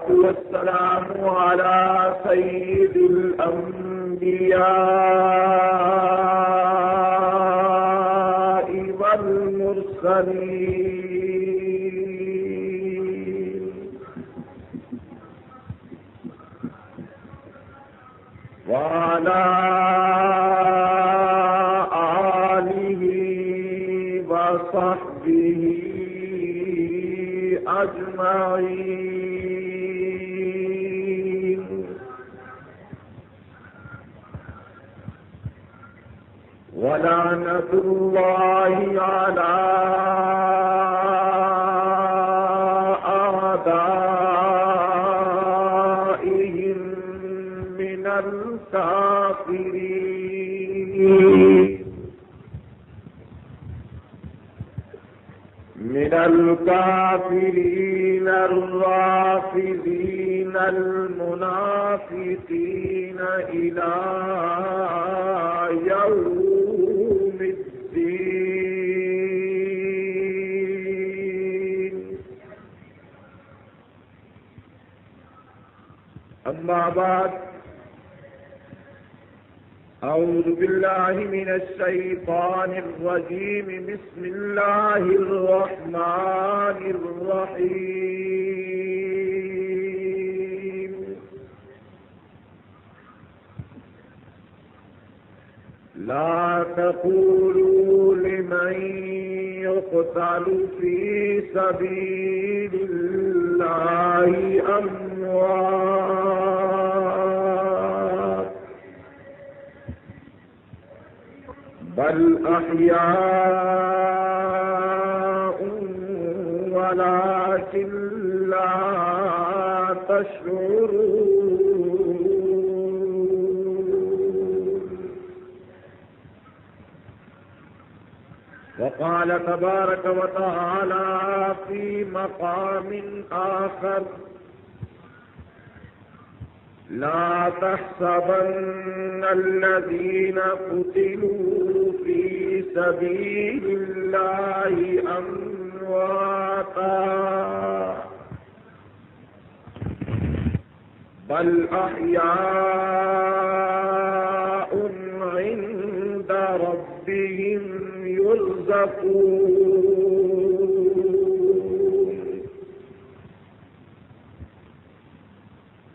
والسلام على سيد الأنبياء والمرسلين وعلى آله وصحبه أجمعين ولعنة الله على أعدائهم من الكافرين الرافضين المنافقين إلى يوم الدين. أما بعد، أعوذ بالله من الشيطان الرجيم. بسم الله الرحمن الرحيم. لا تقولوا لمن يقتل في سبيل الله أموات بل أحياء ولكن لا تشعرون. وقال تبارك وتعالى في مقام آخر: لا تحسبن الذين قتلوا في سبيل الله أمواتا بل أحياء عند ربهم يرزقون.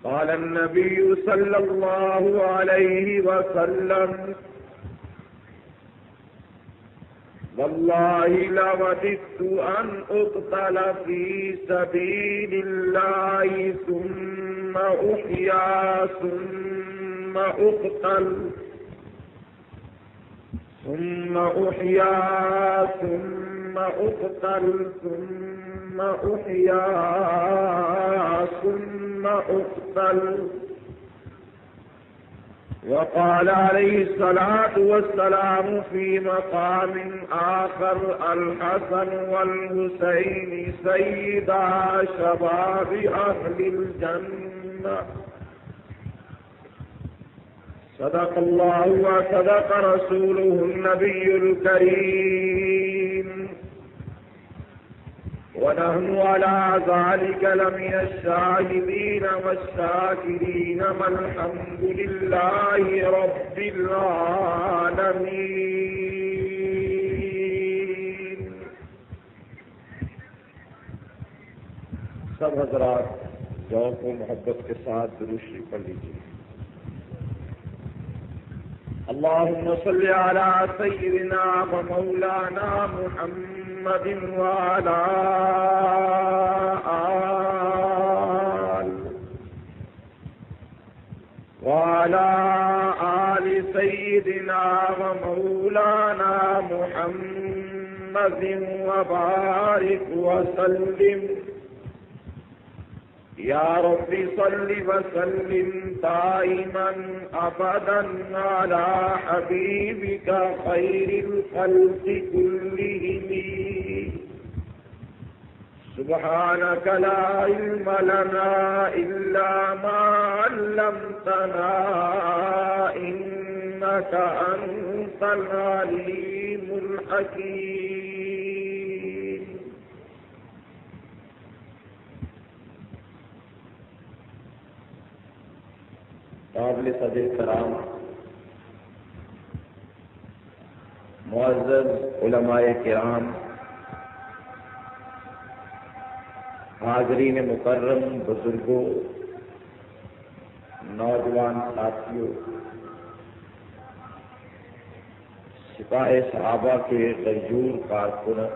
قال النبي صلى الله عليه وسلم: والله لوددت أن أقتل في سبيل الله ثم أحيا ثم أقتل ثم أحيا ثم أقتل ثم أحيا ثم أقتل. وقال عليه الصلاة والسلام في مقام آخر: الحسن والحسين سيدا شباب أهل الجنة. صدق الله وصدق رسوله النبي الكريم، ونحن على ذلك لمن الشاهدين والشاكرين والحمد لله رب العالمين. سب حضرات ذوق و محبت کے ساتھ درود شریف پڑھ لیجیے. اللهم صل على سيدنا ومولانا محمد وعلى آل سيدنا ومولانا محمد وبارك وسلم. يا رب صل وسلم دائما أبدا على حبيبك خير الخلق كلهم. سبحانك لا علم لنا إلا ما علمتنا إنك أنت العليم الحكيم. مجلس کرام، معزز علماء کرام، حاضرین مکرم، بزرگوں، نوجوان ساتھیوں، سپاہ صحابہ کے غیور کارکنوں،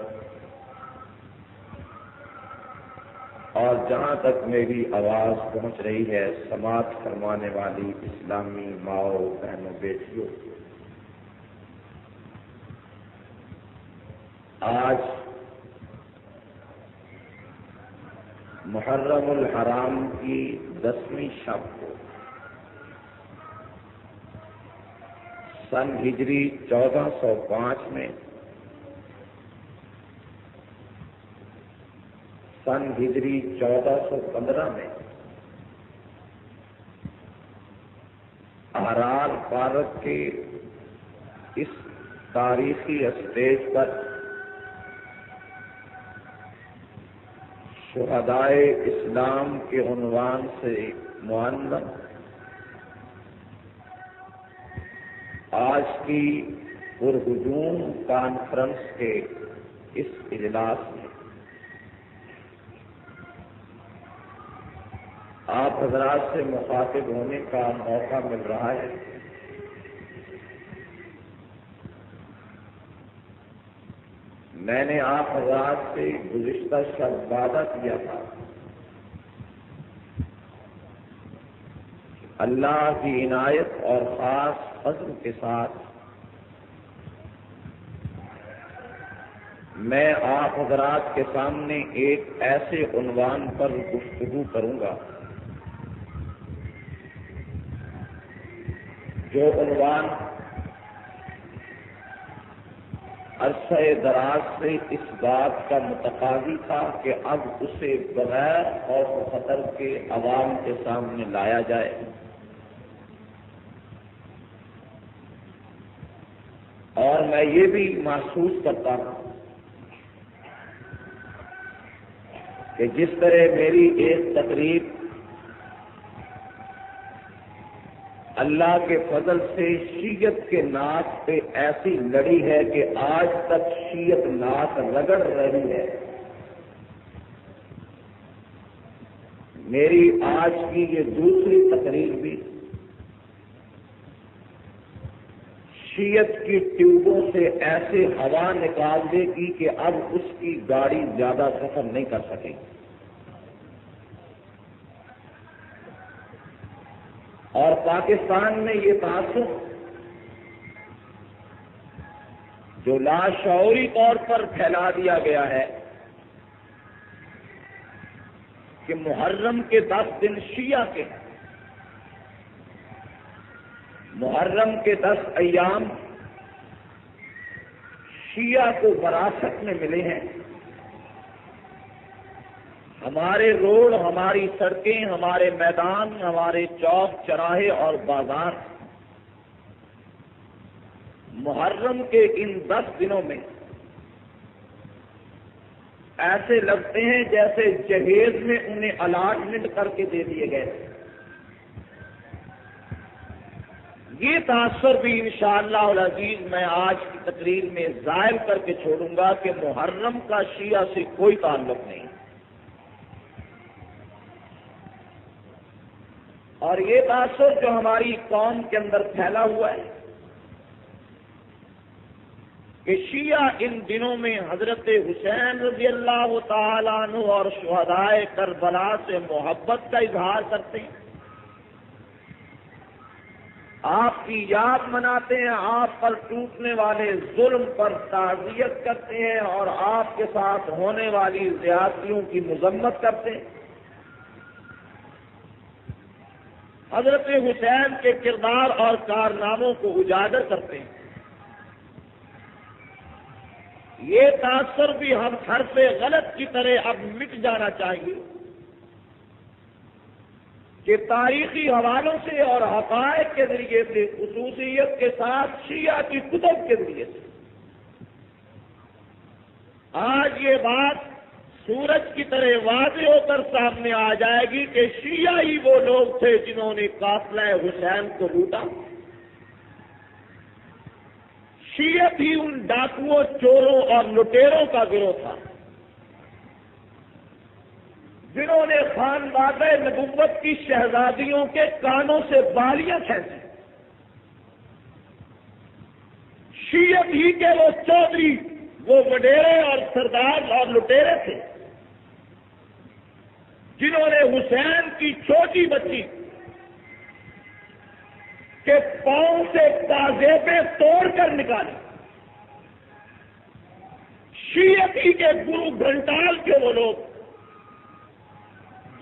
اور جہاں تک میری آواز پہنچ رہی ہے سماعت فرمانے والی اسلامی ماؤں، بہنوں، بیٹیوں، آج محرم الحرام کی 10ویں شب کو سن ہجری 1405 میں، سن ہجری 1415 میں اہرار پارک کے اس تاریخی اسٹیج پر شہدائے اسلام کے عنوان سے معنون آج کی پرہجوم کانفرنس کے اس اجلاس میں آپ حضرات سے مخاطب ہونے کا موقع مل رہا ہے۔ میں نے آپ حضرات سے گزشتہ شب وعدہ کیا تھا اللہ کی عنایت اور خاص فضل کے ساتھ میں آپ حضرات کے سامنے ایک ایسے عنوان پر گفتگو کروں گا جو عنوان عرصہ دراز سے اس بات کا متقاضی تھا کہ اب اسے بغیر خوف و خطر کے عوام کے سامنے لایا جائے، اور میں یہ بھی محسوس کرتا ہوں کہ جس طرح میری ایک تقریر اللہ کے فضل سے شیعت کے ناک پہ ایسی لڑی ہے کہ آج تک شیعت ناک رگڑ رہی ہے، میری آج کی یہ دوسری تقریر بھی شیعت کی ٹیوبوں سے ایسے ہوا نکال دے گی کہ اب اس کی گاڑی زیادہ سفر نہیں کر سکے گی۔ اور پاکستان میں یہ تعصب جو لاشعوری طور پر پھیلا دیا گیا ہے کہ محرم کے 10 دن شیعہ کے ہیں، محرم کے 10 ایام شیعہ کو وراثت میں ملے ہیں، ہمارے روڈ، ہماری سڑکیں، ہمارے میدان، ہمارے چوک چراہے اور بازار محرم کے ان 10 دنوں میں ایسے لگتے ہیں جیسے جہیز میں انہیں الاٹمنٹ کر کے دے دیے گئے۔ یہ تاثر بھی انشاءاللہ العزیز میں آج کی تقریر میں ظاہر کر کے چھوڑوں گا کہ محرم کا شیعہ سے کوئی تعلق نہیں، اور یہ تاثر جو ہماری قوم کے اندر پھیلا ہوا ہے کہ شیعہ ان دنوں میں حضرت حسین رضی اللہ تعالیٰ عنہ اور شہدائے کربلا سے محبت کا اظہار کرتے ہیں، آپ کی یاد مناتے ہیں، آپ پر ٹوٹنے والے ظلم پر تعزیت کرتے ہیں اور آپ کے ساتھ ہونے والی زیادتیوں کی مذمت کرتے ہیں، حضرت حسین کے کردار اور کارناموں کو اجاگر کرتے ہیں۔ یہ تاثر بھی ہم ہر سے غلط کی طرح اب مٹ جانا چاہیے کہ تاریخی حوالوں سے اور حقائق کے ذریعے سے، خصوصیت کے ساتھ شیعہ کی کتب کے ذریعے سے آج یہ بات سورج کی طرح واضح ہو کر سامنے آ جائے گی کہ شیعہ ہی وہ لوگ تھے جنہوں نے قافلہ حسین کو لوٹا، شیعت ہی ان ڈاکوؤں، چوروں اور لٹیروں کا گروہ تھا جنہوں نے خانوادہ نبوت کی شہزادیوں کے کانوں سے بالیاں کھینچی، شیعت ہی کے وہ چودھری، وہ وڈیرے اور سردار اور لٹیرے تھے جنہوں نے حسین کی چھوٹی بچی کے پاؤں سے پازیبیں توڑ کر نکالی، شیعت ہی کے گرو گھنٹال کے وہ لوگ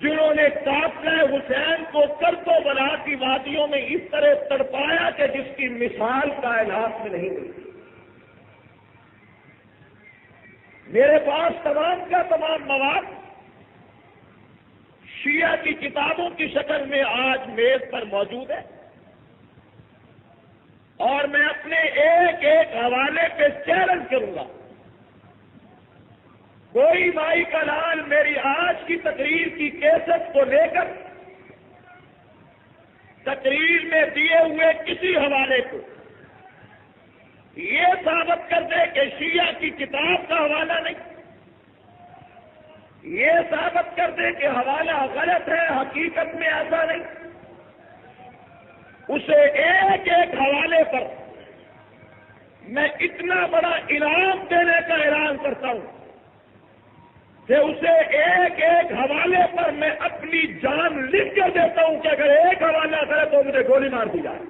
جنہوں نے قافلہ حسین کو کرتو بلا کی وادیوں میں اس طرح تڑپایا کہ جس کی مثال کائنات میں نہیں ملتی۔ میرے پاس تمام کا تمام مواد شیعہ کی کتابوں کی شکل میں آج میز پر موجود ہے، اور میں اپنے ایک ایک حوالے پہ چیلنج کروں گا، کوئی بھائی کا لال میری آج کی تقریر کی کیسٹ کو لے کر تقریر میں دیے ہوئے کسی حوالے کو یہ ثابت کر دے کہ شیعہ کی کتاب کا حوالہ نہیں، یہ ثابت کر دے کہ حوالہ غلط ہے، حقیقت میں ایسا نہیں، اسے ایک ایک حوالے پر میں اتنا بڑا انعام دینے کا اعلان کرتا ہوں کہ اسے ایک ایک حوالے پر میں اپنی جان لکھ کر دیتا ہوں کہ اگر ایک حوالہ کرے تو مجھے گولی مار دی جائے،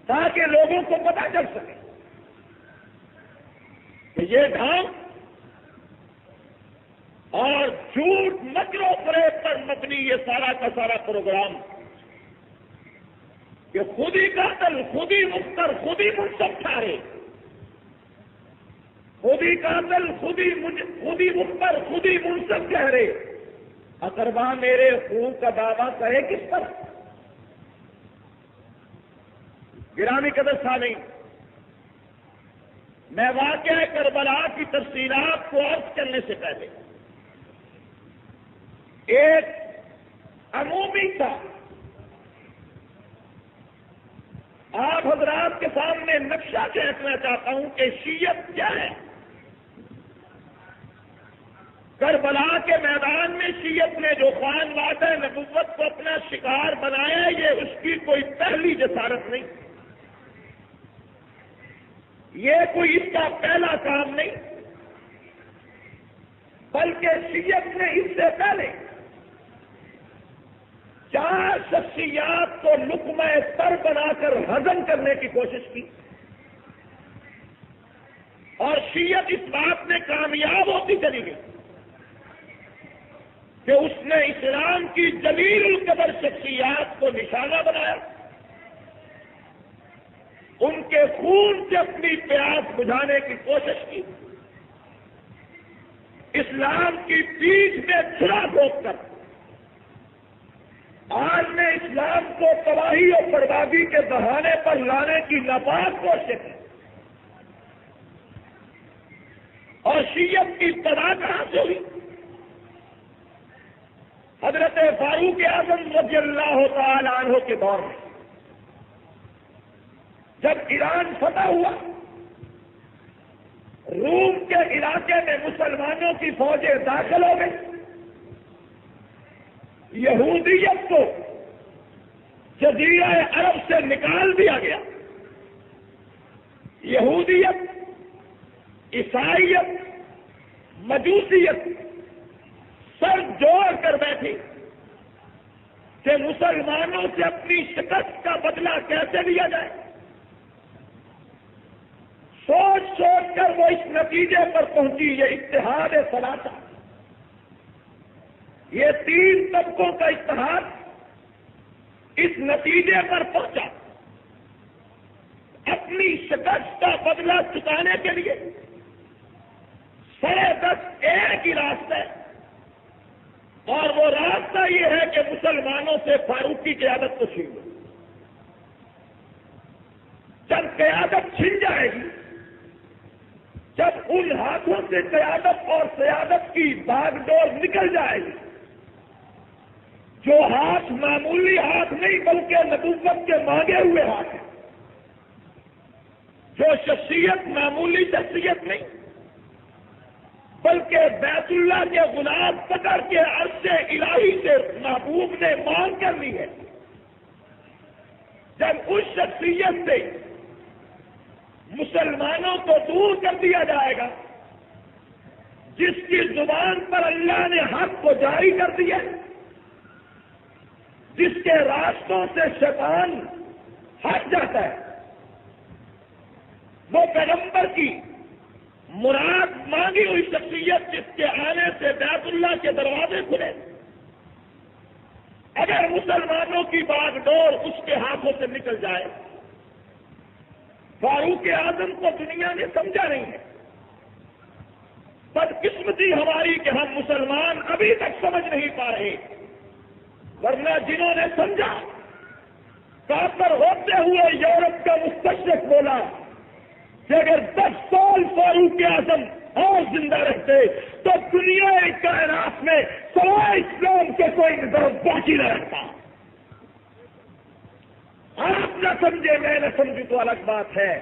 تاکہ لوگوں کو پتہ چل سکے کہ یہ ڈھانگ اور جھوٹ مکر و فریب پر مبنی یہ سارا کا سارا پروگرام کہ خود ہی قاتل، خود ہی مفتر، خود ہی منصف ٹھہرے، خود ہی قاتل، خود ہی مفتر، خود ہی منصف ٹھہرے، اقربا میرے خون کا دعویٰ کہے کس پر؟ گرامی قدر سامعین، میں واقعہ کربلا کی تفصیلات کو عرض کرنے سے پہلے ایک عمومی تھا آپ حضرات کے سامنے نقشہ کھینچنا چاہتا ہوں کہ شیعت کیا ہے۔ کربلا کے میدان میں شیعت نے جو خانوادہ نبوت کو اپنا شکار بنایا، یہ اس کی کوئی پہلی جسارت نہیں، یہ کوئی اس کا پہلا کام نہیں، بلکہ شیعت نے اس سے پہلے 4 شخصیات کو لقمہ تر بنا کر ہضم کرنے کی کوشش کی، اور شیعت اس بات میں کامیاب ہوتی چلی گئی کہ اس نے اسلام کی جلیل القدر شخصیات کو نشانہ بنایا، ان کے خون سے اپنی پیاس بجھانے کی کوشش کی، اسلام کی پیٹھ میں چھڑا ٹھوک کر آج میں اسلام کو تباہی اور بربادی کے بہانے پر لانے کی ناپاک کوشش ہے۔ اور شیعت کی ابتدا کہاں سے ہوئی؟ حضرت فاروق اعظم رضی اللہ تعالی عنہ کے دور میں جب ایران فتح ہوا، روم کے علاقے میں مسلمانوں کی فوجیں داخل ہو گئی، یہودیت کو جزیرہ عرب سے نکال دیا گیا، یہودیت، عیسائیت، مجوسیت سر جوڑ کر بیٹھی کہ مسلمانوں سے اپنی شکست کا بدلہ کیسے لیا جائے۔ سوچ سوچ کر وہ اس نتیجے پر پہنچی، یہ اتحاد ثلاثہ، یہ 3 طبقوں کا اتحاد اس نتیجے پر پہنچا اپنی شکست کا بدلہ چکانے کے لیے 10.5 ایک ہی راستہ ہے، اور وہ راستہ یہ ہے کہ مسلمانوں سے فاروقی قیادت کو چھین لو۔ جب قیادت چھن جائے گی ان ہاتھوں سے قیادت اور سیادت کی باغ ڈور نکل جائے گی جو ہاتھ معمولی ہاتھ نہیں بلکہ نبوت کے مانگے ہوئے ہاتھ ہیں، جو شخصیت معمولی شخصیت نہیں بلکہ بیت اللہ کے غلام پکڑ کے عرش الہی سے محبوب نے مانگ کر لی ہے، جب اس شخصیت سے مسلمانوں کو دور کر دیا جائے گا جس کی زبان پر اللہ نے حق کو جاری کر دیا، جس کے راستوں سے شیطان ہٹ جاتا ہے، وہ پیغمبر کی مراد مانگی ہوئی شخصیت جس کے آنے سے بیت اللہ کے دروازے کھلے، اگر مسلمانوں کی باغ ڈور اس کے ہاتھوں سے نکل جائے، فاروق اعظم کو دنیا نے سمجھا نہیں ہے، بدقسمتی ہماری کہ ہم مسلمان ابھی تک سمجھ نہیں پا رہے، ورنہ جنہوں نے سمجھا، کافر ہوتے ہوئے یورپ کا مستشرق بولا کہ اگر 10 سال فاروق اعظم اور زندہ رہتے تو دنیا کائنات میں سوائے اسلام کے کوئی نظام باقی نہ رہتا۔ آپ نہ سمجھے میں نہ سمجھوں تو الگ بات ہے،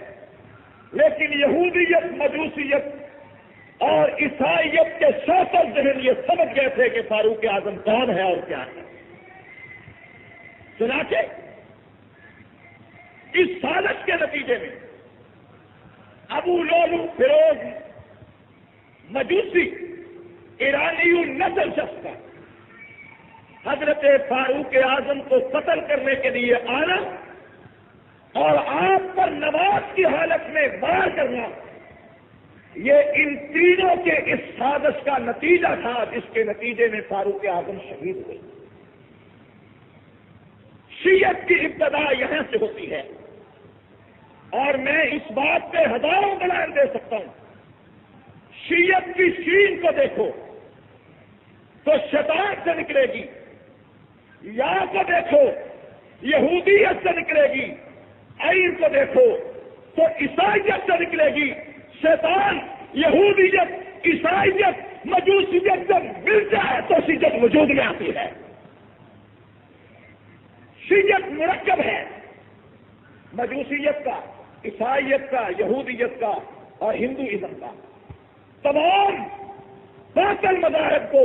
لیکن یہودیت، مجوسیت اور عیسائیت کے شاطر ذہن یہ سمجھ گئے تھے کہ فاروق اعظم کون ہے اور کیا ہے۔ چنانچہ اس سازش کے نتیجے میں ابو لولو فیروز مجوسی ایرانی النسل شخص کا حضرت فاروق اعظم کو قتل کرنے کے لیے آنا اور آپ پر نماز کی حالت میں وار کرنا، یہ ان تینوں کے اس سازش کا نتیجہ تھا جس کے نتیجے میں فاروق اعظم شہید ہوئے۔ شیعت کی ابتدا یہاں سے ہوتی ہے، اور میں اس بات پہ ہزاروں دلائل دے سکتا ہوں۔ شیعت کی شین کو دیکھو تو شیطان سے نکلے گی، یا کو دیکھو یہودیت سے نکلے گی، عین کو دیکھو تو عیسائیت سے نکلے گی۔ شیطان، یہودیت، عیسائیت، مجوسیت جب مل جائے تو شیعت وجود میں آتی ہے۔ شیعت مرکب ہے مجوسیت کا، عیسائیت کا، یہودیت کا اور ہندوازم کا۔ تمام باطل مذاہب کو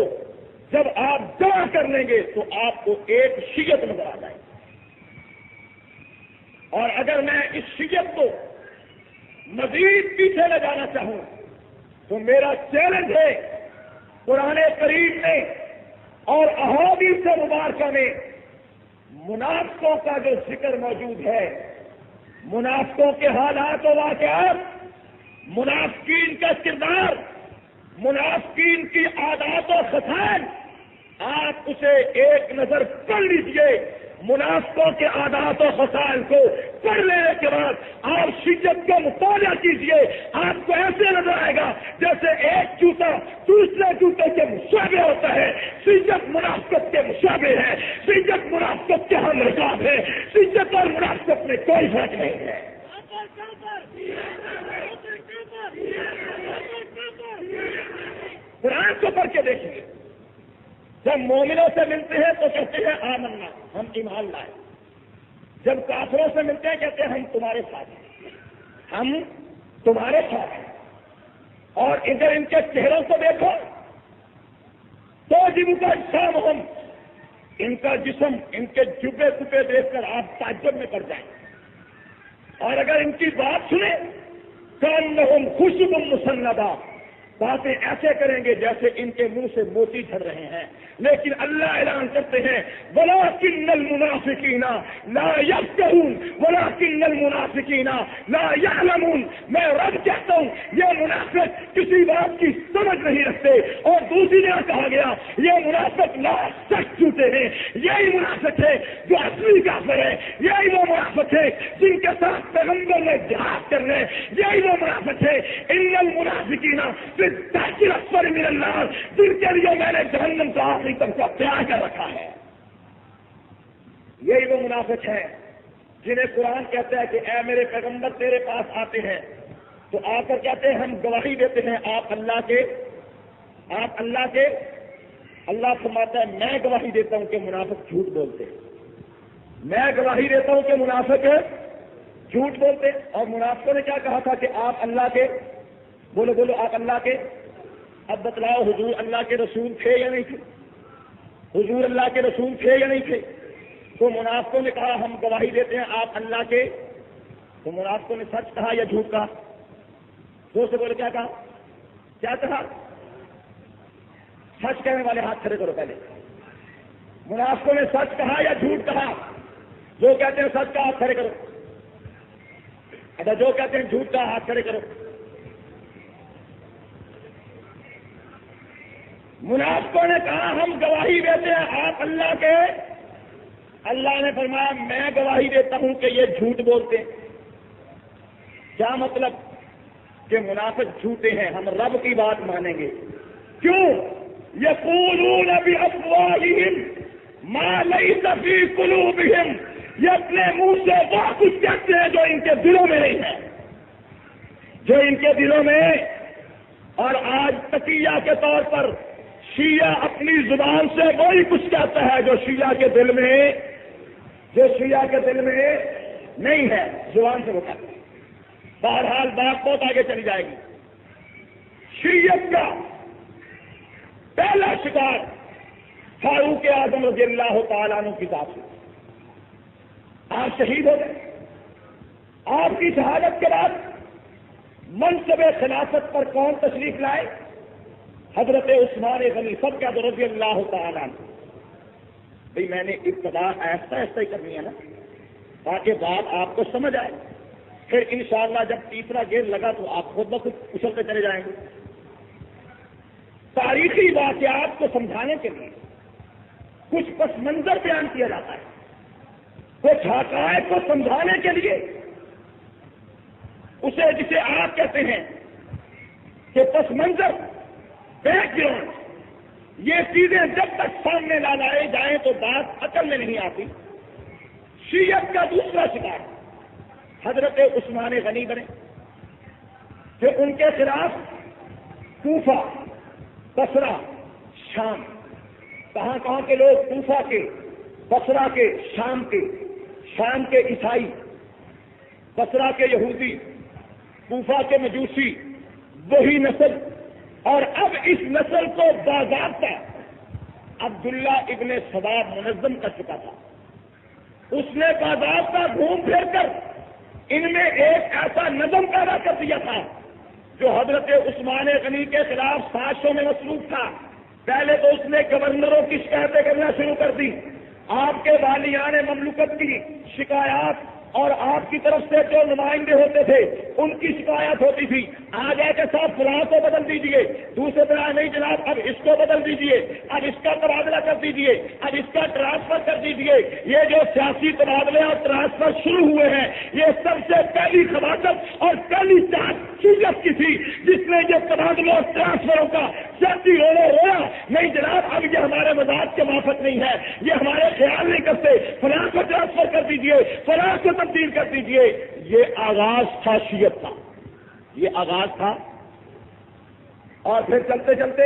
جب آپ جمع کر لیں گے تو آپ کو ایک شیعت نظر آ جائے گی۔ اور اگر میں اس شیعت کو مزید پیچھے لے جانا چاہوں تو میرا چیلنج ہے، قرآن کریم میں اور احادیث مبارکہ میں منافقوں کا جو ذکر موجود ہے، منافقوں کے حالات و واقعات، منافقین کا کردار، منافقین کی عادات و خصائل، آپ اسے ایک نظر پڑھ لیجئے۔ منافقوں کے عادات و خصائل کو پڑھ لینے کے بعد آپ شیعت کا مطالعہ کیجئے، آپ کو ایسے نظر آئے گا جیسے ایک جوتا دوسرے جوتے کے مشابہ ہوتا ہے۔ شیعت منافقت کے مشابہ ہے، شیعت منافقت کے ہم رکاب ہے، شیعت اور منافقت میں کوئی فرق نہیں ہے۔ قرآن کو پڑھ کے دیکھیے، جب مومنوں سے ملتے ہیں تو کہتے ہیں آمنا، ہم ایمان لائے۔ جب کافروں سے ملتے ہیں کہتے ہیں ہم تمہارے ساتھ ہیں، ہم تمہارے ساتھ ہیں۔ اور ادھر ان کے چہروں کو دیکھو تو جن کا شام ہم، ان کا جسم، ان کے جبے کپے دیکھ کر آپ تعجب میں پڑ جائیں۔ اور اگر ان کی بات سنیں کأنہم خشب مسندہ، باتیں ایسے کریں گے جیسے ان کے منہ سے موتی جھڑ رہے ہیں۔ لیکن اللہ اعلان کرتے ہیں وَلَٰكِنَّ الْمُنَافِقِينَ لَا يَفْقَهُونَ وَلَٰكِنَّ الْمُنَافِقِينَ لَا يَعْلَمُونَ۔ میں رب کہتا ہوں یہ منافق کسی بات کی سمجھ نہیں رکھتے۔ اور دوسری جگہ کہا گیا یہ منافق لا سچ جھوٹے ہیں۔ یہی منافق ہے جو اصلی کافر ہے، یہی وہ منافق ہے جن کے ساتھ پیغمبر نے جہاد کر رہے، یہی وہ منافق ہے ان المنافقین فی الدرک الاسفل من النار، جن کے لیے میں نے جہنم کا آخری طبقہ تیار کر رکھا ہے۔ یہی وہ منافق ہے جنہیں قرآن کہتا ہے کہ اے میرے پیغمبر تیرے پاس آتے ہیں تو آ کر کہتے ہیں ہم گواہی دیتے ہیں آپ اللہ کے اللہ فرماتا ہے میں گواہی دیتا ہوں کہ منافق جھوٹ بولتے ہیں، میں گواہی دیتا ہوں کہ منافق جھوٹ بولتے ہیں۔ اور منافقوں نے کیا کہا تھا کہ آپ اللہ کے بولو آپ اللہ کے، اب بتلاؤ حضور اللہ کے رسول تھے یا نہیں تھے؟ حضور اللہ کے رسول تھے یا نہیں تھے؟ تو منافقوں نے کہا ہم گواہی دیتے ہیں آپ اللہ کے، تو منافقوں نے سچ کہا یا جھوٹ کہا؟ زور سے بولے کیا کہا؟ سچ کہنے والے ہاتھ کھڑے کرو پہلے۔ منافقوں نے سچ کہا یا جھوٹ کہا؟ جو کہتے ہیں سچ کا ہاتھ کھڑے کرو، اچھا جو کہتے ہیں جھوٹ کا ہاتھ کھڑے کرو۔ منافقوں نے کہا ہم گواہی دیتے ہیں آپ اللہ کے، اللہ نے فرمایا میں گواہی دیتا ہوں کہ یہ جھوٹ بولتے ہیں۔ کیا مطلب کہ منافق جھوٹے ہیں، ہم رب کی بات مانیں گے۔ کیوں؟ یقولون بافواہہم ما لیس فی قلوبہم، یہ اپنے منہ سے وہ کچھ کہتے ہیں جو ان کے دلوں میں نہیں ہے، جو ان کے دلوں میں۔ اور آج تقیہ کے طور پر شیعہ اپنی زبان سے وہی کچھ کہتا ہے جو شیعہ کے دل میں نہیں ہے، زبان سے وہ کہتا ہے۔ بہرحال بات بہت آگے چلی جائے گی۔ شیعت کا پہلا شکار فاروق اعظم رضی اللہ تعالیٰ عنہ کی ذات سے، آپ شہید ہو گئے۔ آپ کی شہادت کے بعد منصب خلافت پر کون تشریف لائے؟ حضرت عثمان غنی سب کا رضی اللہ تعالیٰ عنہ۔ بھئی میں نے ابتدا ایسا ہی کرنی ہے نا، تاکہ بات آپ کو سمجھ آئے، پھر انشاءاللہ جب تیسرا گیئر لگا تو آپ خود بخود اچھلتے چلے جائیں گے۔ تاریخی واقعات کو سمجھانے کے لیے کچھ پس منظر بیان کیا جاتا ہے، کچھ حقائق کو سمجھانے کے لیے اسے جسے آپ کہتے ہیں کہ پس منظر، بیک گراؤنڈ، یہ چیزیں جب تک سامنے نہ لائی جائیں تو بات عقل میں نہیں آتی۔ شیعت کا دوسرا شکار حضرت عثمان غنی بنے، پھر ان کے خلاف کوفہ، بصرہ، شام، کہاں کے لوگ؟ کوفہ کے، بصرہ کے، شام کے عیسائی، بصرہ کے یہودی، کوفہ کے مجوسی، وہی نسل۔ اور اب اس نسل کو باضابطہ عبداللہ ابن سباب منظم کر چکا تھا۔ اس نے باضابطہ گھوم پھر کر ان میں ایک ایسا نظم پیدا کر دیا تھا جو حضرت عثمان غنی کے خلاف سازشوں میں مصروف تھا۔ پہلے تو اس نے گورنروں کی شکایتیں کرنا شروع کر دی، آپ کے والیان مملکت کی شکایات، اور آپ کی طرف سے جو نمائندے ہوتے تھے ان کی شکایت ہوتی تھی۔ آج ایسے صاحب فلاں کو بدل دیجئے، دوسرے طرح نہیں جناب اب اس کو بدل دیجئے، اب اس کا تبادلہ کر دیجئے، اب اس کا ٹرانسفر کر دیجئے۔ یہ جو سیاسی تبادلے اور ٹرانسفر شروع ہوئے ہیں، یہ سب سے پہلی خباثت اور پہلی چاٹ شیعت کی تھی جس نے یہ تبادلوں اور ٹرانسفروں کا سیاسی رویا نہیں جناب اب یہ ہمارے مزاج کے موافق نہیں ہے، یہ ہمارے خیال نہیں کرتے، فلاں کو ٹرانسفر کر دیجئے، فلاں کو تبدیل کر دیجئے۔ یہ آغاز تھا شیعت کا، یہ آغاز تھا۔ اور پھر چلتے چلتے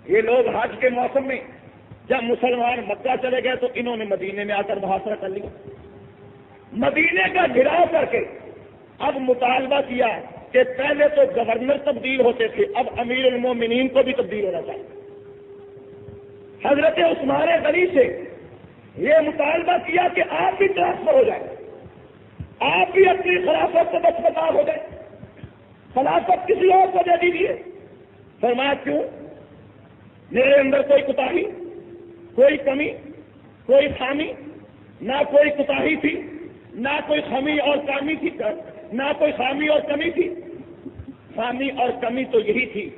یہ لوگ حج کے موسم میں جب مسلمان مکہ چلے گئے تو انہوں نے مدینے میں آ کر محاصرہ کر لیا، مدینے کا گھیراؤ کر کے اب مطالبہ کیا کہ پہلے تو گورنر تبدیل ہوتے تھے، اب امیر المومنین کو بھی تبدیل ہونا چاہیے۔ حضرت عثمان غنی سے یہ مطالبہ کیا کہ آپ بھی ٹرانسفر ہو جائیں، آپ بھی اپنی خلافت سے دستبردار ہو جائیں، خلافت کسی اور کو دے دیجیے۔ فرمایا کیوں؟ میرے اندر کوئی کوتاہی، کوئی کمی، کوئی خامی؟ نہ کوئی کوتاہی تھی، نہ کوئی خامی اور کمی تھی، نہ کوئی خامی اور کمی تھی۔ خامی اور کمی تو یہی تھی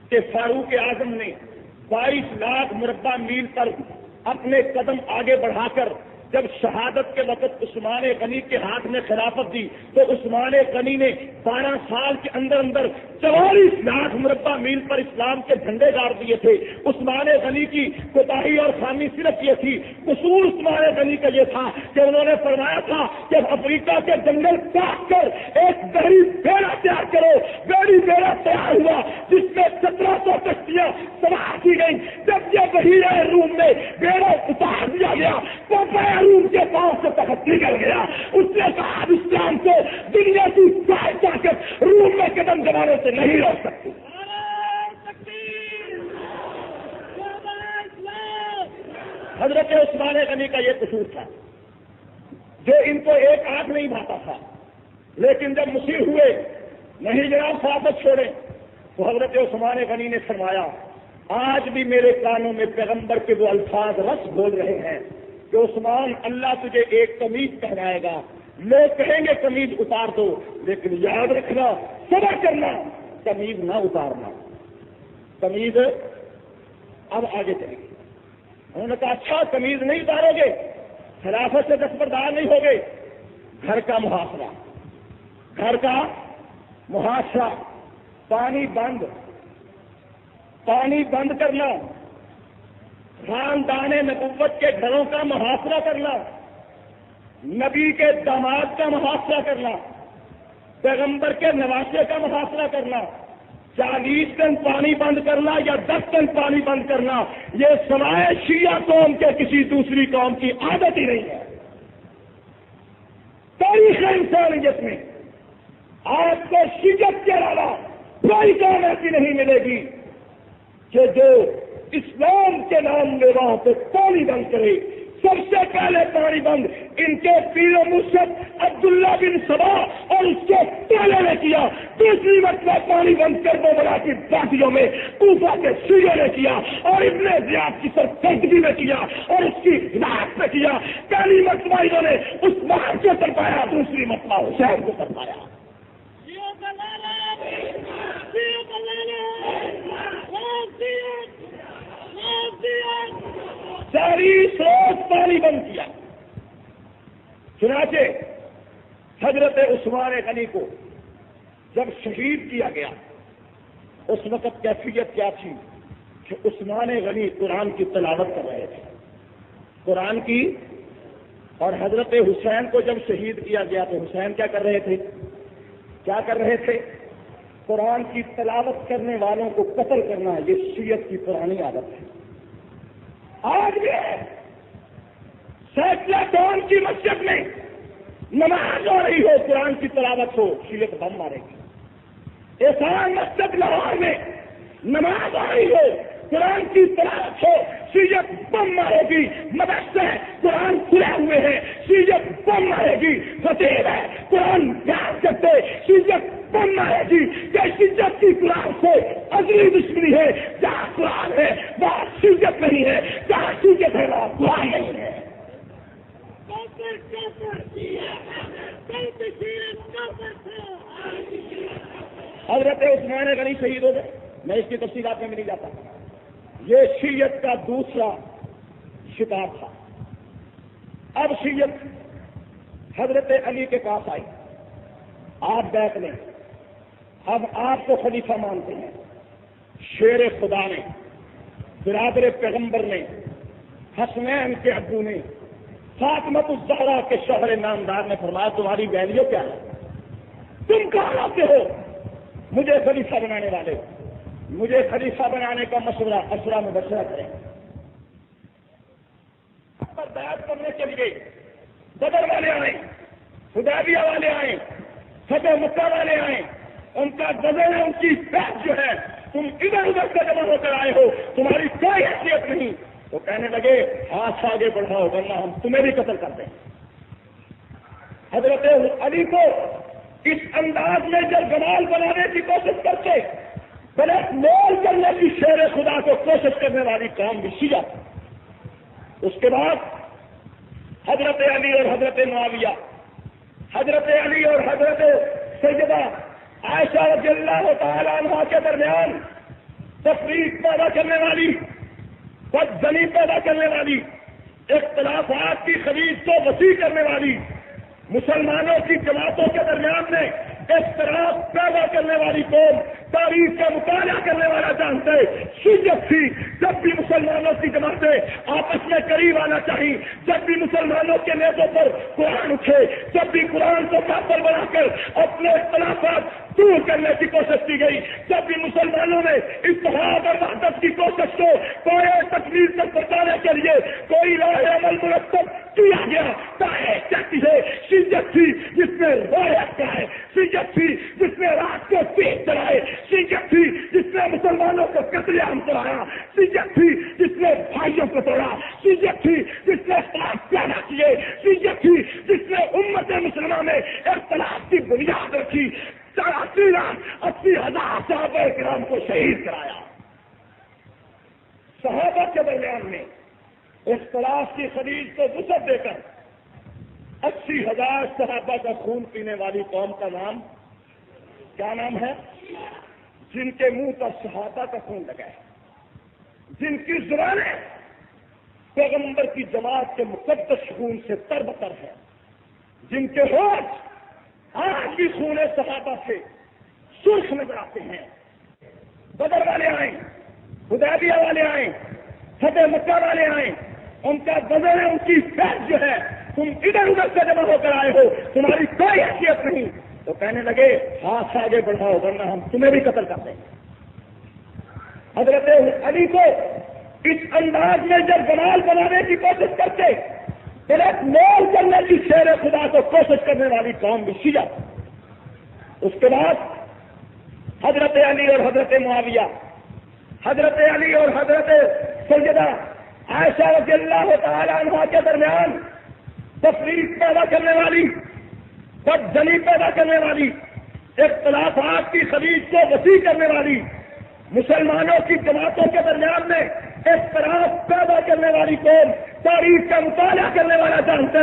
کہ فاروق اعظم نے 22 لاکھ مربع میل پر اپنے قدم آگے بڑھا کر جب شہادت کے وقت عثمان غنی کے ہاتھ میں خلافت دی تو عثمان غنی نے 12 سال کے اندر اندر 44 لاکھ مربع میل پر اسلام کے جھنڈے گاڑ دیے تھے. عثمان غنی کی کوتاہی اور خامی صرف یہ تھی، قصور عثمان غنی کا یہ تھا کہ انہوں نے فرمایا تھا کہ افریقہ کے جنگل کاٹ کر ایک بحری بیڑا تیار کرو. بحری بیڑا تیار ہوا جس میں 1700 کشتیاں سوار کی گئی. جب یہ بحیرہ روم میں بیڑا اتار دیا گیا تو روم کے پاؤں سے تخت نکل گیا. اس نے کہا اسلام کو دنیا کی ساری طاقت روم میں قدم جمانے سے نہیں روک سکتی. حضرت عثمان غنی کا یہ قصور تھا جو ان کو ایک آنکھ نہیں بھاتا تھا، لیکن جب مسیح ہوئے نہیں جناب خلافت چھوڑے تو حضرت عثمان غنی نے فرمایا آج بھی میرے کانوں میں پیغمبر کے وہ الفاظ رس بول رہے ہیں کہ عثمان اللہ تجھے ایک قمیض پہنائے گا، لوگ کہیں گے قمیض اتار دو، لیکن یاد رکھنا صبر کرنا، قمیض نہ اتارنا. قمیض اب آگے چلے گی. انہوں نے کہا اچھا قمیض نہیں اتارو گے، خلافت سے دستبردار نہیں ہوگے. گھر کا محاصرہ، گھر کا محاصرہ، پانی بند کرنا، خاندان نبوت کے گھروں کا محاصرہ کرنا، نبی کے داماد کا محاصرہ کرنا، پیغمبر کے نواسے کا محاصرہ کرنا، 40 ٹن پانی بند کرنا یا 10 ٹن پانی بند کرنا، یہ سوائے شیعہ قوم کے کسی دوسری قوم کی عادت ہی نہیں ہے. تاریخ انسانیت میں آج کو شیعت کے علاوہ کوئی قوم ایسی نہیں ملے گی کہ جو اسلام کے نام میں وہاں پہ پانی بند کرے. سب سے پہلے پانی بند ان کے پیر و مرشد عبداللہ بن سبا اور اس کے پہلے نے کیا. دوسری مرتبہ پانی بند کر دو بلا کی پارٹیوں میں کوفہ کے شیعوں نے کیا اور ابن زیاد کی سرکردگی میں کیا اور اس کی ہدایت میں کیا. پہلی مرتبہ انہوں نے عثمان کو ترپایا، دوسری مرتبہ حسین کو ترپایا. ساری روز پانی بند کیا. چنانچہ حضرت عثمان غنی کو جب شہید کیا گیا اس وقت کیفیت کیا تھی کہ عثمان غنی قرآن کی تلاوت کر رہے تھے، قرآن کی. اور حضرت حسین کو جب شہید کیا گیا تو حسین کیا کر رہے تھے؟ قرآن کی تلاوت کرنے والوں کو قتل کرنا. یہ شیعت کی پرانی عادت ہے. آج بھی سیکلا ٹاؤن کی مسجد میں نماز ہو رہی ہو، قرآن کی تلاوت ہو، شیعت بم مارے گی. احسان مسجد لاہور میں نماز ہو رہی ہو، قرآن کی تلاوت ہو، شیعت بم مارے گی. مدرسے قرآن کھلے ہوئے ہیں، شیعت بم مارے گی. خطیب ہے قرآن یاد کرتے، شیعت بم مارے گی. کہ شیعت کی قرآن سے ازلی دشمنی ہے. جہاں قرآن ہے وہاں شیعت نہیں ہے، جہاں شیعت ہے وہاں قرآن نہیں ہے. حضرت عثمان غنی شہید ہو گئے. میں اس کی تفصیلات میں نہیں جاتا. یہ شیعت کا دوسرا شکار تھا. اب شیعت حضرت علی کے پاس آئی، آپ بیعت لیں، اب آپ کو خلیفہ مانتے ہیں. شیر خدا نے، برادر پیغمبر نے، حسنین کے ابو نے، فاطمۃ الزہرا کے شوہر نامدار نے فرمایا تمہاری ویلیو کیا ہے؟ تم کہاں آتے ہو؟ مجھے خلیفہ بنانے والے، مجھے خلیفہ بنانے کا اشرا مبشرہ کریں. پر بیعت کرنے کے لیے بدر والے آئے، حدیبیہ والے آئے، فتح مکہ والے آئے. ان کا غزل ہے، ان کی بیعت جو ہے، تم ادھر ادھر سے جمع ہو کر آئے ہو، تمہاری کوئی حیثیت نہیں. تو کہنے لگے ہاتھ آگے بڑھاؤ ورنہ ہم تمہیں بھی قتل کر دیں. حضرت علی کو اس انداز میں جب جمال بنانے کی کوشش کرتے، بلیک مول کرنے کی شیر خدا کو کوشش کرنے والی کام بھی شیعہ. اس کے بعد حضرت علی اور حضرت معاویہ، حضرت علی اور حضرت سیدہ عائشہ رضی اللہ تعالیٰ عنہا کے درمیان تفریق پیدا کرنے والی، بدزنی پیدا کرنے والی اختلافات کی خلیج کو وسیع کرنے والی، مسلمانوں کی جماعتوں کے درمیان میں اختلاف پیدا کرنے والی قوم، تاریخ کا مطالعہ کرنے والا جانتے شیعت تھی۔ جب بھی مسلمانوں کی جماعتیں آپس میں قریب آنا چاہیے، جب بھی مسلمانوں کے نیزوں پر قرآن اٹھے، جب بھی قرآن کو کافر بنا کر اپنے اختلافات دور کرنے کی کوشش کی گئی، جب بھی مسلمانوں نے اتحاد اور وحدت کی کوشش کو کوئی تکلیف تک پہنچانے کے لیے کوئی راہ عمل مرتب کیا گیا، کہتی ہے شیعت تھی جس نے روایت کا ہے، شیعت تھی جس نے رات کو تیز چلائے، شیعت تھی جس نے مسلمانوں کو قتل عام کرایا، شیعت تھی جس نے بھائیوں کو توڑا، شیعت تھی جس نے اختلاف پیدا کیے، شیعت تھی جس نے امت مسلمہ میں اختلاف کی بنیاد رکھی، 80,000 صحابہ کرام کو شہید کرایا۔ صحابہ کے درمیان میں اختلاف کی خلیج کو وسعت دے کر 80,000 صحابہ کا خون پینے والی قوم کا نام کیا نام ہے؟ جن کے منہ پر صحابہ کا خون لگا ہے، جن کی زبانیں پیغمبر کی جماعت کے مقدس خون سے تربتر ہے، جن کے ہوش آج بھی خون صحابہ سے سرخ نظر آتے ہیں۔ بدر والے آئیں، حدیبیہ والے آئیں، فتح مکہ والے آئیں، ان کا وزن ہے، ان کی فیض جو ہے، تم ادھر ادھر سے جمع ہو کر آئے ہو، تمہاری کوئی حیثیت نہیں، تو کہنے لگے ہاتھ آگے بڑھاؤ ورنہ ہم تمہیں بھی قتل کر دیں گے۔ حضرت علی کو اس انداز میں جب جمال بنانے کی کوشش کرتے، پھر مول کرنے کی شیر خدا کو کوشش کرنے والی قوم بھی شیعہ۔ اس کے بعد حضرت علی اور حضرت معاویہ، حضرت علی اور حضرت سیدہ عائشہ رضی اللہ تعالی عنہا کے درمیان تفریق پیدا کرنے والی، بدزنی پیدا کرنے والی، اختلافات کی خلیج کو وسیع کرنے والی، مسلمانوں کی جماعتوں کے درمیان میں اختلاف پیدا کرنے والی قوم، تاریخ کا مطالعہ کرنے والا جانتے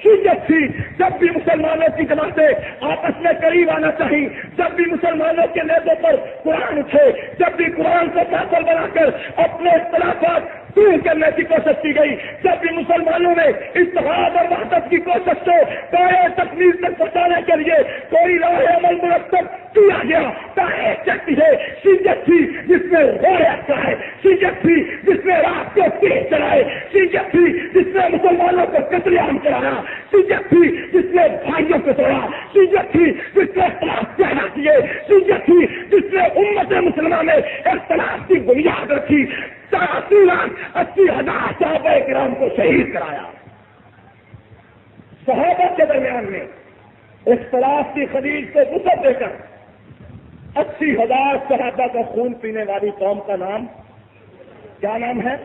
شیعت تھی۔ جب بھی مسلمانوں کی جماعتیں آپس میں قریب آنا چاہیے، جب بھی مسلمانوں کے نیزوں پر قرآن اٹھے، جب بھی قرآن کو کافر بنا کر اپنے اختلافات دور کرنے کی کوشش کی گئی، جب بھی مسلمانوں نے اتحاد اور وحدت کی کوشش کو کوئی تکلیف تک پہنچانے کے لیے کوئی راہ عمل مرتب کیا گیا، کہتی ہے شیعت تھی جس نے روایت کا ہے، شیعت تھی جس نے رات کو تیز چلائے، شیعت تھی جس نے مسلمانوں کو قتل عام کرایا، شیعت تھی جس نے بھائیوں کو توڑا، شیعت تھی جس نے اختلاف پیدا کیے، شیعت تھی جس نے امت مسلمہ میں اختلاف کی بنیاد رکھی، 80,000 صحابہ کرام کو شہید کرایا۔ صحابہ کے درمیان میں اختلاف کی خلیج کو وسعت دے کر 80,000 صحابہ کا خون پینے والی قوم کا نام کیا نام ہے؟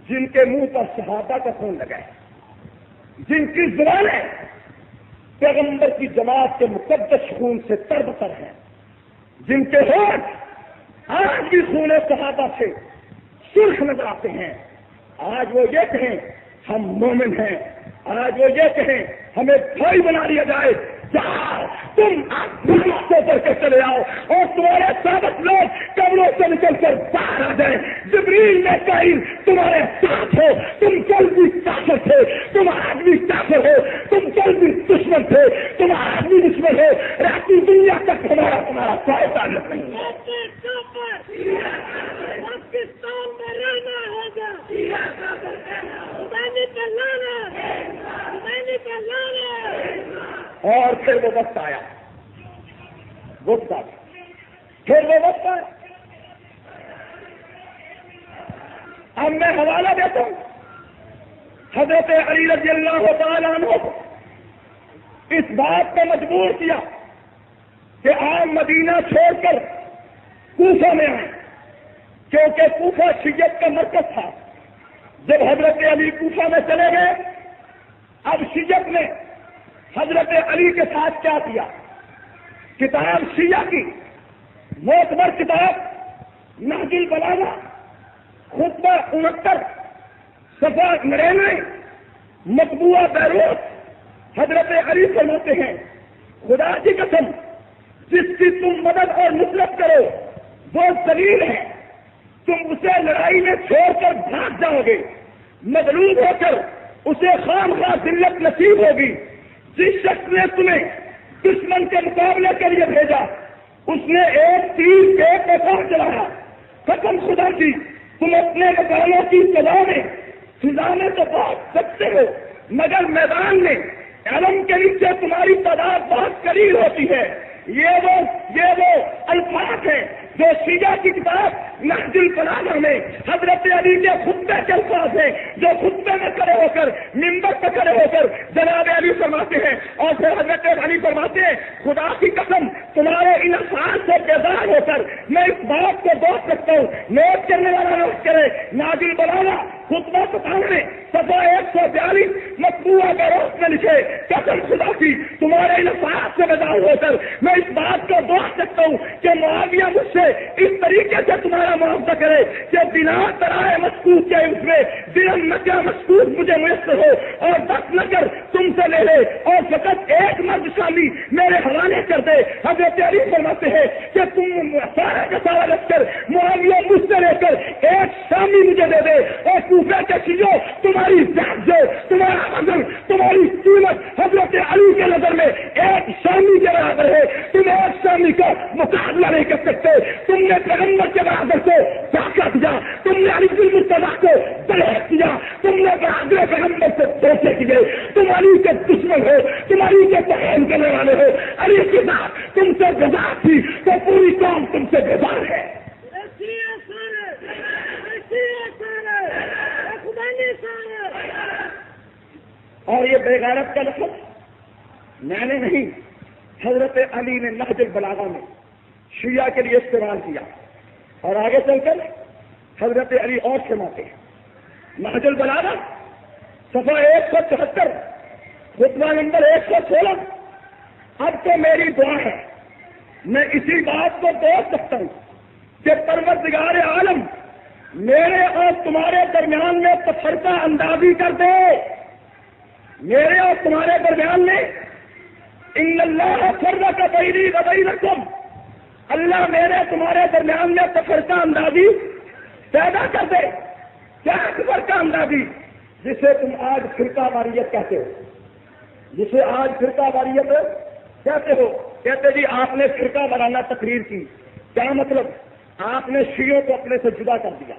جن کے منہ پر صحابہ کا خون لگا ہے، جن کی زبانیں پیغمبر کی جماعت کے مقدس خون سے تربتر ہیں، جن کے ہوش آج بھی خون صحابہ سے سرخ نظر آتے ہیں۔ آج وہ یہ کہیں ہم مومن ہیں، آج وہ یہ کہیں ہمیں بھائی بنا لیا جائے، جہاں تم سے کر کے چلے آؤ اور تمہارے ثابت لوگ قبروں سے نکل کر باہر آ جائیں، جبریل میں کہیں تمہارے ساتھ ہو، تم کل بھی کافر تھے، تم آج بھی کافر ہو، تم کل بھی دشمن تھے، تم آج بھی دشمن ہو، رہتی دنیا تک تمہارا کوئی تعلق نہیں ہے۔ پاکستان میں رہنا ہوگا، اور پھر وہ وقت آیا، پھر وہ وقت آیا۔ اب میں حوالہ دیتا ہوں حضرت علی رضی اللہ تعالیٰ عنہ کو اس بات پہ مجبور کیا کہ آپ مدینہ چھوڑ کر کوفہ میں آئیں، کیونکہ کوفہ شیعت کا مرکز تھا۔ جب حضرت علی کوفہ میں چلے گئے، اب شیعت نے حضرت علی کے ساتھ کیا کیا؟ کتاب شیعہ کی معتبر کتاب نہج البلاغہ خطبہ 69 صفحہ 99 مطبوعہ بیروت حضرت علی فرماتے ہیں خدا کی قسم جس کی تم مدد اور نصرت کرو وہ ذلیل ہے، تم اسے لڑائی میں چھوڑ کر بھاگ جاؤ گے، مغلوب ہو کر اسے خام خواہ ذلت نصیب ہوگی. جس شخص نے تمہیں دشمن کے مقابلے کے لیے بھیجا اس نے ایک تیر پہ پتھر چلایا. قسم خدا کی تم اپنے مکانوں کی فضا میں تو بہت سکتے ہو مگر میدان میں علم کے نیچے تمہاری تعداد بہت قلیل ہوتی ہے. یہ وہ الفاظ ہیں جو شیعہ کی کتاب نہج البلاغہ میں حضرت علی کے خطبے کے الفاظ ہیں جو خطبے میں کھڑے ہو کر منبر پہ کھڑے ہو کر جناب علی فرماتے ہیں. اور پھر حضرت علی فرماتے ہیں خدا کی قسم تمہارے ان الفاظ سے بیدار ہو کر میں اس بات کو بہت سکتا ہوں. نوٹ کرنے والا نوٹ کرے. نہج البلاغہ خطبہ 97 صفحہ 142 مطبوعہ بروز میں لکھے. قسم خدا کی تمہارے ان الفاظ سے بیدار ہو کر میں اس بات کو بہت سکتا ہوں کہ معاویہ مجھ سے اس طریقے سے تمہارا معاوضہ کرے کہ بنا ترائے مشکوک کے اس میں دن نکا مشکوک مجھے میسر ہو اور 10 نگر تم سے لے لے اور فقط ایک مرد شامی میرے حوالے کر دے. حضرت علی فرماتے ہیں کہ تم سارا کا سارا لشکر معاویہ مجھ سے لے کر ایک شامی مجھے دے دے اور کوفہ کے شیعوں تمہاری ذات جو تمہارا وزن تمہاری قیمت حضرت علی کے نظر میں ایک شامی کے برابر ہے. تم ایک شامی کا مقابلہ نہیں کر سکتے. تم نے پیغمبر کے برابر کو دھوکہ دیا. تم نے علی المرتضیٰ کو دلیل دیا. تم نے برابر پیغمبر سے دھوکے کیے. تم علی کے دشمن ہو. تم علی کے بہن کرنے والے ہو. علی کی ذات تم سے بیزار تھی تو پوری قوم تم سے بیزار ہے. اور یہ بےغیرت کا لفظ میں نے نہیں حضرت علی نے نہج البلاغہ میں شیعہ کے لیے استعمال کیا. اور آگے چل کر حضرت علی اور فرماتے ہیں نہج البلاغہ صفحہ 174 خطبہ نمبر 116. اب تو میری دعا ہے میں اسی بات کو بول سکتا ہوں کہ پروردگار عالم میرے اور تمہارے درمیان میں تفرقہ اندازی کر دے. میرے اور تمہارے درمیان میں ان اللہ فرق بینی و بینکم اللہ میرے تمہارے درمیان میں تفرقہ اندازی پیدا کر دے. کیا تفرقہ اندازی؟ جسے تم آج فرقہ واریت کہتے ہو. جسے آج فرقہ واریت کہتے ہو. کہتے جی آپ نے فرقہ وارانہ تقریر کی. کیا مطلب؟ آپ نے شیعوں کو اپنے سے جدا کر دیا.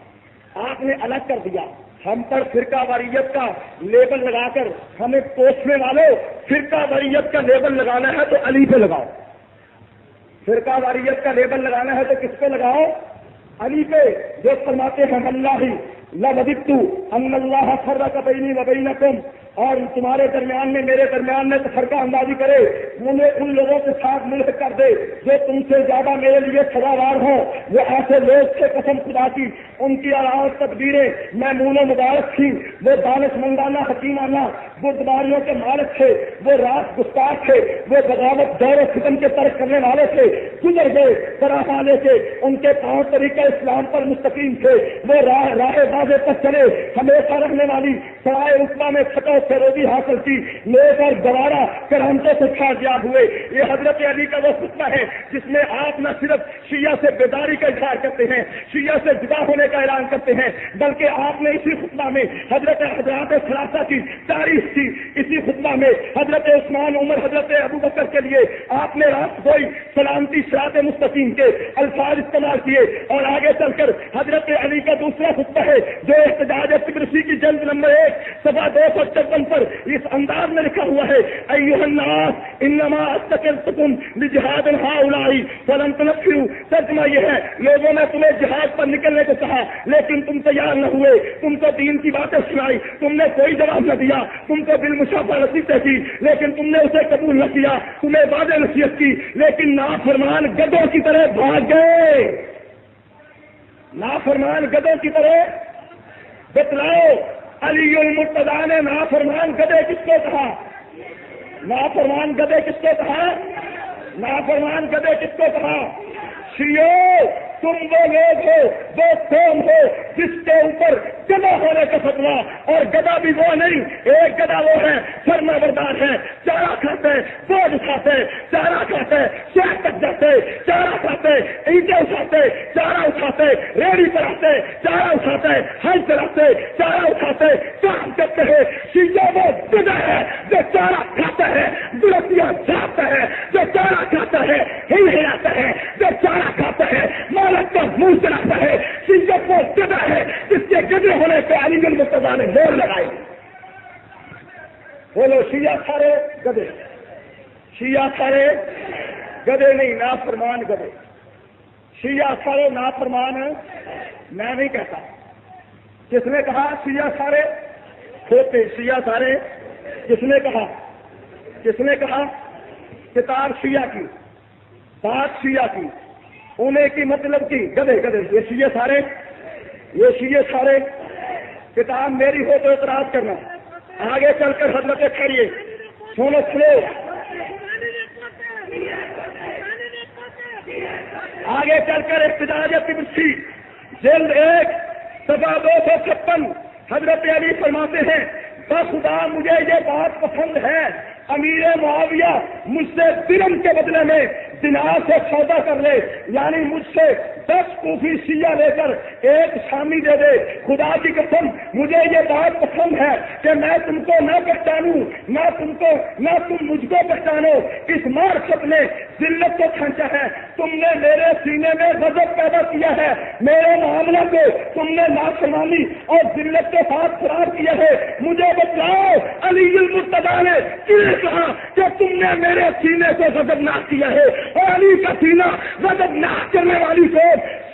آپ نے الگ کر دیا. ہم پر فرقہ واریت کا لیبل لگا کر ہمیں کوسنے والوں فرقہ واریت کا لیبل لگانا ہے تو علی پہ لگاؤ. فرقہ واریت کا لیبل لگانا ہے تو کس پہ لگاؤ؟ علی پہ. جو فرماتے ہیں اللہ لوددت ان اللہ فرق بینی و بینکم اور تمہارے درمیان میں میرے درمیان میں تفرقہ اندازی کرے. انہیں ان لوگوں کے ساتھ ملک کر دے جو تم سے زیادہ میرے لیے سزاوار ہوں. وہ ایسے لوگ سے قسم خدا کی ان کی علامت تدبیریں میمون و مبارک تھی. وہ دانش مندانہ حکیمانہ بردباریوں کے مالک تھے. وہ راست گستاخ تھے. وہ بغاوت دور و فتن کے ترک کرنے والے تھے. گزر گئے طرح والے تھے. ان کے 5 طریقے اسلام پر مستقیم تھے. وہ راہ واضح پر چلے. ہمیشہ رہنے والی سرائے رتبہ میں فتح فیروزی حاصل کی. نیک اور گوارا کرامتوں سے کامیاب ہوئے. یہ حضرت علی کا وہ خطبہ ہے جس میں آپ نہ صرف شیعہ سے بیداری کا اظہار کرتے ہیں شیعہ سے جدا ہونے کا اعلان کرتے ہیں بلکہ آپ نے اسی خطبہ میں حضرت حضرات ثلاثہ کی تاریخ کی. اسی خطبہ میں حضرت عثمان عمر حضرت ابوبکر کے لیے آپ نے راست گوئی سلامتی صراط مستقیم کے الفاظ استعمال کیے. اور آگے چل کر حضرت علی کا دوسرا خطبہ ہے جو احتجاج تبرسی کی جلد نمبر 1 صفحہ 256 پر اس انداز میں لکھا ہوا ہے ایھا الناس انما استقلتکم لجہاد ہؤلاء فلم تنفروا. ترجمہ یہ ہے لوگوں نے تمہیں جہاد پر نکلنے کو کہا لیکن تم تیار نہ ہوئے. تم کو دین کی باتیں سنائی تم نے کوئی جواب نہ دیا. تم کو بالمشافہ نصیحتیں کی لیکن تم نے اسے قبول نہ کیا. تمہیں وعدے نصیحت کی لیکن نافرمان گدھوں کی طرح بھاگ گئے. نافرمان گدھوں کی طرح. بتلاؤ علی المرتضیٰ نے نافرمان گدھے کس کو کہا؟ نافرمان گدھے کس کو کہا؟ نافرمان گدھے کس کو کہا؟ شیعو تم وہ لوگ ہو، وہ قوم ہو جس کے اوپر گدا ہونے کا فتوا، اور گدا بھی وہ نہیں، ایک گدا وہ ہے فرما بردار ہے، چارہ کھاتے بوجھ اٹھاتے، چارہ کھاتے شہر تک جاتے، چارہ کھاتے اینٹیں اٹھاتے، چارہ اٹھاتے ریڑھی پر آتے، چارہ اٹھاتے ہل چلاتے، چارہ اٹھاتے کام کرتے ہیں۔ شیعہ وہ گدا ہے جو چارہ کھاتا ہے، درختیاں جاتا ہے، جو چارہ کھاتا ہے ہل ہلاتا ہے، جو چارہ کھاتا ہے مالک کا منہ چلاتا ہے۔ شیعہ وہ گدا ہے جس کے گدے ہونے پہ علی گڑھ مرتضیٰ نے مور لگائی۔ بولو شیعہ سارے گدے، شیعہ سارے گدے نہیں، نافرمان گدے۔ شیعہ سارے نافرمان میں نہیں کہتا، کس نے کہا شیعہ سارے کھوتے، شیعہ سارے کس نے کہا؟ کس نے کہا؟ کتاب شیعہ کی، بات شیعہ کی، انہیں کی مطلب کی گدے گدے، یہ شیعہ سارے، یہ شیعہ سارے۔ کتاب میری ہو تو اعتراض کرنا، آگے چل کر حضرت کھڑیے، سنو سنو، آگے چل کر احتجاج طبرسی جلد 1 صفحہ 256 حضرت علی فرماتے ہیں بخدا مجھے یہ بات پسند ہے، امیر معاویہ مجھ سے درم کے بدلے میں دینار سے سودا کر لے، یعنی مجھ سے 10 کوفی شیعہ لے کر 1 شامی دے دے۔ خدا کی قسم مجھے یہ بات پسند ہے کہ میں تم کو نہ پہچانوں، نہ تم مجھ کو پہچانو۔ اس معرفت نے ذلت کو کھینچا ہے، تم نے میرے سینے میں غضب پیدا کیا ہے، میرے معاملہ کو تم نے نافرمانی اور ذلت کے ساتھ خراب کیا ہے۔ مجھے بتلاؤ علی المرتضیٰ نے کیوں کہا کہ تم نے میرے سینے کو غضبناک کیا ہے؟ اور علی کا سینہ غضبناک کرنے والی کو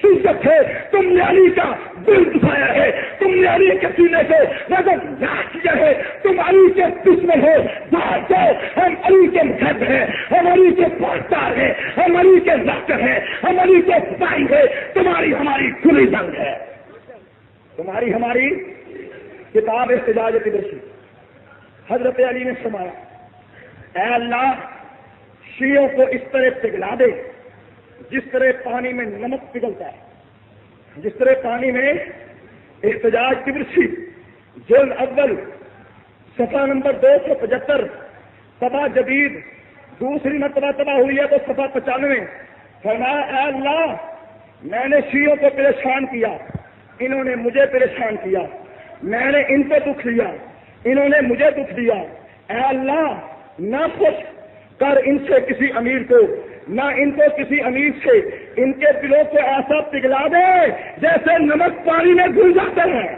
سوچت ہے، تم نے علی کا دل دکھایا ہے، تم نے علی کے سینے کو غضبناک کیا ہے، تم علی کے دشمن ہو۔ بات تو ہم علی کے گھر ہیں، ہم علی کے پاسدار ہیں، ہم علی کے ڈاکٹر ہیں، ہم علی کے بھائی ہیں، تمہاری ہماری کھلی جنگ ہے، تمہاری ہماری۔ کتاب احتجاج طبرسی حضرت علی نے فرمایا اے اللہ شیعوں کو اس طرح پگھلا دے جس طرح پانی میں نمک پگھلتا ہے، جس طرح پانی میں۔ احتجاج طبرسی جلد اول صفحہ نمبر 275 طبع جدید دوسری مرتبہ طبع ہوئی ہے تو صفحہ 95 فرمایا اے اللہ میں نے شیعوں کو پریشان کیا، انہوں نے مجھے پریشان کیا، میں نے ان کو دکھ دیا، انہوں نے مجھے دکھ دیا۔ اے اللہ نہ خوش کر ان سے کسی امیر کو، نہ ان کو کسی امیر سے، ان کے دلوں کو ایسا پگھلا دے جیسے نمک پانی میں گھل جاتے ہیں۔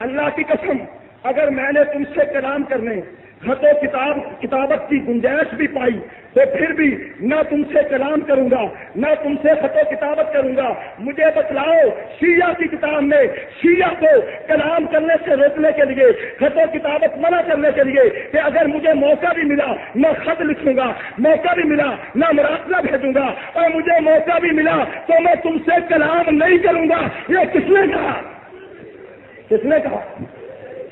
اللہ کی قسم اگر میں نے تم سے کلام کرنے خط و کتابت کی گنجائش بھی پائی تو پھر بھی نہ تم سے کلام کروں گا، نہ تم سے خط و کتابت کروں گا۔ مجھے بتلاؤ شیعہ کی کتاب میں شیعہ کو کلام کرنے سے روکنے کے لیے، خط و کتابت منع کرنے کے لیے کہ اگر مجھے موقع بھی ملا میں خط لکھوں گا، موقع بھی ملا نہ مراسلہ بھیجوں گا، اور مجھے موقع بھی ملا تو میں تم سے کلام نہیں کروں گا۔ یہ کس نے کہا؟ کس نے کہا؟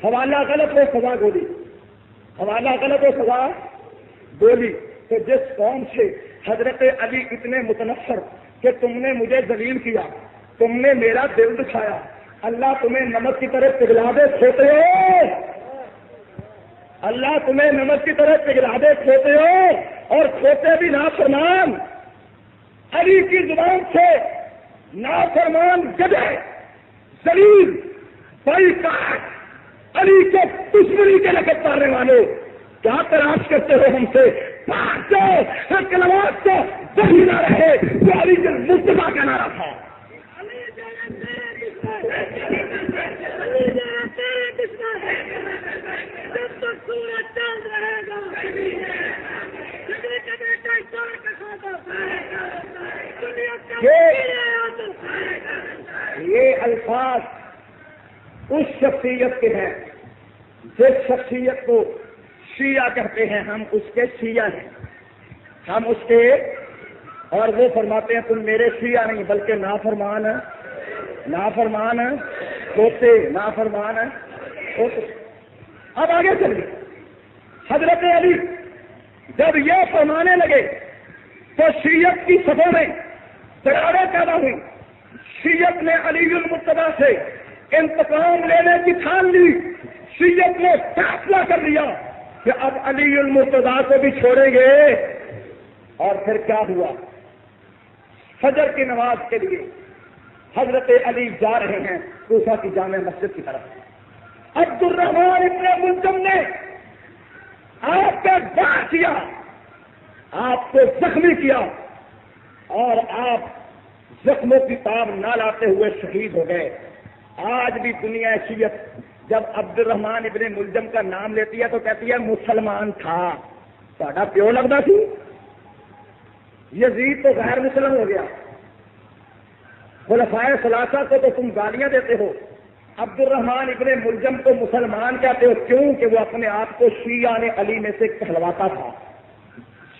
حوالہ غلط ہو سزا گولی، حوالہ غلط ہو سزا گولی۔ تو جس قوم سے حضرت علی اتنے متنفر کہ تم نے مجھے ذلیل کیا، تم نے میرا دل دکھایا، اللہ تمہیں نمک کی طرح پگھلا دے کھوتے ہو، اللہ تمہیں نمک کی طرح پگھلا دے کھوتے ہو، اور کھوتے بھی نافرمان۔ علی کی زبان سے نافرمان گدھے ذلیل بائی علی کے دشمنی کے لقب پانے والے کیا تلاش کرتے ہو ہم سے؟ کلمات کو صحیح نہ رہے جو علی کے مصطفیٰ کا نعرہ تھا۔ یہ الفاظ اس شخصیت کے ہیں جس شخصیت کو شیعہ کہتے ہیں، ہم اس کے شیعہ ہیں، ہم اس کے، اور وہ فرماتے ہیں تم میرے شیعہ نہیں بلکہ نافرمان نافرمان ہوتے، نافرمان ہوتے۔ اب آگے چلیے، حضرت علی جب یہ فرمانے لگے تو شیعت کی صفوں میں دراڑیں پیدا ہوئی، شیعت نے علی المرتضیٰ سے انتقام لینے کی ٹھان لی. شیعت نے فیصلہ کر لیا کہ اب علی المرتضیٰ کو بھی چھوڑیں گے. اور پھر کیا ہوا؟ فجر کی نماز کے لیے حضرت علی جا رہے ہیں کوفہ کی جامع مسجد کی طرف. عبد الرحمان ابن ملجم نے آپ کا وار کیا, آپ کو زخمی کیا, اور آپ زخموں کی تاب نہ لاتے ہوئے شہید ہو گئے. آج بھی دنیا شیعت جب عبد الرحمان ابن ملجم کا نام لیتی ہے تو کہتی ہے مسلمان تھا. ساڈا پیو لگتا سی. یزید تو غیر مسلم ہو گیا. خلفائے ثلاثہ کو تو تم گالیاں دیتے ہو, عبد الرحمان ابن ملجم کو مسلمان کہتے ہو کیوں؟ کہ وہ اپنے آپ کو شیعہ نے علی میں سے کہلواتا تھا.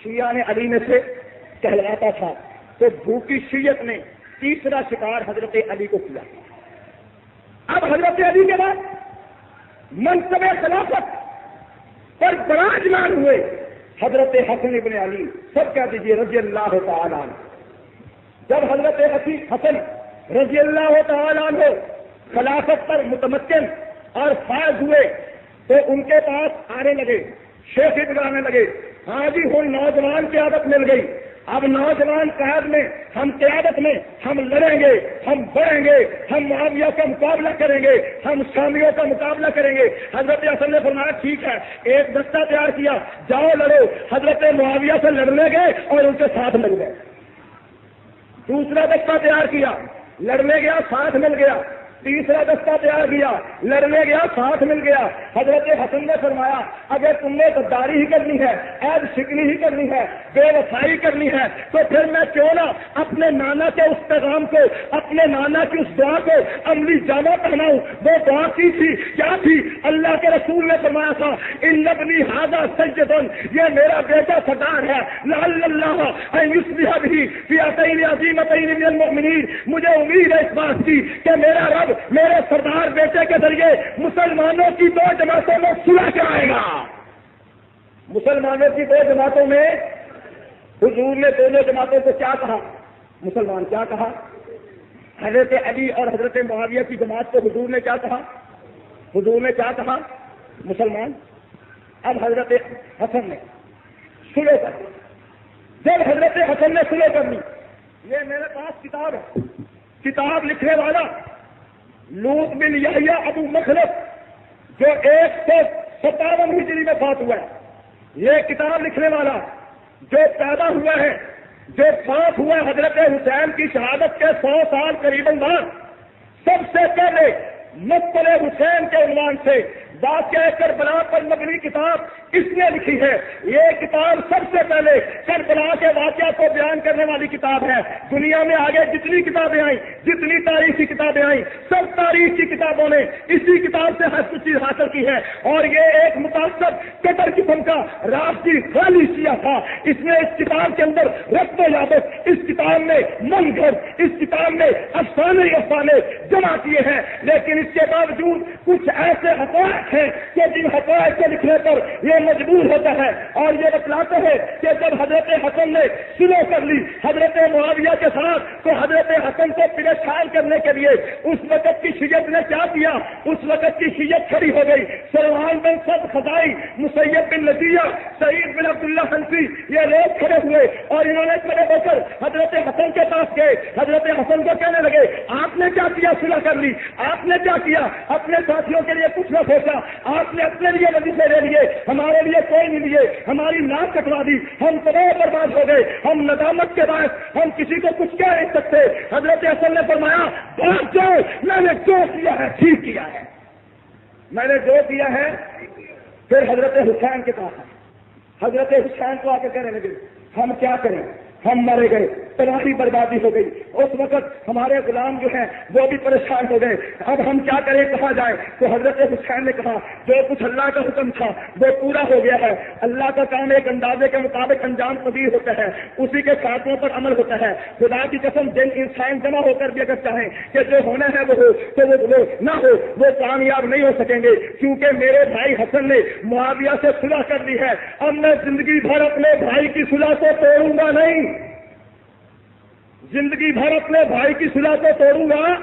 شیعہ نے علی میں سے کہلواتا تھا. تو بھوکی شیعت نے تیسرا شکار حضرت علی کو کیا. اب حضرت علی کے بعد منصب خلافت پر براجمان ہوئے حضرت حسن ابن علی, سب کہہ دیجیے رضی اللہ تعالی عنہ. جب حضرت حسن رضی اللہ تعالی عنہ خلافت پر متمکن اور فائز ہوئے تو ان کے پاس آنے لگے, شیخ بنانے لگے. ہاں جی ہوں نوجوان قیادت مل گئی. اب نوجوان قائد میں ہم قیادت میں ہم لڑیں گے, ہم بڑھیں گے, ہم معاویہ کا مقابلہ کریں گے, ہم شامیوں کا مقابلہ کریں گے. حضرت حسن نے فرمایا ٹھیک ہے, ایک دستہ تیار کیا, جاؤ لڑو. حضرت معاویہ سے لڑنے گئے اور ان کے ساتھ مل گئے. دوسرا دستہ تیار کیا, لڑنے گیا, ساتھ مل گیا. تیسرا دستہ تیار کیا, لڑنے گیا, ساتھ مل گیا. حضرت حسن نے فرمایا اگر تم نے غداری ہی کرنی ہے, عیب شکنی ہی کرنی ہے, بے وفائی کرنی ہے تو پھر میں کیوں نہ اپنے نانا کے اس پیغام کو, اپنے نانا کی اس دعا کو عملی جامہ پہناؤں. وہ دعا کی تھی, کیا تھی؟ اللہ کے رسول نے فرمایا تھا ان ابنی ھذا سید, یہ میرا بیٹا سردار ہے, لعل اللہ ان یصلح به فئتین عظیمتین من المؤمنین. مجھے امید ہے اس بات کی کہ میرا رب میرے سردار بیٹے کے ذریعے مسلمانوں کی دو جماعتوں میں صلح کرائے گا. مسلمانوں کی دو جماعتوں میں حضور نے دونوں جماعتوں کو کیا کہا؟ مسلمان کیا کہا؟ حضرت علی اور حضرت معاویہ کی جماعت کو حضور نے کیا کہا؟ حضور نے کیا کہا؟ مسلمان. اب حضرت حسن نے صلح کر لی. جب حضرت حسن نے صلح کر لی, یہ میرے پاس کتاب ہے, کتاب لکھنے والا لوط بن یحییٰ ابو مخلص جو 157 ہجری میں فوت ہوا ہے. یہ کتاب لکھنے والا جو پیدا ہوا ہے, جو فوت ہوا ہے حضرت حسین کی شہادت کے 100 سال قریباً بعد, سب سے پہلے مقتل حسین کے عنوان سے واقعہ کربلا پر مبنی کتاب اس نے لکھی ہے. یہ کتاب سب سے پہلے کربلا کے واقعہ کو بیان کرنے والی کتاب ہے. دنیا میں آگے جتنی کتابیں آئیں, جتنی تاریخی کتابیں آئیں, سب تاریخ کی کتابوں نے اسی کتاب سے ہر چیز حاصل کی ہے. اور یہ ایک متاثر کٹر قسم کا رافضی خالی شیعہ تھا. اس نے اس کتاب کے اندر رسم و یابت, اس کتاب میں منظر, اس کتاب میں افسانے افسانے جمع کیے ہیں. لیکن اس کے باوجود کچھ ایسے حقائق ہیں کہ جن حقائق کے لکھنے پر یہ مجبور ہوتا ہے اور یہ بتلاتے ہیں کہ جب حضرت حسن نے صلح کر لی حضرت معاویہ کے ساتھ تو حضرت حسن کو پریشان کرنے کے لیے اس وقت کی شیعت نے کیا کیا؟ اس وقت کی شیعت کھڑی ہو گئی. سلمان بن سعد خزائی, مسیب بن لطیہ, سعید بن عبداللہ حنفی, یہ لوگ کھڑے ہوئے اور انہوں نے کھڑے ہو کر حضرت حسن کے پاس گئے. حضرت حسن کو کہنے لگے آپ نے کیا کیا؟ صلح کر لی. آپ نے کیا کیا؟ اپنے ساتھیوں کے لیے کچھ نہ سوچا, آپ نے اپنے لیے وظیفے لے لیے, ہمارے لیے کوئی نہیں لیے, ہماری ناک کٹوا دی, ہم تباہ برباد ہو گئے, ہم ندامت کے بعد ہم کسی کو کچھ کہہ نہیں سکتے. حضرت حسن نے فرمایا بھاگ جاؤ, میں نے جو کیا ہے ٹھیک کیا ہے, میں نے جو کیا ہے. پھر حضرت حسین کے پاس حضرت حسین کو آ کے کہنے لگے ہم کیا کریں, ہم مرے گئے, تباہی بربادی ہو گئی. اس وقت ہمارے غلام جو ہیں وہ بھی پریشان ہو گئے, اب ہم کیا کریں, کہاں جائیں؟ تو حضرت حسین نے کہا جو کچھ اللہ کا حکم تھا وہ پورا ہو گیا ہے. اللہ کا کام ایک اندازے کے مطابق انجام پذیر ہوتا ہے, اسی کے ساتھوں پر عمل ہوتا ہے. خدا کی قسم جن انسان جمع ہو کر بھی اگر چاہیں کہ جو ہونا ہے وہ ہو تو وہ نہ ہو, وہ کامیاب نہیں ہو سکیں گے. کیونکہ میرے بھائی حسن نے معاویہ سے صلح کر لی ہے. اب میں زندگی بھر اپنے بھائی کی صلح کو توڑوں گا نہیں. زندگی بھر اپنے بھائی کی صلح کو توڑوں گا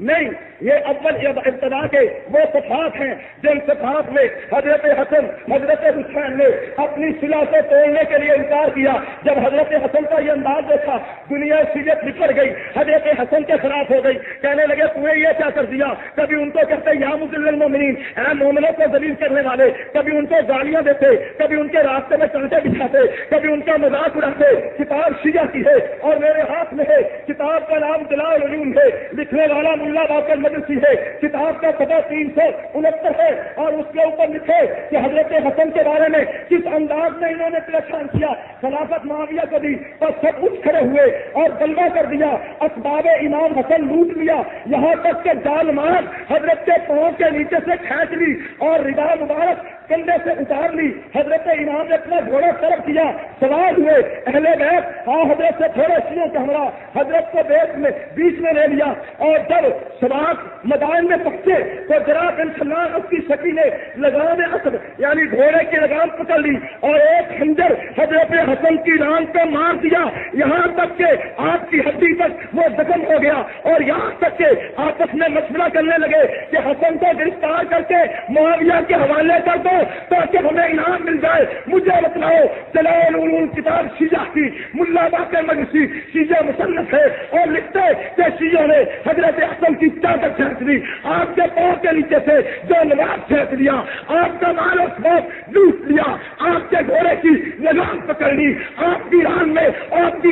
نہیں. یہ اول ابتدا کے وہ صفات ہیں جن صفات میں حضرت حسن حضرت حسین نے اپنی صلح کو توڑنے کے لیے انکار کیا. جب حضرت حسن کا یہ انداز دیکھا دنیا سیرت بکھر گئی, حضرت حسن کے خلاف ہو گئی, کہنے لگے تو نے یہ کیا کر دیا. کبھی ان کو کہتے یا مذل المؤمنین, اے مومنوں کو ذلیل کرنے والے, کبھی ان کو گالیاں دیتے, کبھی ان کے راستے میں کانٹے بچھاتے, کبھی ان کا مذاق اڑاتے. کتاب شیعہ کی ہے اور میرے ہاتھ میں ہے, کتاب کا نام جلال العلوم ہے, لکھنے والا ملا باقر مدرسی ہے, کتاب کا صفحہ 369 ہے اور اس کے اوپر لکھے کہ حضرت حسن کے بارے میں کس انداز میں انہوں نے پریشان کیا. خلافت معاویہ کو دی اور سب اٹھ کھڑے ہوئے اور غلبہ کر دیا, اسباب امام حسن لوٹ لیا, یہاں تک کہ جال مار حضرت کے پاؤں کے نیچے سے کھینچ لی اور ردا مبارک کندھے سے اتار لی. حضرت امام نے اپنا گھوڑا طرف کیا, سوار ہوئے اہل بیت اور حضرت سے تھوڑے شیعوں کے ہمراہ حضرت کو بیچ میں لے لیا. اور جب سباق میدان میں پہنچے تو ذرا بن سلمان اس کی سکی نے لگام اسد یعنی گھوڑے کی لگام پکڑ لی اور ایک خنجر حضرت حسن کی ران کو مار دیا, یہاں تک کہ آپ کی ہڈی تک وہ زخم ہو گیا. اور یہاں تک کہ آپس میں مشورہ کرنے لگے کہ حسن کو گرفتار کر کے معاویہ کے حوالے کر دو تاکہ ہمیں انعام مل جائے. مجھے بتلاؤ جلال العلوم کتاب شیعہ کی ملا باقر مدرسی شیعہ مصنف ہے اور لکھتے کہ شیعہ نے حضرت حسن کی چادر چھینک لی, آپ کے پاؤں کے نیچے سے جو لباس چھینک لیا, آپ کا مال و سباب لوٹ لیا, آپ کے گھوڑے کی لگام پکڑ لی, آپ کی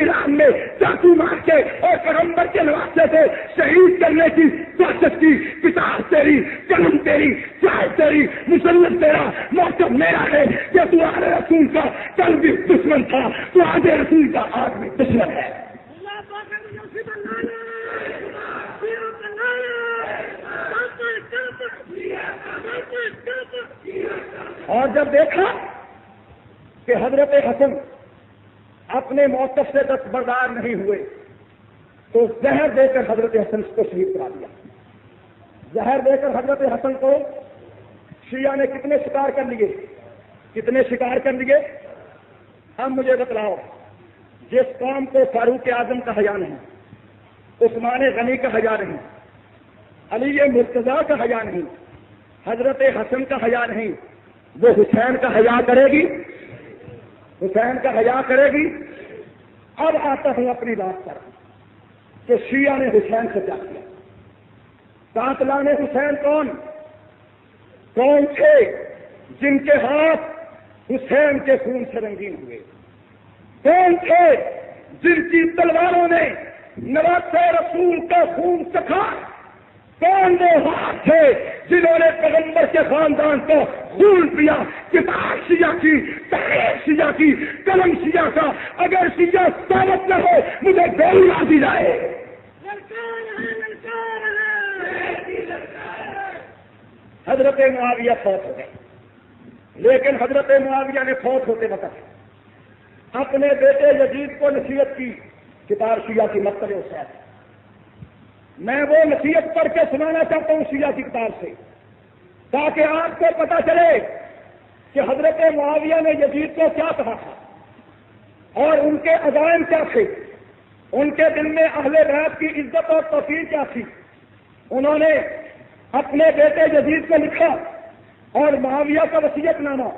ران میں چاقو مار کے اور پیغمبر کے نواسے سے شہید کرنے کی کوشش کی. کتاب تیری, قلم تیری, چائے تیری, مصنف تیرا, موقف میرا ہے کہ تو آل رسول کا کل بھی دشمن تھا, تو آج رسول کا آج بھی دشمن ہے. اور جب دیکھا کہ حضرت حسن اپنے موقف سے دستبردار نہیں ہوئے تو زہر دے کر حضرت حسن کو شہید کرا دیا. زہر دے کر حضرت حسن کو شیعہ نے کتنے شکار کر لیے. اب مجھے بتلاؤ, جس قوم کو فاروق اعظم کا حیا نہیں, عثمان غنی کا حیا نہیں, علی مرتضیٰ کا حیا نہیں, حضرت حسن کا حیا نہیں, وہ حسین کا حیا کرے گی؟ حسین کا حیا کرے گی؟ اب آتا ہوں اپنی بات پر کہ شیعہ نے حسین سے کیا کیا. قاتلان حسین کون تھے جن کے ہاتھ حسین کے خون سے رنگین ہوئے؟ کون تھے جن کی تلواروں نے نواسے رسول کا خون چکھا؟ کون وہ ہاتھ تھے جنہوں نے پیغمبر کے خاندان کو خون پیا؟ کتاب شیعہ کی, تحریر شیعہ کی, قلم شیعہ کا. اگر شیعہ ثابت نہ ہو مجھے گولی نہ دی جائے. حضرت معاویہ فوت ہو گئے, لیکن حضرت معاویہ نے فوت ہوتے وقت اپنے بیٹے یزید کو نصیحت کی. کتاب شیعہ کی مکتب حسین, میں وہ نصیحت پڑھ کے سنانا چاہتا ہوں شیعہ کی کتاب سے, تاکہ آپ کو پتا چلے کہ حضرت معاویہ نے یزید کو کیا کہا تھا اور ان کے عزائم کیا تھے, ان کے دل میں اہل بیت کی عزت اور توقیر کیا تھی. انہوں نے اپنے بیٹے یزید کو لکھا اور معاویہ کا وصیت نامہ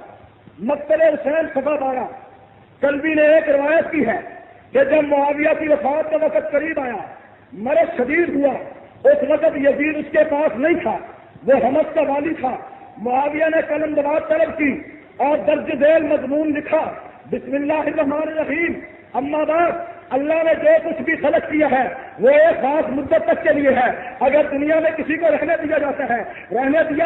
مکتب حسین صفحہ 12. کلبی نے ایک روایت کی ہے کہ جب معاویہ کی وفات کا وقت قریب آیا, مرض شدید ہوا, اس وقت یزید اس کے پاس نہیں تھا, وہ حمص کا والی تھا. معاویہ نے قلم دباغ طلب کی اور درج ذیل مضمون لکھا, بسم اللہ الرحمن الرحیم, اما بعد, اللہ نے جو کچھ بھی خلق کیا ہے وہ ایک خاص مدت تک کے لیے ہے. اگر دنیا میں کسی کو رہنے دیا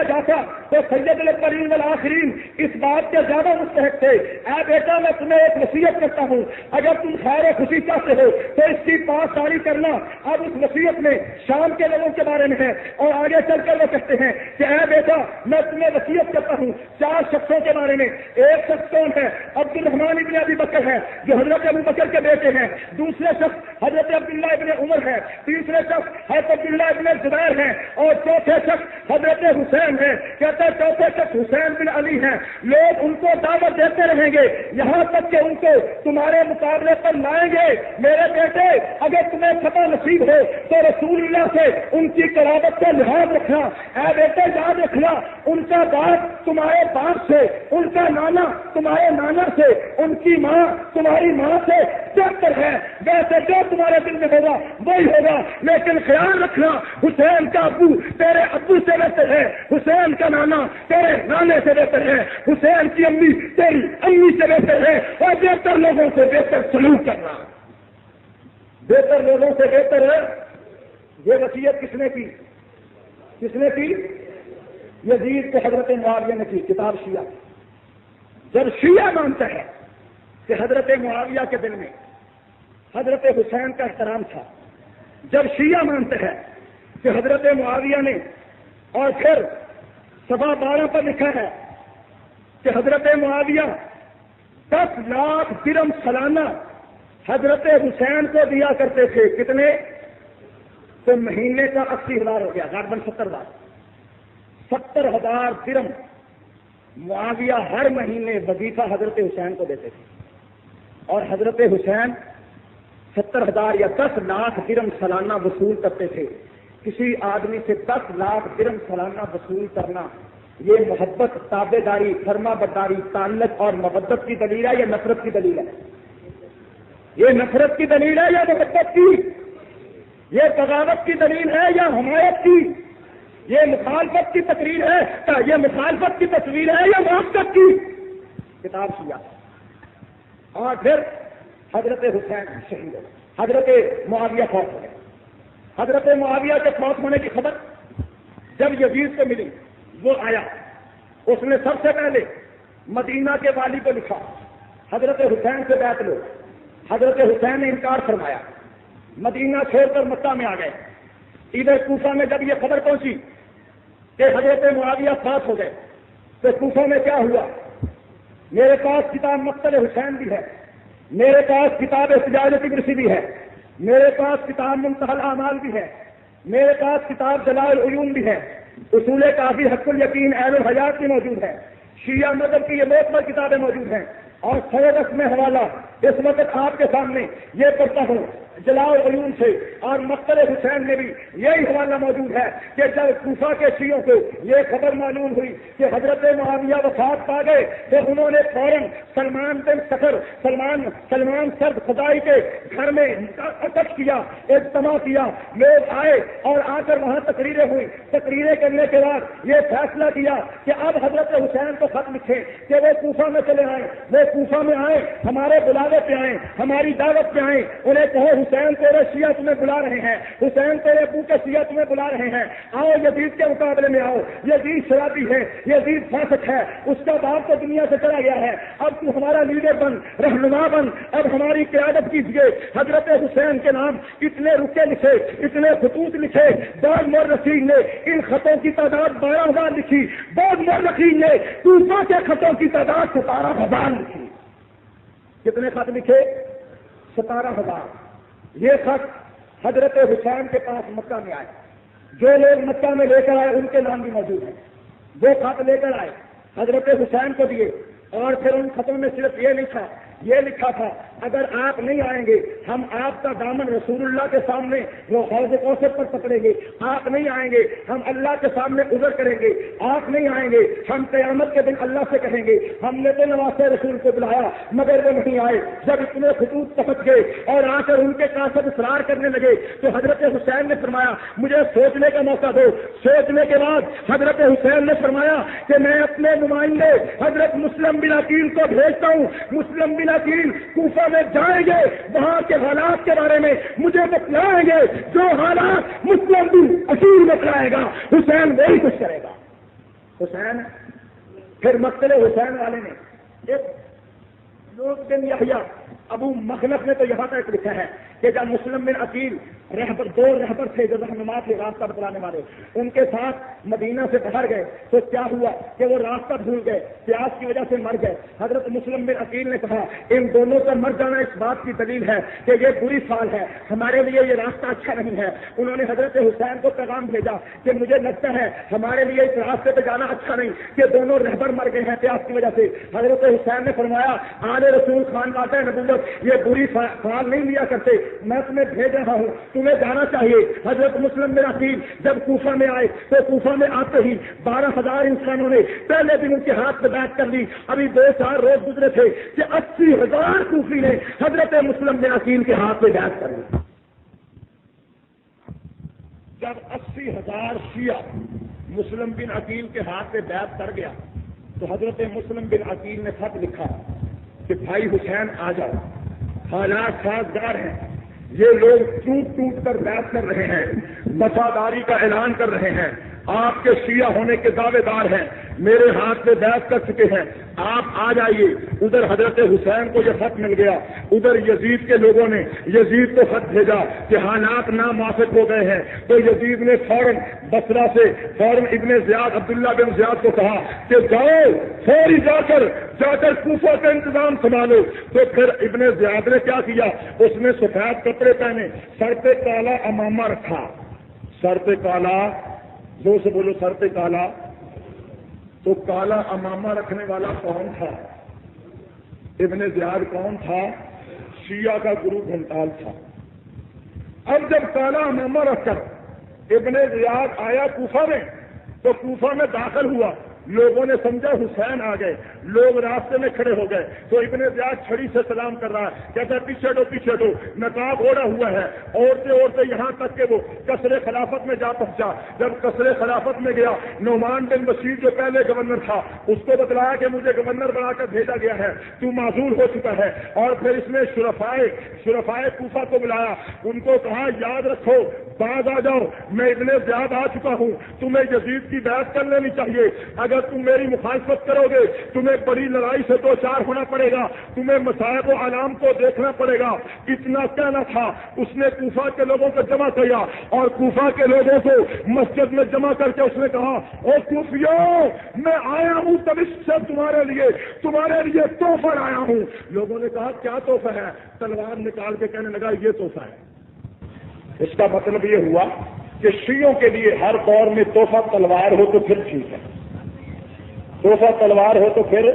جاتا تو سید الاولین والآخرین اس بات کے زیادہ مستحق تھے. اے بیٹا, میں تمہیں ایک نصیحت کرتا ہوں, اگر تم خیر و خوشی چاہتے ہو تو اس کی پاسداری کرنا. اب اس نصیحت میں شام کے لوگوں کے بارے میں ہے اور آگے چل کر وہ کہتے ہیں کہ اے بیٹا, میں تمہیں وصیت کرتا ہوں 4 شخصوں کے بارے میں. ایک شخص کون ہے؟ عبد الرحمن ابن ابی بکر ہے جو حضرت ابو بکر کے بیٹے ہیں. دوسرے شخص حضرت عبداللہ ابن عمر عمر ہے، تیسرے شخص حضرت عبداللہ ابن زبیر ہیں، اور چوتھے شخص حضرت حسین ہیں. کہتے ہیں چوتھے شخص حسین بن علی ہیں. لوگ ان کو دعوت دیتے رہیں گے یہاں تک کہ ان کو تمہارے مقابلے پر لائیں گے. میرے بیٹے اگر تمہیں فتح نصیب ہو تو رسول اللہ سے ان کی قرابت کا لحاظ رکھنا. اے بیٹے یاد رکھنا، ان کا باپ تمہارے باپ سے، ان کا نانا تمہارے نانا سے، ان کی ماں تمہاری ماں سے بہتر ہے. ویسے جو تمہارے دل میں ہوگا وہی ہوگا، لیکن خیال رکھنا حسین کا ابو تیرے ابو سے بہتر ہے، حسین کا نانا تیرے نانے سے بہتر ہے، حسین کی امی تیری امی سے بہتر ہے. اور بہتر لوگوں سے بہتر سلوک کرنا، بہتر لوگوں سے بہتر ہے. یہ وصیت کس نے کی؟ کس نے کی؟ یزید کو حضرت معاویہ نے کی. کتاب شیعہ. جب شیعہ مانتا ہے کہ حضرت معاویہ کے دل میں حضرت حسین کا احترام تھا، جب شیعہ مانتے ہیں کہ حضرت معاویہ نے، اور پھر صفحہ 12 پر لکھا ہے کہ حضرت معاویہ 10 لاکھ درہم سالانہ حضرت حسین کو دیا کرتے تھے. کتنے؟ تو مہینے کا 80,000 ہو گیا، غالباً 70,000. 70,000 درہم معاویہ ہر مہینے وظیفہ حضرت حسین کو دیتے تھے، اور حضرت حسین 70,000 یا 10 لاکھ درہم سالانہ وصول کرتے تھے. کسی آدمی سے 10 لاکھ درہم سالانہ وصول کرنا یہ محبت، تابع داری، فرما برداری، تعلق اور محبت کی دلیل ہے یا نفرت کی دلیل ہے؟ یہ نفرت کی دلیل ہے یا محبت کی؟ یہ بغاوت کی دلیل ہے یا حمایت کی؟ یہ مخالفت کی تقریر ہے، یہ مخالفت کی تصویر ہے یا موافقت کی؟ کتاب شیعہ. اور پھر حضرت حسین شہید ہو، حضرت معاویہ فوت ہو گئے. حضرت معاویہ کے فوت ہونے کی خبر جب یزید کو ملی، وہ آیا، اس نے سب سے پہلے مدینہ کے والی کو لکھا حضرت حسین سے بیعت لو. حضرت حسین نے انکار فرمایا، مدینہ چھوڑ کر مکہ میں آ گئے. ادھر کوفہ میں جب یہ خبر پہنچی کہ حضرت معاویہ فوت ہو گئے تو کوفہ میں کیا ہوا؟ میرے پاس کتاب مقتل حسین بھی ہے، میرے پاس کتاب احتجاج طبرسی بھی ہے، میرے پاس کتاب منتہی الاعمال بھی ہے، میرے پاس کتاب جلال العیون بھی ہے، اصول کافی، حق الیقین، عین الحیات بھی موجود ہے، شیعہ مذہب کی یہ معتبر کتابیں موجود ہیں. اور سیدس میں حوالہ اس وقت آپ کے سامنے یہ پڑھتا ہوں جلال العیون سے، اور مقتل حسین میں بھی یہی حوالہ موجود ہے کہ جب کوفہ کے شیعوں کو یہ خبر معلوم ہوئی کہ حضرت معاویہ وفات پا گئے تو انہوں نے فوراً سلمان بن سفر، سلمان سرد خدائی کے گھر میں اکٹھ کیا، اجتماع کیا. لوگ آئے اور آ کر وہاں تقریریں ہوئی. تقریریں کرنے کے بعد یہ فیصلہ کیا کہ اب حضرت حسین کو خط لکھیں کہ وہ کوفہ میں چلے آئیں. وہ کوفہ میں آئے، ہمارے بلاوے پہ آئیں، ہماری دعوت پہ آئیں. انہیں کہو حسین تیرے شیعہ تمہیں بلا رہے ہیں، حسین تیرے ابو کے شیعہ تمہیں بلا رہے ہیں، آؤ یزید کے مقابلے میں آؤ. یزید شرابی ہے، یزید فاسق ہے، اس کا باپ تو دنیا سے چلا گیا ہے، اب تو ہمارا لیڈر بن، رہنما بن، اب ہماری قیادت کیجیے. حضرت حسین کے نام اتنے رکے لکھے، اتنے خطوط لکھے. بعض مورخین نے ان خطوں کی تعداد 12,000 لکھی، بعض مورخین نے کوفہ کے خطوں کی تعداد 17,000 لکھی. کتنے خط لکھے؟ 17,000. یہ خط حضرت حسین کے پاس مکہ میں آئے. جو لوگ مکہ میں لے کر آئے ان کے نام بھی موجود ہیں. وہ خط لے کر آئے، حضرت حسین کو دیے، اور پھر ان خطوں میں صرف یہ لکھا تھا اگر آپ نہیں آئیں گے ہم آپ کا دامن رسول اللہ کے سامنے وہ حوض کوثر پر پکڑیں گے. آپ نہیں آئیں گے ہم اللہ کے سامنے عذر کریں گے. آپ نہیں آئیں گے ہم قیامت کے دن اللہ سے کہیں گے ہم نے تو نواسے رسول کو بلایا مگر وہ نہیں آئے. جب اتنے خطوط پہنچ گئے اور آ کر ان کے قاصد اصرار کرنے لگے تو حضرت حسین نے فرمایا مجھے سوچنے کا موقع دو. سوچنے کے بعد حضرت حسین نے فرمایا کہ میں اپنے نمائندے حضرت مسلم بن عقیل کو بھیجتا ہوں. مسلم بن عقیل کوفہ میں جائیں گے، وہاں کے حالات کے بارے میں مجھے بتلائیں گے. جو حالات مسلم بن عقیل بتلائے گا حسین وہی کچھ کرے گا. حسین پھر مقتل حسین والے نے ایک لوگ بن یحییٰ ابو مخلف نے تو یہاں تک لکھا ہے کہ جب مسلم بن عقیل دو رہبر تھے جو رہنما تھے راستہ بتلانے والے، ان کے ساتھ مدینہ سے باہر گئے تو کیا ہوا کہ وہ راستہ بھول گئے، پیاس کی وجہ سے مر گئے۔ حضرت مسلم بن عقیل نے کہا ان دونوں کا مر جانا اس بات کی دلیل ہے کہ یہ بری فال ہے، ہمارے لیے یہ راستہ اچھا نہیں ہے۔ انہوں نے حضرت حسین کو پیغام بھیجا کہ مجھے لگتا ہے ہمارے لیے اس راستے پہ جانا اچھا نہیں کہ دونوں رہبر مر گئے ہیں پیاس کی وجہ سے۔ حضرت حسین نے فرمایا آل رسول خان واقع نبوت یہ بری فال نہیں لیا کرتے، میں تمہیں بھیج رہا ہوں، تمہیں جانا چاہیے۔ حضرت مسلم بن عقیل جب کوفہ میں آئے تو کوفہ میں آتے ہی 12,000 انسانوں نے پہلے دن ان کے ہاتھ میں بیعت کر لی۔ ابھی 2-4 روز گزرے تھے کہ 80,000 کوفی نے حضرت مسلم بن عقیل کے ہاتھ میں بیعت کر لی۔ جب 80,000 شیعہ مسلم بن عقیل کے ہاتھ میں بیعت کر گیا تو حضرت مسلم بن عقیل نے خط لکھا کہ بھائی حسین آ جاؤ، حالات سازگار ہیں، یہ لوگ ٹوٹ ٹوٹ کر بیعت کر رہے ہیں، وفاداری کا اعلان کر رہے ہیں، آپ کے شیعہ ہونے کے دعوے دار ہیں، میرے ہاتھ میں بیعت کر چکے ہیں، آپ آ جائیے۔ ادھر حضرت حسین کو یہ خط مل گیا، ادھر یزید کے لوگوں نے یزید کو خط بھیجا کہ حالات ناموافق ہو گئے ہیں، تو یزید نے فوراً بصرہ سے فوراً ابن زیاد عبداللہ بن زیاد کو کہا کہ جاؤ فوری جا کر کوفہ کا انتظام سنبھالو۔ تو پھر ابن زیاد نے کیا کیا، اس نے سفید کپڑے پہنے، سر پہ کالا امامہ رکھا، سر پہ کالا، زور سے بولو سر پہ کالا۔ تو کالا امامہ رکھنے والا کون تھا؟ ابن زیاد کون تھا؟ شیعہ کا گرو گھنٹال تھا۔ اب جب کالا امامہ رکھ کر ابن زیاد آیا کوفہ میں تو کوفہ میں داخل ہوا، لوگوں نے سمجھا حسین آ گئے، لوگ راستے میں کھڑے ہو گئے تو ابن زیاد چھڑی سے سلام کر رہا ہے، کہتا ہے پیچھے ہٹو پیچھے ہٹو، نقاب اوڑھا ہوا ہے، اوڑھتے یہاں تک کہ وہ قصر خلافت میں جا پہنچا۔ جب قصر خلافت میں گیا، نعمان بن بشیر جو پہلے گورنر تھا اس کو بتلایا کہ مجھے گورنر بنا کر بھیجا گیا ہے، تو معذور ہو چکا ہے، اور پھر اس نے شرفائے کوفہ کو بلایا، ان کو کہا یاد رکھو باز آ جاؤ، میں ابن زیاد آ چکا ہوں، تمہیں یزید کی بیعت کر لینی چاہیے، اگر تم میری مخالفت کرو گے تمہیں بڑی لڑائی سے دو چار ہونا پڑے گا، تمہیں مصائب و علام کو دیکھنا پڑے گا۔ اتنا کہنا تھا، اس نے کوفہ کے لوگوں کو جمع کیا اور کوفہ کے لوگوں کو مسجد میں جمع کر کے اس نے کہا او کوفیوں، میں آیا ہوں تبش سے تمہارے لیے تحفہ لایا ہوں۔ لوگوں نے کہا کیا تحفہ ہے؟ تلوار نکال کے کہنے لگا یہ تحفہ ہے۔ اس کا مطلب یہ ہوا کہ شیعوں کے لیے ہر دور میں تحفہ تلوار ہو تو پھر ٹھیک ہے، تحفہ تلوار ہو تو پھر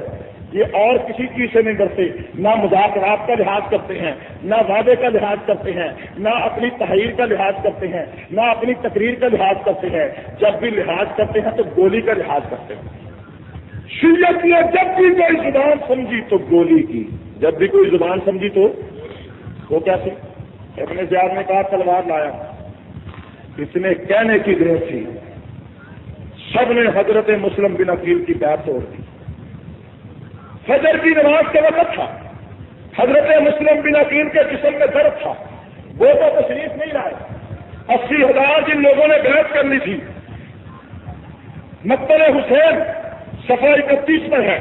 یہ اور کسی چیز سے نہیں ڈرتے، نہ مذاکرات کا لحاظ کرتے ہیں، نہ وعدے کا لحاظ کرتے ہیں، نہ اپنی تحریر کا لحاظ کرتے ہیں، نہ اپنی تقریر کا لحاظ کرتے ہیں، جب بھی لحاظ کرتے ہیں تو گولی کا لحاظ کرتے ہیں۔ شیعت نے جب بھی کوئی زبان سمجھی تو گولی کی، جب بھی کوئی زبان سمجھی تو وہ کیسے؟ ابن زیاد نے کہا تلوار لایا، اس نے کہنے کی ضرورت تھی، سب نے حضرت مسلم بن عقیل کی بیعت توڑ دی۔ فجر کی نماز کا وقت تھا، حضرت مسلم بن عقیل کے جسم میں درد تھا، وہ تو تشریف نہیں لائے۔ 80,000 جن لوگوں نے بیعت کر لی تھی، مقتل حسین صفحہ 31 پر ہے،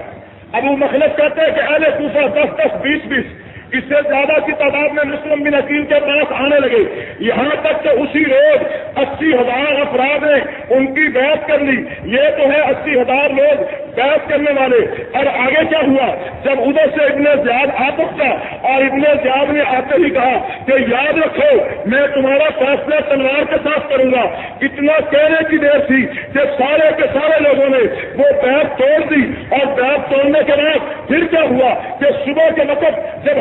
ابو مخلص کہتے ہیں کہ اہل کوفہ 10-10 20-20 اس سے زیادہ کی تعداد میں مسلم بن عقیل کے پاس آنے لگے، یہاں تک کہ اسی روز 80,000 افراد نے ان کی بیعت کر لی۔ یہ تو ہے 80,000 لوگ بیعت کرنے والے، اور آگے کیا ہوا؟ جب ادھر سے ابن زیاد آ پہنچا اور ابن زیاد نے آتے ہی کہا کہ یاد رکھو میں تمہارا فیصلہ تلوار کے ساتھ کروں گا۔ اتنا کہنے کی دیر تھی کہ سارے کے سارے لوگوں نے وہ بیعت توڑ دی، اور بیعت توڑنے کے بعد پھر کیا ہوا کہ صبح کے وقت جب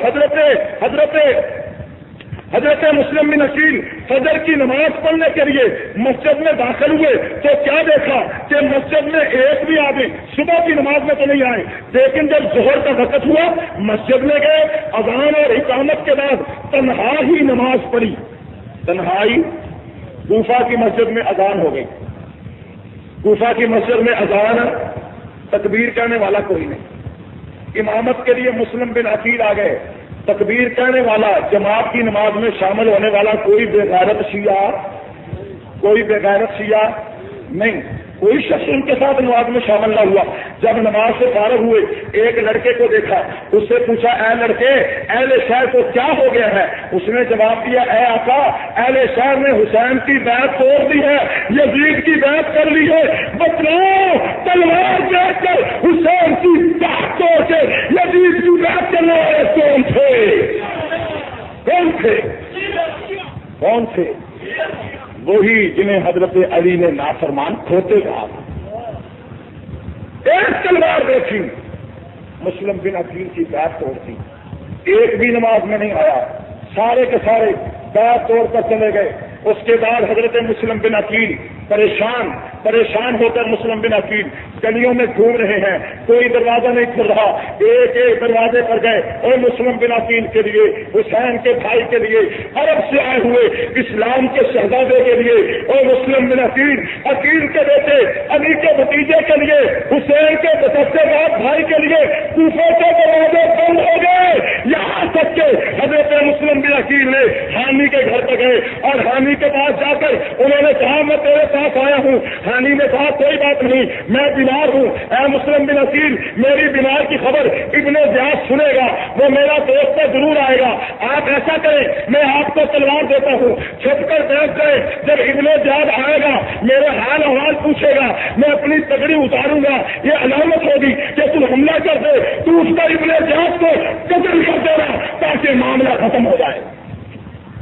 حضرت مسلم بن عقیل فجر کی نماز پڑھنے کے لیے مسجد میں داخل ہوئے تو کیا دیکھا کہ مسجد میں ایک بھی آدمی صبح کی نماز میں تو نہیں آئے، لیکن جب ظہر کا وقت ہوا مسجد میں گئے، اذان اور اقامت کے بعد تنہا ہی نماز پڑھی، تنہائی۔ کوفہ کی مسجد میں اذان ہو گئی، کوفہ کی مسجد میں اذان، تکبیر کہنے والا کوئی نہیں، امامت کے لیے مسلم بن عقیل آ گئے، تکبیر کہنے والا، جماعت کی نماز میں شامل ہونے والا کوئی بے غیرت شیعہ نہیں۔ کوئی شخص ان کے ساتھ نماز میں شامل نہ ہوا. جب نماز سے فارغ ہوئے ایک لڑکے کو دیکھا, اس سے پوچھا اے لڑکے اہل شہر کو کیا ہو گیا ہے؟ اس نے جواب دیا اے آقا اہل شہر نے حسین کی بیعت توڑ دی ہے, یزید کی بیعت کر لی ہے. بتلاؤ تلوار دے کر حسین کی بیعت توڑ کے یزید کی بیعت کرنے والے کون تھے؟ کون تھے؟ کون تھے؟ وہی جنہیں حضرت علی نے نافرمان کھوتے کہا. ایک تلوار دیکھی, مسلم بن عقیل کی بیعت توڑ دی. ایک بھی نماز میں نہیں آیا, سارے کے سارے بیعت توڑ کر چلے گئے. اس کے بعد حضرت مسلم بن عقیل پریشان ہو کر مسلم بن عقیل گلیوں میں گھوم رہے ہیں, کوئی دروازہ نہیں کھل رہا. ایک ایک دروازے پر گئے اور مسلم بن عقیل کے لیے, حسین کے بھائی کے لیے, عرب سے آئے ہوئے اسلام کے شہزادے کے لیے, اور مسلم بن عقیل کے بیٹے علی کے بھتیجے کے لیے, حسین کے بچے بعد بھائی کے لیے کوفے کے دروازے بند ہو گئے. یہاں تک کہ حضرت مسلم بن عقیل نے حامی کے گھر پہ گئے اور حامی کے پاس جا کر انہوں نے کہا میں تیرے پاس آیا ہوں. حامی نے کہا کوئی بات نہیں, میں بیمار ہوں. اے مسلم بن عقیل میری بیمار کی خبر ابن زیاد سنے گا, وہ میرا دوست ہے ضرور آئے گا. آپ ایسا کریں میں آپ کو تلوار دیتا ہوں, چھپ کر بیٹھ گئے. جب ابن زیاد آئے گا میرے حال احوال پوچھے گا, میں اپنی تگڑی اتاروں گا. یہ علامت ہوگی کہ تم حملہ کر دے, تو اس کا ابن زیاد کو قتل کر دینا تاکہ معاملہ ختم ہو جائے,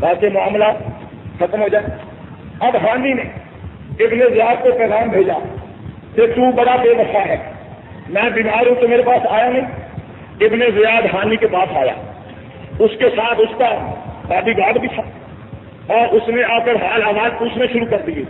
تاکہ معاملہ ختم ہو جائے. اب حامی نے ابن زیاد کو پیغام بھیجا کہ تو بڑا بے وفا ہے, میں بیمار ہوں تو میرے پاس آیا نہیں. ابن زیاد حامی کے پاس آیا, اس کے ساتھ اس کا بادی گارڈ بھی تھا, اور اس نے آ کر حال احوال پوچھنے شروع کر دیے.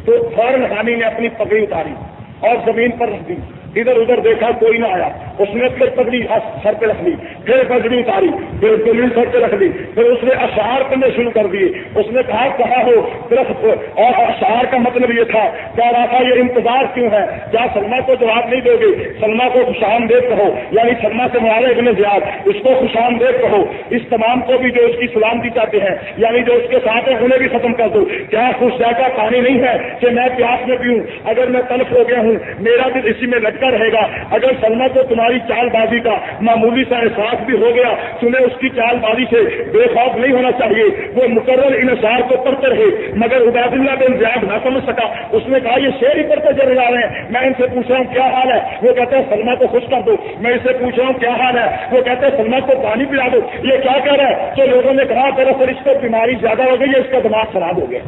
تو فوراً حامی نے اپنی پگڑی اتاری اور زمین پر رکھ دی. ادھر ادھر دیکھا کوئی نہ آیا, اس نے پھر پگڑی سر پہ رکھ لی, پھر پگڑی اتاری, پھر زمین سر پہ رکھ لی. پھر اس نے اشعار کرنے شروع کر دیے. اس نے کہا ہو درخت, اور اشعار کا مطلب یہ تھا کیا رہا تھا یہ انتظار کیوں ہے, کیا سلمہ کو جواب نہیں دو گے؟ سلمہ کو خوش آمدید کہو, یعنی سلمہ سے مراد ابن زیاد, اس کو خوش آمدید کہو. اس تمام کو بھی جو اس کی سلامتی چاہتے ہیں, یعنی جو اس کے ساتھ ہیں انہیں بھی ختم کر دو. کیا خوش ذائقہ پانی نہیں ہے کہ میں پیاس میں پیوں؟ اگر میں تلخ ہو گیا ہوں میرا دل اسی میں لٹکا رہے گا. اگر سلمہ کو تمہاری چال بازی کا معمولی سا احساس بھی ہو گیا, تمہیں اس کی چال بازی سے بے خوف نہیں ہونا چاہیے. وہ مقرر ان اشعار کو پڑھتے رہے, مگر عبید اللہ بن زیاد نہ سمجھ سکا. اس نے کہا یہ شعر ہی پڑھتے چلے جا رہے ہیں, میں ان سے پوچھ رہا ہوں کیا حال ہے؟ وہ کہتے ہیں سلمہ کو خوش کر دو. میں اسے پوچھ رہا ہوں کیا حال ہے؟ وہ کہتے ہیں سلمہ کو پانی پلا دو. یہ کیا کہہ رہا ہے؟ تو لوگوں نے کہا دراصل اس کو بیماری زیادہ ہو گئی ہے, اس کا دماغ خراب ہو گیا,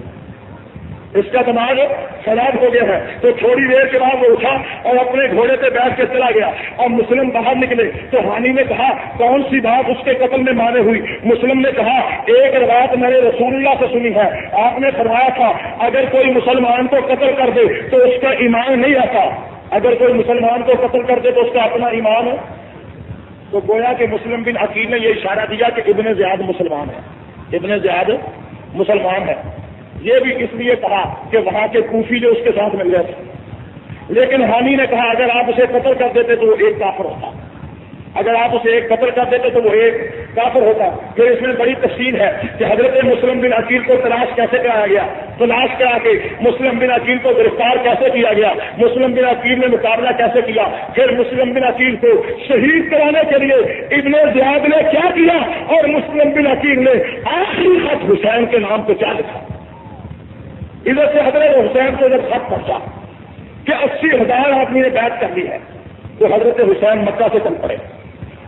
اس کا دماغ خراب ہو گیا ہے. تو تھوڑی دیر کے بعد وہ اٹھا اور اپنے گھوڑے پہ بیٹھ کے چلا گیا. اور مسلم باہر نکلے تو حانی نے کہا کون سی بات اس کے قتل میں مانے ہوئی؟ مسلم نے کہا ایک روایت میں نے رسول اللہ سے سنی ہے, آپ نے فرمایا تھا اگر کوئی مسلمان کو قتل کر دے تو اس کا ایمان نہیں آتا, اگر کوئی مسلمان کو قتل کر دے تو اس کا اپنا ایمان ہے. تو گویا کہ مسلم بن عقیل نے یہ اشارہ دیا کہ ابن زیاد مسلمان ہے, ابن زیاد مسلمان ہے. یہ بھی اس لیے کہا کہ وہاں کے کوفی جو اس کے ساتھ مل گئے تھے. لیکن حامی نے کہا اگر آپ اسے قتل کر دیتے تو وہ ایک کافر ہوتا, اگر آپ اسے ایک قتل کر دیتے تو وہ ایک کافر ہوتا. پھر اس میں بڑی تفصیل ہے کہ حضرت مسلم بن عقیل کو تلاش کیسے کرایا گیا, تلاش کرا کے مسلم بن عقیل کو گرفتار کیسے کیا گیا, مسلم بن عقیل نے مقابلہ کیسے کیا, پھر مسلم بن عقیل کو شہید کرانے کے لیے ابن زیاد نے کیا کیا, اور مسلم بن عقیل نے آخری خط حسین کے نام پہ کیا لکھا. ادھر سے حضرت حسین کو جب خط پہنچا کہ 80,000 آدمی نے بیعت کر لی ہے, تو حضرت حسین مکہ سے چل پڑے,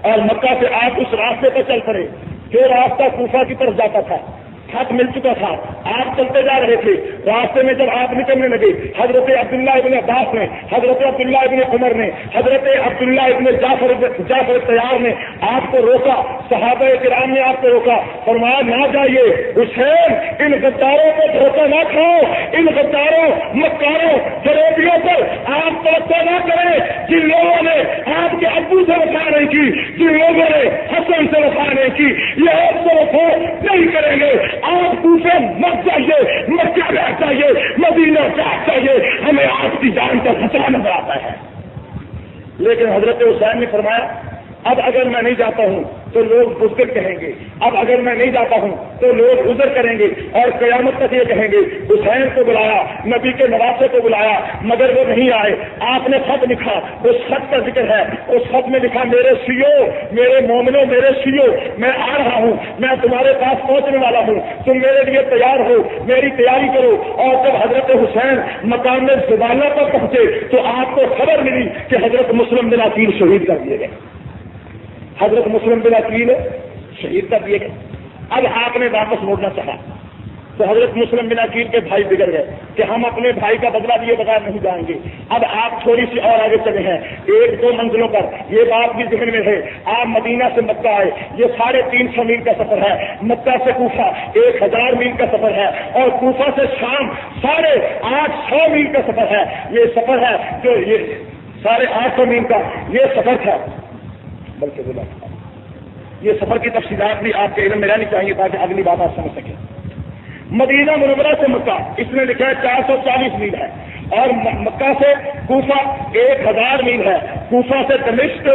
اور مکہ سے آپ اس راستے پہ چل پڑے جو راستہ کوفہ کی طرف جاتا تھا. خط مل چکا تھا, آپ چلتے جا رہے تھے. راستے میں جب آپ نکلنے لگے, حضرت عبداللہ ابن عباس نے, حضرت عبداللہ ابن عمر نے, حضرت عبداللہ ابن جعفر طیار نے آپ کو روکا, صحابہ کرام نے آپ کو روکا, فرمایا نہ جائیے حسین, ان غداروں کو دھوکہ نہ کھاؤ, ان غداروں مکاروں فریبیوں پر آپ توجہ نہ کریں. جن لوگوں نے آپ کے ابو سے وفا نہیں کی, جن لوگوں نے حسن سے وفا نہیں کی, یہ آپ سے وفا نہیں کریں گے. آپ کوفے مت جائیے, مکہ بیٹھ جائیے, مدینہ بیٹھ جائیے, ہمیں آپ کی جان کا خطرہ نظر آتا ہے. لیکن حضرت حسین نے فرمایا اب اگر میں نہیں جاتا ہوں تو لوگ بزدل کہیں گے، اب اگر میں نہیں جاتا ہوں تو لوگ عذر کریں گے اور قیامت تک یہ کہیں گے حسین کو بلایا، نبی کے نواسے کو بلایا مگر وہ نہیں آئے۔ آپ نے خط لکھا، اس خط کا ذکر ہے، اس خط میں لکھا میرے شیعو، میرے مومنوں، میرے شیعو، میں آ رہا ہوں، میں تمہارے پاس پہنچنے والا ہوں، تم میرے لیے تیار ہو، میری تیاری کرو۔ اور جب حضرت حسین مقام زبانہ پر پہنچے تو آپ کو خبر ملی کہ حضرت مسلم بن عقیل شہید کر دیے گئے، حضرت مسلم بن عقیل شہید کر دیے گئے۔ اب آپ نے واپس موڑنا چاہا تو حضرت مسلم بن عقیل کے بھائی بگڑ گئے کہ ہم اپنے بھائی کا بدلہ دیے بغیر نہیں جائیں گے۔ اب آپ تھوڑی سی اور آگے چلے ہیں، 1-2 منزلوں پر، یہ بات بھی ذہن میں ہے، آپ مدینہ سے مکہ آئے، یہ 350 میل کا سفر ہے، مکہ سے کوفہ 1000 میل کا سفر ہے، اور کوفہ سے شام 850 میل کا سفر ہے۔ یہ سفر ہے جو یہ 850 میل کا یہ سفر تھا، بلکہ بلا یہ سفر کی تفصیلات بھی آپ کے علم میں رہنی چاہیے تاکہ اگلی بات آپ سمجھ سکیں۔ مدینہ منورہ سے مکہ اس نے لکھا ہے 440 میل ہے، اور مکہ سے کوفہ 1000 میل ہے، کوفہ سے دمشق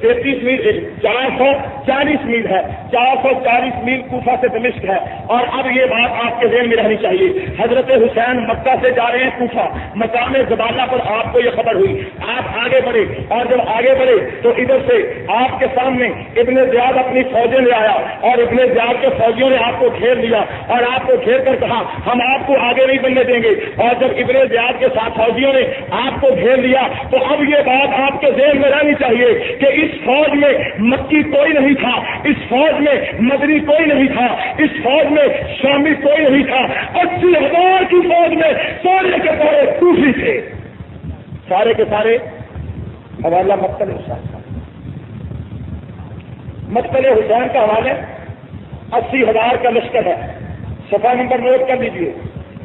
33 میل 440 میل ہے، 440 میل کوفہ سے دمشق ہے۔ اور اب یہ بات آپ کے ذہن میں رہنی چاہیے، حضرت حسین مکہ سے جا رہے ہیں کوفہ، مقام زبانہ پر آپ کو یہ خبر ہوئی، آپ آگے بڑھے، اور جب آگے بڑھے تو ادھر سے آپ کے سامنے ابن زیاد اپنی فوجیں لے آیا، اور ابن زیاد کے فوجیوں نے آپ کو گھیر لیا اور آپ کو گھیر کر کہا ہم آپ کو آگے نہیں بڑھنے دیں گے۔ اور جب ابن زیاد کے ساتھ فوجیوں نے آپ کو گھیر لیا تو اب یہ بات آپ کے ذہن میں رہنی چاہیے کہ اس فوج میں مکی کوئی نہیں تھا، اس فوج میں مدنی کوئی نہیں تھا، اس فوج میں شامی کوئی نہیں تھا، 80,000 کی فوج میں سارے کے سارے کوفی تھے، سارے کے سارے۔ حوالہ مقتل حسین کا، مقتل حسین کا حوالہ 80,000 کا لشکر ہے، صفحہ نمبر نوٹ کر لیجیے،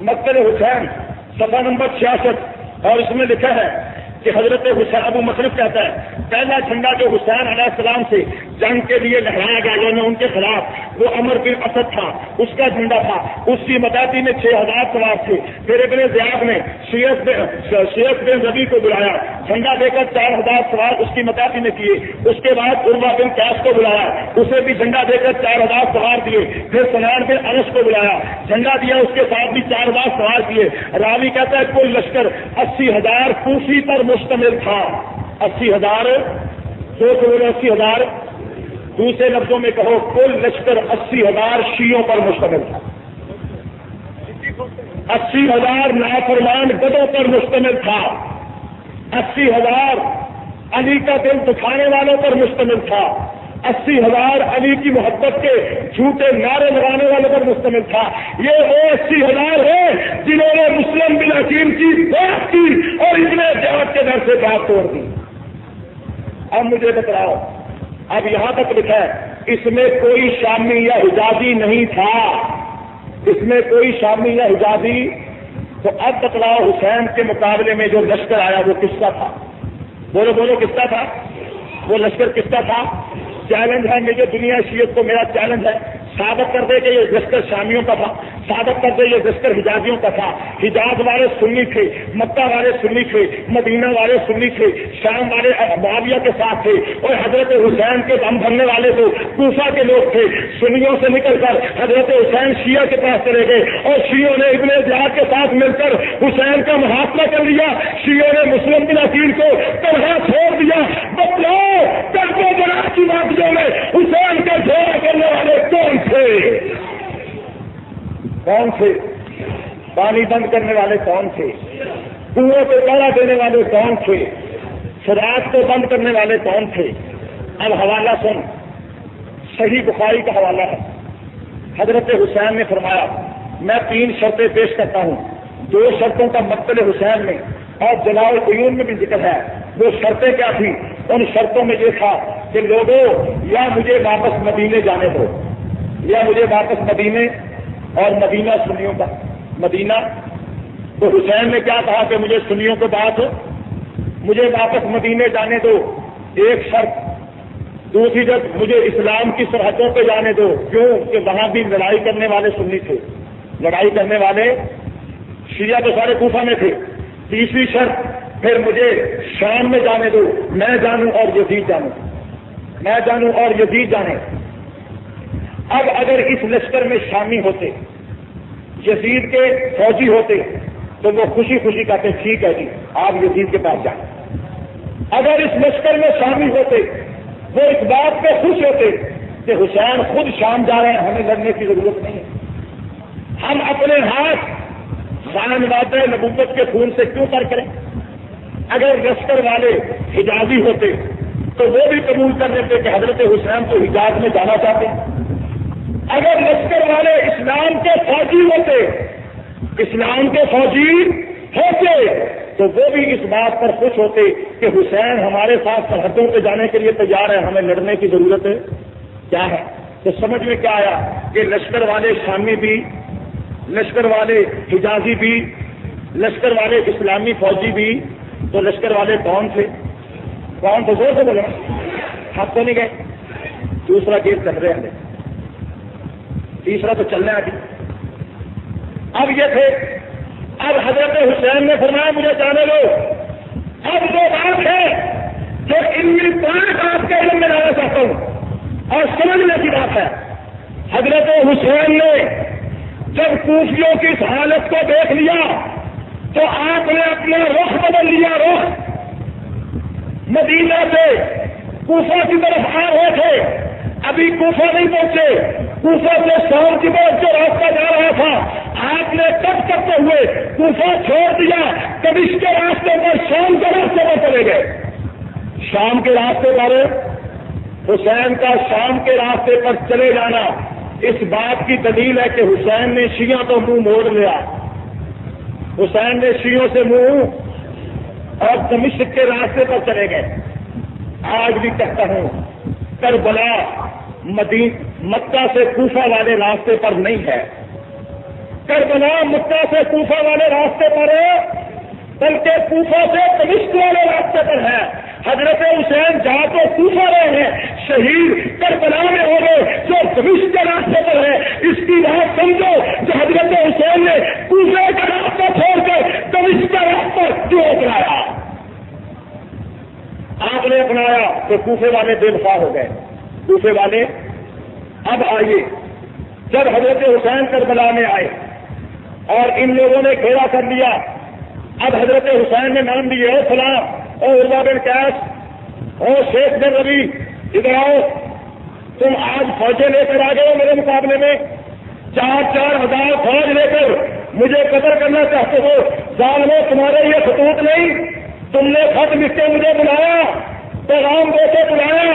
مقتل حسین صفحہ نمبر 66، اور اس میں لکھا ہے کہ حضرت حسین ابو مصرف کہتا ہے پہلا جھنڈا جو حسین علیہ السلام سے جنگ کے لیے لہرایا گیا یعنی ان کے خلاف وہ عمر بن اسد تھا، اس کا جھنڈا تھا، اس کی مداتی میں 6000 سوار تھے۔ پھر ابن زیاد نے شیخ بن ربی کو بلایا، جھنڈا دے کر 4000 سوار اس کی مداتی میں کیے۔ اس کے بعد عروہ بن قیس کو بلایا، اسے بھی جھنڈا دے کر 4000 سوار دیے۔ پھر سنان بن انس کو بلایا، جھنڈا دیا، اس کے ساتھ بھی 4000 سوار کیے۔ راوی کہتا ہے کل لشکر 80,000 کوفی پر مشتمل تھا، 80,000 80,000، دوسرے لفظوں میں کہو کل لشکر 80,000 شیعوں پر مشتمل تھا، 80,000 نافرمان گدوں پر مشتمل تھا، 80,000 علی کا دل دکھانے والوں پر مشتمل تھا، 80,000 علی کی محبت کے جھوٹے نعرے لگانے والوں پر مشتمل تھا۔ یہ وہ 80,000 ہیں جنہوں نے مسلم بن عقیل کی بات کی اور ابن زیاد کے در سے بات توڑ دی۔ اب مجھے بتلاؤ، اب یہاں تک لکھا ہے اس میں کوئی شامی یا حجازی نہیں تھا، اس میں کوئی شامی یا حجازی، تو اب بتلاؤ حسین کے مقابلے میں جو لشکر آیا وہ کس کا تھا؟ بولو بولو کس کا تھا؟ وہ لشکر کس کا تھا؟ چیلنج ہے مجھے دنیا شیعت کو، میرا چیلنج ہے ثابت کر دے کہ یہ لشکر شامیوں کا تھا، ثابت کر دے یہ لشکر حجازیوں کا تھا۔ حجاز والے سنی تھے، مکہ والے سنی تھے، مدینہ والے سنی تھے، شام والے معاویہ کے ساتھ تھے، اور حضرت حسین کے دم بھرنے والے تو کوفہ کے لوگ تھے۔ سنیوں سے نکل کر حضرت حسین شیعہ کے پاس چلے گئے اور شیعوں نے ابن زیاد کے ساتھ مل کر حسین کا محاصرہ کر لیا، شیعوں نے مسلم بن عقیل کو تنہا چھوڑ دیا۔ بتلاؤ کربو بلا کی وادیوں میں حسین کا گھیرا کرنے والے کون تھے؟ کون تھے؟ پانی بند کرنے والے کون تھے؟ کنویں کو پہرا دینے والے کون تھے؟ سراج کو بند کرنے والے کون تھے؟ اب حوالہ سن، صحیح بخاری کا حوالہ ہے۔ حضرت حسین نے فرمایا میں 3 شرطیں پیش کرتا ہوں، 2 شرطوں کا مقتل حسین میں اور جلال العیون میں بھی ذکر ہے۔ وہ شرطیں کیا تھی؟ ان شرطوں میں یہ تھا کہ لوگوں یا مجھے واپس مدینے جانے دو، یا مجھے واپس مدینے، اور مدینہ سنیوں کا مدینہ، تو حسین نے کیا کہا کہ مجھے سنیوں کو بات مجھے واپس مدینے جانے دو، ایک شرط۔ دوسری جب مجھے اسلام کی سرحدوں پہ جانے دو، کیوں کہ وہاں بھی لڑائی کرنے والے سنی تھے، لڑائی کرنے والے شیعہ تو سارے کوفہ میں تھے۔ تیسری شرط پھر مجھے شام میں جانے دو، میں جانوں اور یزید جانوں، میں جانوں اور یزید جانے۔ اب اگر اس لشکر میں شامی ہوتے، یزید کے فوجی ہوتے، تو وہ خوشی خوشی کہتے ٹھیک ہے جی آپ یزید کے پاس جائیں۔ اگر اس لشکر میں شامل ہوتے وہ اس بات پہ خوش ہوتے کہ حسین خود شام جا رہے ہیں، ہمیں لڑنے کی ضرورت نہیں ہے، ہم اپنے ہاتھ خانواد نبوت کے خون سے کیوں تر کریں۔ اگر لشکر والے حجازی ہوتے تو وہ بھی قبول کر لیتے کہ حضرت حسین تو حجاز میں جانا چاہتے ہیں۔ اگر لشکر والے اسلام کے فوجی ہوتے، اسلام کے فوجی ہوتے تو وہ بھی اس بات پر خوش ہوتے کہ حسین ہمارے ساتھ سرحدوں پہ جانے کے لیے تیار ہے، ہمیں لڑنے کی ضرورت ہے کیا ہے۔ تو سمجھ میں کیا آیا کہ لشکر والے شامی بھی، لشکر والے حجازی بھی، لشکر والے اسلامی فوجی بھی، تو لشکر والے کون تھے؟ کون تھے؟ زور سے بولے، ہاتھ تو نہیں گئے۔ دوسرا کیس چل رہے ہیں، تیسرا تو چلنا ہے۔ اب یہ تھے، اب حضرت حسین نے فرمایا مجھے جانے دو۔ اب جو بات ہے جو علمی بات آپ کے علم میں لانا چاہتا ہوں اور سمجھنے کی بات ہے، حضرت حسین نے جب کوفیوں کی اس حالت کو دیکھ لیا تو آپ نے اپنا رخ بدل لیا۔ رخ مدینہ سے کوفہ کی طرف آ رہے تھے، ابھی کوفہ نہیں پہنچے، کوفہ سے شام کی طرف جو راستہ جا رہا تھا آپ نے کٹ کرتے ہوئے کوفہ چھوڑ دیا، دمشق کے راستے پر شام کے راستے پر چلے گئے۔ شام کے راستے پر حسین کا شام کے راستے پر چلے جانا اس بات کی دلیل ہے کہ حسین نے شیعہ تو منہ موڑ لیا، حسین نے شیعوں سے منہ اور دمشق کے راستے پر چلے گئے۔ آج بھی کہتا ہوں کربلا مکہ سے کوفہ والے راستے پر نہیں ہے، کربلا مکہ سے کوفہ والے راستے پر ہے، بلکہ کوفہ سے دمشق والے راستے پر ہے۔ حضرت حسین جہاں تو کوفہ رہے ہیں، شہید کربلا میں ہو گئے جو دمشق کے راستے پر ہے۔ اس کی بات سمجھو کہ حضرت حسین نے کوفے کا راستہ چھوڑ کر دمشق کا راستہ کیوں اپنایا؟ آپ نے اپنایا تو کوفے والے بے وفا ہو گئے، کوفے والے۔ اب آئیے، جب حضرت حسین کربلا میں آئے اور ان لوگوں نے گھیرا کر لیا، اب حضرت حسین نے نام لیے، او فلاں، او عروہ بن قیس، او شیخ بن ربیع، ادھر آؤ، تم آج فوجیں لے کر آ گئے ہو میرے مقابلے میں، 4,000 فوج لے کر مجھے قتل کرنا چاہتے ہو۔ ظالموں، تمہارے یہ خطوط نہیں، تم نے خط لکھ کے مجھے بلایا، پیغام دے کے بلایا،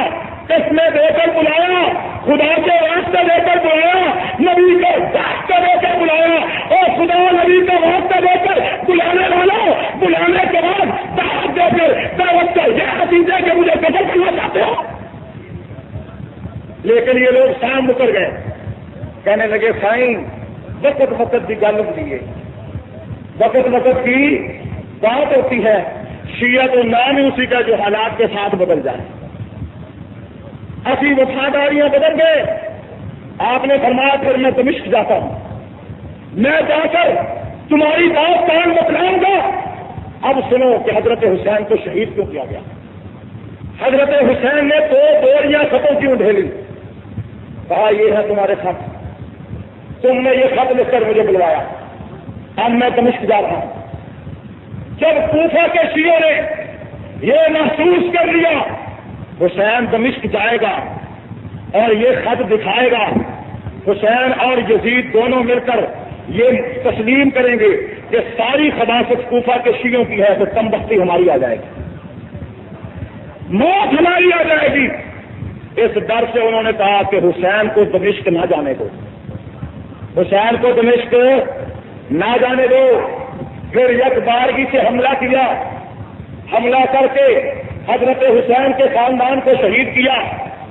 قسمیں دے کر بلایا، خدا کے واسطے دے کر بلایا، نبی کا واسطہ دے کر بلایا، اور خدا نبی کا واسطہ دے کر بلانے والا بلانے کے بعد دعوت دے کر دعوت کا یہ نتیجہ کہ مجھے قتل کرنا چاہتے ہو۔ لیکن یہ لوگ شام مکر گئے، کہنے لگے سائن وقت وقت کی گل ہوتی ہے، وقت وقت کی بات ہوتی ہے، شیعہ تو نام ہی اسی کا جو حالات کے ساتھ بدل جائے۔ اسی وفاداریاں بدل گئے۔ آپ نے فرمایا پھر میں دمشق جاتا ہوں، میں جا کر تمہاری بات کان بتلاؤں گا۔ اب سنو کہ حضرت حسین کو شہید کیوں کیا گیا۔ حضرت حسین نے 2 بوریاں خطوں کی ڈھیلی، کہا یہ ہے تمہارے خط، تم نے یہ خط لکھ کر مجھے بلوایا، اب میں دمشق جا رہا ہوں۔ جب کوفہ کے شیعوں نے یہ محسوس کر لیا حسین دمشق جائے گا اور یہ خط دکھائے گا، حسین اور یزید دونوں مل کر یہ تسلیم کریں گے کہ ساری خباثت کوفہ کے شیعوں کی ہے، تو کم بختی ہماری آ جائے گی، موت ہماری آ جائے گی۔ اس ڈر سے انہوں نے کہا کہ حسین کو دمشق نہ جانے دو، حسین کو دمشق نہ جانے دو۔ پھر یک بارگی سے حملہ کیا، حملہ کر کے حضرت حسین کے خاندان کو شہید کیا،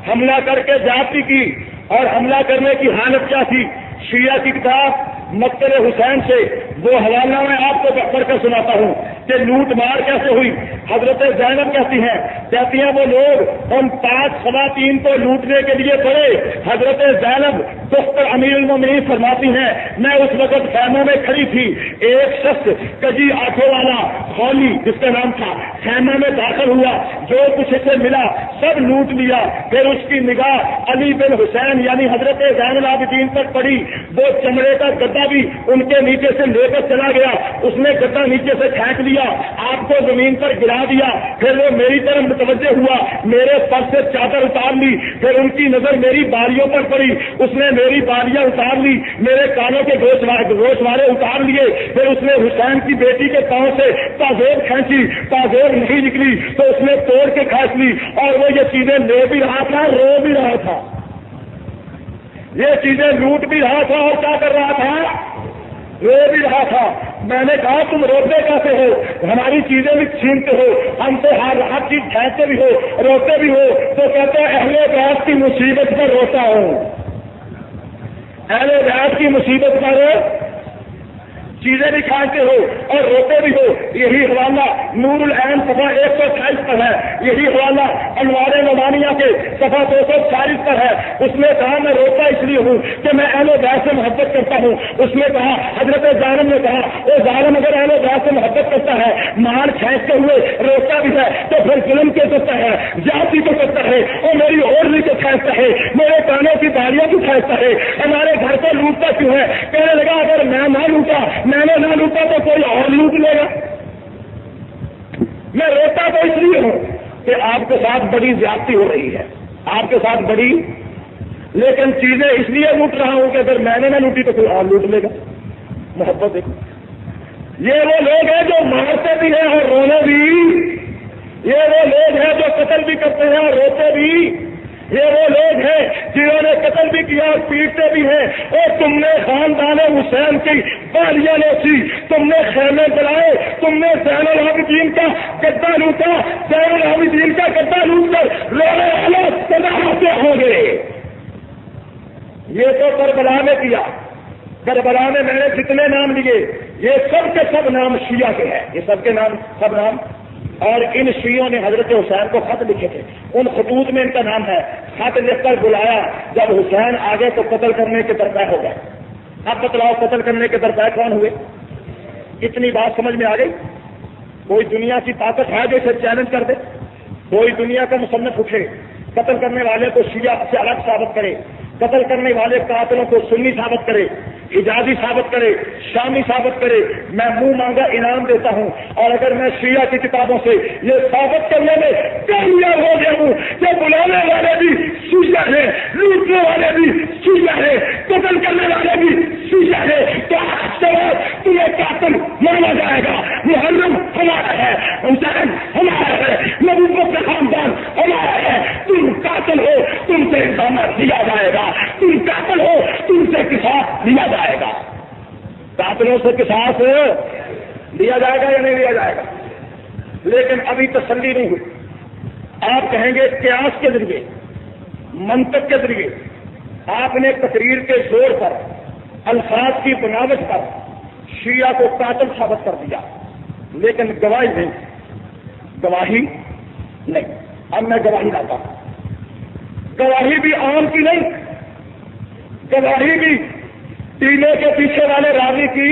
حملہ کر کے زیادتی کی، اور حملہ کرنے کی حالت کیا تھی؟ شیعہ کی کتاب مقتل حسین سے وہ حوالہ میں آپ کو پڑھ کر سناتا ہوں کہ لوٹ مار کیسے ہوئی۔ حضرت زینب کہتی ہیں وہ لوگ ان 5 خواتین کو لوٹنے کے لیے پڑے، حضرت زینب دختر امیر المومنین فرماتی ہیں میں اس وقت خیموں میں کھڑی تھی، ایک شخص کجی آنکھوں والا خولی جس کا نام تھا خیموں میں داخل ہوا، جو کچھ اسے ملا سب لوٹ لیا۔ پھر اس کی نگاہ علی بن حسین یعنی حضرت زین العابدین پر پڑی، وہ چمڑے کا گدا بھی ان کے نیچے سے لے کر چلا گیا، اس نے گدا نیچے سے پھینک لیا، آپ کو زمین پر گرا دیا۔ پھر وہ میری طرف متوجہ ہوا، میرے سر سے چادر اتار لی، پھر ان کی نظر میری بالیوں پر پڑی، اس نے میری بالیاں اتار لی، میرے کانوں کے گوشوارے اتار لیے، پھر اس نے حسین کی بیٹی کے پاؤں سے تازیب کھینچی، تازیب نہیں نکلی تو اس نے توڑ کے کھینچ لی، اور وہ یہ چیزیں لے بھی رہا تھا، رو بھی رہا تھا، یہ چیزیں لوٹ بھی رہا تھا اور کیا کر رہا تھا، رو بھی رہا تھا۔ میں نے کہا تم روتے کیسے ہو، ہماری چیزیں بھی چھینتے ہو، ہم سے ہر چیز کھینچتے بھی ہو، روتے بھی ہو، تو کہتے ہیں اہل بیت کی مصیبت پر روتا ہوں، اہل بیت کی مصیبت پر چیزیں بھی کھانتے ہو اور روتے بھی ہو۔ یہی حوالہ نور العین صفحہ 128 پر ہے، یہی حوالہ انوار نورانیہ کے صفحہ 240 پر ہے۔ اس نے کہا میں روتا اس لیے ہوں کہ میں اہل بیت سے محبت کرتا ہوں۔ اس نے کہا، حضرت ظالم نے کہا، وہ ظالم اگر اہل بیت سے محبت کرتا ہے، مال کھینچتے ہوئے روتا بھی ہے تو پھر ظلم کیوں کرتا ہے، جاتی کو کرتا ہے، اور میری اوڑھنی کو کھینچتا ہے، میرے کانوں کی بالیاں کو کھینچتا ہے، ہمارے گھر کو لوٹتا کیوں ہے؟ کہنے لگا اگر میں نہ لوٹا، میں نے نہ لوٹا تو کوئی اور لوٹ لے گا۔ میں روتا تو اس لیے ہوں کہ آپ کے ساتھ بڑی زیادتی ہو رہی ہے، آپ کے ساتھ بڑی، لیکن چیزیں اس لیے لوٹ رہا ہوں کہ اگر میں نے نہ لوٹی تو کوئی اور لوٹ لے گا۔ محبت دیکھو، یہ وہ لوگ ہیں جو مارتے بھی ہیں اور رونے بھی، یہ وہ لوگ ہیں جو قتل بھی کرتے ہیں اور روتے بھی، یہ وہ لوگ ہیں جنہوں نے قتل بھی کیا اور پیٹتے بھی ہیں۔ اور تم نے خاندان حسین کی بالیاں نوچی، تم نے خیمے جلائے، تم نے زین العابدین کا گدا لوٹا، زین العابدین کا گدا لوٹ کر رونے والے سزا ہوتے ہوں گے۔ یہ تو کربلا میں کیا، کربلا میں میں نے جتنے نام لیے یہ سب کے سب نام شیعہ کے ہیں، یہ سب کے نام سب نام، اور ان شیعوں نے حضرت حسین کو خط لکھے تھے، ان خطوط میں ان کا نام ہے، خط لکھ کر بلایا، جب حسین آگے تو قتل کرنے کے درپے ہو گئے۔ اب بتلاؤ قتل کرنے کے درپے کون ہوئے؟ اتنی بات سمجھ میں آ گئی؟ کوئی دنیا کی طاقت ہے جو اسے چیلنج کر دے؟ کوئی دنیا کا مصنف اٹھے، قتل کرنے والے کو شیعہ سے الگ ثابت کرے، قتل کرنے والے قاتلوں کو سنی ثابت کرے، حجازی ثابت کرے، شامی ثابت کرے، میں منہ مانگا انعام دیتا ہوں۔ اور اگر میں شیعہ کی کتابوں سے یہ ثابت کرنے میں کامیاب ہو گیا ہوں کہ بلانے والے بھی شیعہ ہیں، لوٹنے والے بھی شیعہ ہیں، قتل کرنے والے بھی شیعہ ہیں، تو تمہیں قاتل مانا جائے گا۔ محرم ہمارا ہے، حسین ہمارا ہے، نبوت کا خاندان ہمارا ہے، تم قاتل ہو، تم سے انسانیت لیا جائے گا، تم قاتل ہو، تم سے قصاص لیا جائے گا۔ قاتلوں سے قصاص لیا جائے گا یا نہیں لیا جائے گا؟ لیکن ابھی تسلی نہیں ہوئی۔ آپ کہیں گے قیاس کے ذریعے، منطق کے ذریعے آپ نے تقریر کے زور پر، الفاظ کی بناوٹ پر شیعہ کو قاتل ثابت کر دیا، لیکن گواہی نہیں، گواہی نہیں۔ اب میں گواہی لاتا ہوں، گواہی بھی عام کی نہیں، گواہی بھی ٹیلے کے پیچھے والے راوی کی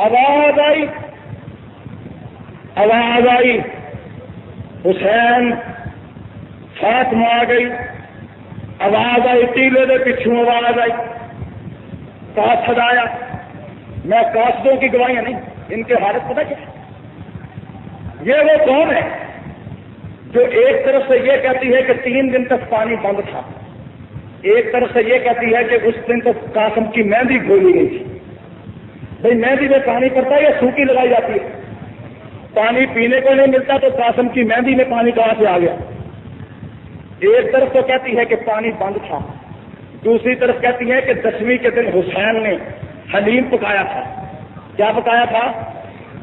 آواز آئی، آواز آئی، حسین فاطمہ آ گئی، آواز آئی، ٹیلے کے پیچھوں آواز آئی، قاصد آیا۔ میں قاصدوں کی گواہیاں نہیں، ان کے حالت پتہ کیا؟ یہ وہ کون ہے جو ایک طرف سے یہ کہتی ہے کہ 3 دن تک پانی بند تھا، ایک طرف سے یہ کہتی ہے کہ اس دن تک قاسم کی مہندی کھولی گئی تھی۔ بھائی مہندی میں پانی پڑتا ہے یا سوکی لگائی جاتی ہے؟ پانی پینے کو نہیں ملتا تو قاسم کی مہندی میں پانی کہاں سے آ گیا؟ ایک طرف تو کہتی ہے کہ پانی بند تھا، دوسری طرف کہتی ہے کہ 10ویں کے دن حسین نے حلیم پکایا تھا۔ کیا پکایا تھا؟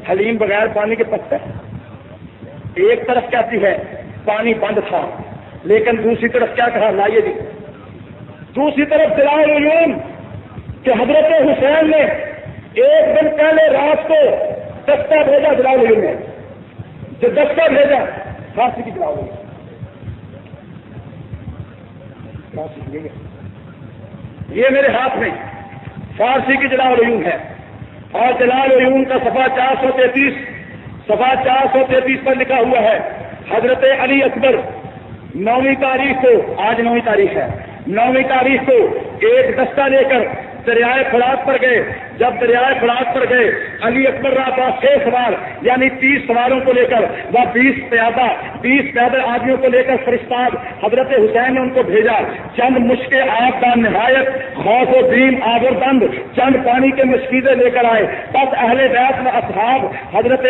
حلیم بغیر پانی کے پکتا ہے۔ ایک طرف کہتی ہے پانی بند تھا، لیکن دوسری طرف کیا کہا؟ لائیے جی، دوسری طرف دلائل العلوم کہ حضرت حسین نے ایک دن پہلے رات کو دستہ بھیجا، دلائل العلوم نے جو دستہ بھیجا پھانسی کی دلائل، 1 یہ میرے ہاتھ میں فارسی کی جلال العیون ہے، اور جلال العیون کا صفحہ 433 پر لکھا ہوا ہے، حضرت علی اکبر 9ویں تاریخ کو، آج 9ویں تاریخ ہے، 9ویں تاریخ کو ایک دستہ لے کر دریائے فرات پر گئے. جب دریائے فرات پر گئے علی اکبر راپا 6 سوار یعنی 30 سواروں کو لے کر وہ 20 پیادل آدمیوں کو لے کر فرشتاد حضرت حسین نے ان کو بھیجا. چند مشک آب کا نہایت خوف و دین آبربند چند پانی کے مشکیزیں لے کر آئے. بس اہل بیت و اصحاب حضرت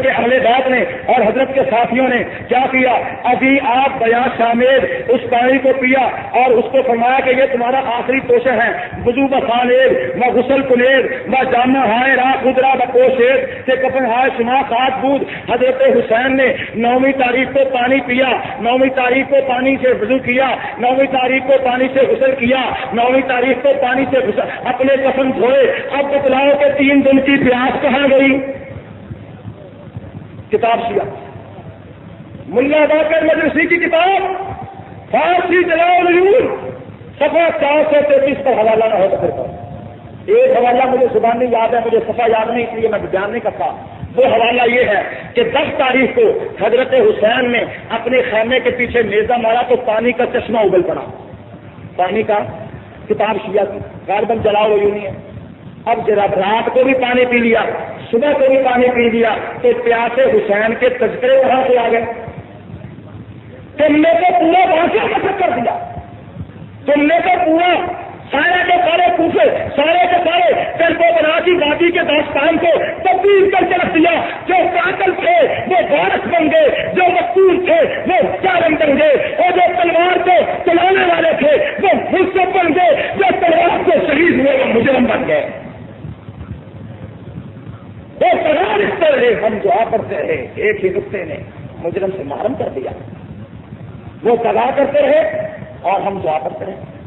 کے اہل بیت نے اور حضرت کے ساتھیوں نے کیا کیا، ابھی آپ بیاں شامل اس پانی کو پیا اور اس کو فرمایا کہ یہ تمہارا آخری توشہ ہے. وضو بخالیر و غسل کنیر و جامع ہائے راہ خدرا بپوشید سے کفن ہائے شما خات بود. حضرت حسین نے 9ویں تاریخ کو پانی پیا، 9ویں تاریخ کو پانی سے وضو کیا، 9ویں تاریخ کو پانی سے غسل کیا، 9ویں تاریخ کو پانی سے اپنے کفن دھوئے. اب بتلاؤ کہ 3 دن کی پیاس کہاں گئی؟ کتاب شیعہ ملا باقر مجلسی کی کتاب فارسی جلال العیون صفحہ 433 پر حوالہ نہ ہو سکے. ایک حوالہ مجھے زبان نہیں یاد ہے، مجھے صفحہ یاد نہیں، اس لیے میں بیان نہیں کرتا. وہ حوالہ یہ ہے کہ 10 تاریخ کو حضرت حسین نے اپنے خیمے کے پیچھے نیزہ مارا تو پانی کا چشمہ ابل پڑا. پانی کا کتاب شیعہ کی غالباً جلال العیون ہے. اب جب رات کو بھی پانی پی لیا، صبح کو بھی پانی پی لیا، تو پیاسے حسین کے تذکرے وہاں سے آ گئے. تم نے تو پورا واقعہ مطلب کر دیا، تم نے تو پورا سارے کے سارے کوفے سارے کے سارے ترک و بناسی وادی کے داستان کو تبدیل کر کے رکھ دیا. جو قاتل تھے وہ وارث بن گئے، جو مقتول تھے وہ جارم بن گئے، اور جو تلوار کو چلانے والے تھے وہ مصب بن گئے، جو تلوار کو شہید ہوئے وہ مجرم بن گئے. وہ تلوار اس طرح ہم دعا کرتے رہے، ایک ہی نقطے نے مجرم سے محرم کر دیا. وہ دعا کرتے رہے اور ہم دعا کرتے رہے.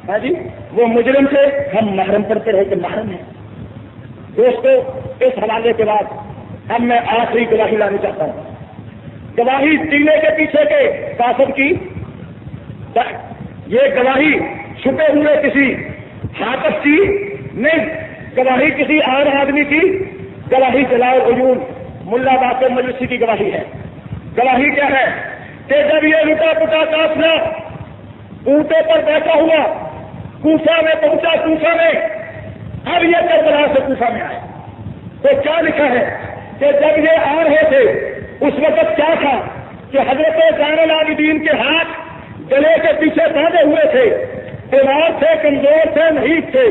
ہاں جی، وہ مجرم سے ہم محرم کرتے رہے کہ محرم ہے. دوستو، اس حوالے کے بعد اب میں آخری گواہی لانا چاہتا ہوں. گواہی سینے کے پیچھے کے کافر کی، یہ گواہی چھپے ہوئے کسی حافظ کی نہیں، گواہی کسی اور آدمی کی. گواہی جلال العیون ملا باقر مجلسی کی گواہی ہے. گواہی کیا ہے کہ جب یہ لٹا پٹا قافلہ اونٹے پر بیٹھا ہوا کوفہ میں پہنچا، کوفہ میں اب یہ کربلا سے کوفہ میں آئے تو کیا لکھا ہے کہ جب یہ آ رہے تھے اس وقت کیا تھا کہ حضرت زین العابدین کے ہاتھ گلے کے پیچھے باندھے ہوئے تھے، بیمار تھے، کمزور تھے، نہیں تھے.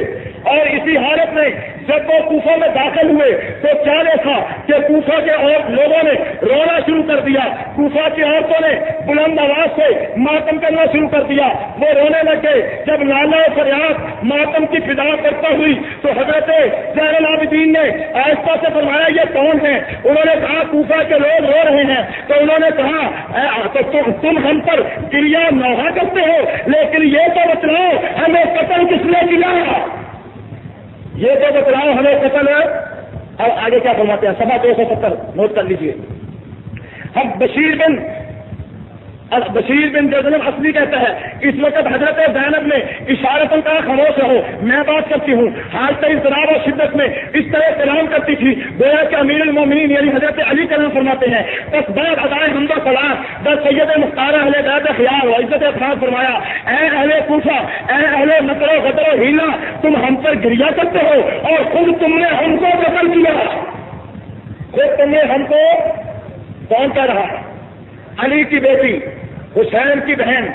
اور اسی حالت میں جب وہ کوفہ میں داخل ہوئے تو کیا دیکھا کہ کوفہ کے اور لوگوں نے رونا شروع کر دیا. کوفہ کی عورتوں نے بلند آواز سے ماتم کرنا شروع کر دیا، وہ رونے لگ گئے. جب لالا و فریاد ماتم کی فضا کرتا ہوئی تو حضرت زین العابدین نے آہستہ سے فرمایا یہ کون ہے؟ انہوں نے کہا کوفہ کے لوگ رو رہے ہیں. تو انہوں نے کہا تم ہم پر گریا نوحہ کرتے ہو، لیکن یہ تو بتلاؤ ہمیں قتل کس نے کیا؟ یہ تو بتلاؤ ہمیں قتل ہے. اب آگے کیا فرماتے ہیں؟ سبا 270 نوٹ کر لیجئے. ہم بشیر بن جزنم اصلی کہتا ہے اس وقت حضرت زینب نے اشارتوں کا خاموش رہو، میں بات کرتی ہوں. حالت اضطراب اور شدت میں اس طرح کلام کرتی تھی گویا کہ امیر المومنین یعنی حضرت علی کلام فرماتے ہیں. بس بعد ادائے حمد و ثنا در سید مختار اہل بیت خیال و عزت افراد فرمایا اے اہل کوفہ، اے اہل مکر و غدر و حیلہ، تم ہم پر گریا کرتے ہو اور خود تم نے ہم کو قتل کیا. خود تم نے ہم کو کون کہہ رہا ہے؟ علی کی بیٹی حسین کی بہن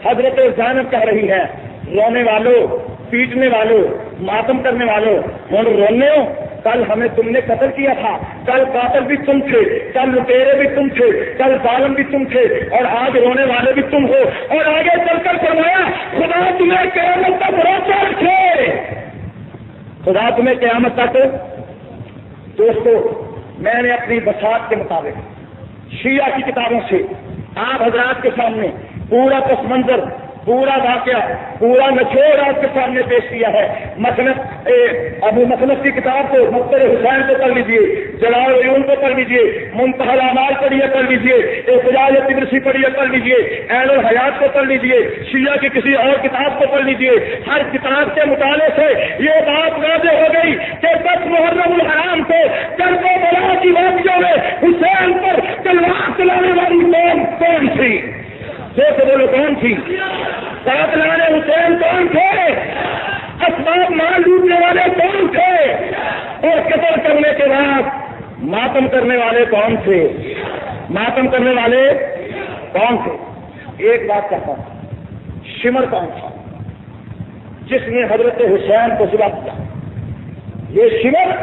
حضرت زینب کہہ رہی ہے رونے والوں، پیٹنے والوں، ماتم کرنے والوں، ہوں رونے ہو. کل ہمیں تم نے قتل کیا تھا، کل قاتل بھی تم تھے، کل لٹیرے بھی تم تھے، کل ظالم بھی تم تھے، اور آج رونے والے بھی تم ہو. اور آگے چل کر فرمایا خدا تمہیں قیامت تک روکے رکھے، خدا تمہیں قیامت تک. دوستو، میں نے اپنی بساط کے مطابق شیعہ کی کتابوں سے آپ حضرات کے سامنے پورا پس منظر پورا واقعہ پورا نچوڑ آپ کے سامنے پیش کیا ہے. ابو مخنف کی کتاب کو مختر حسین کو پڑھ لیجیے, جلال العیون کو پڑھ لیجیے, منتہی الاعمال پڑھیے پڑھ لیجیے, احتجاج طبرسی پڑھیے پڑھ لیجیے, عین الحیات کو پڑھ لیجیے, شیعہ کی کسی اور کتاب کو پڑھ لیجیے. ہر کتاب کے مطالعے سے یہ بات واضح ہو گئی کہ 10 محرم الحرام کو کربلا کی وادیوں میں حسین پر تلوار چلانے والی قوم کون تھی؟ جیسے بولو کون تھی؟ قاتلان حسین کون تھے؟ اسباب مال لوٹنے والے کون تھے؟ اور قتل کرنے کے بعد ماتم کرنے والے کون تھے؟ ماتم کرنے والے کون تھے؟ ایک بات کہتا ہوں, شمر کون تھا جس نے حضرت حسین کو ذبح کیا؟ یہ شمر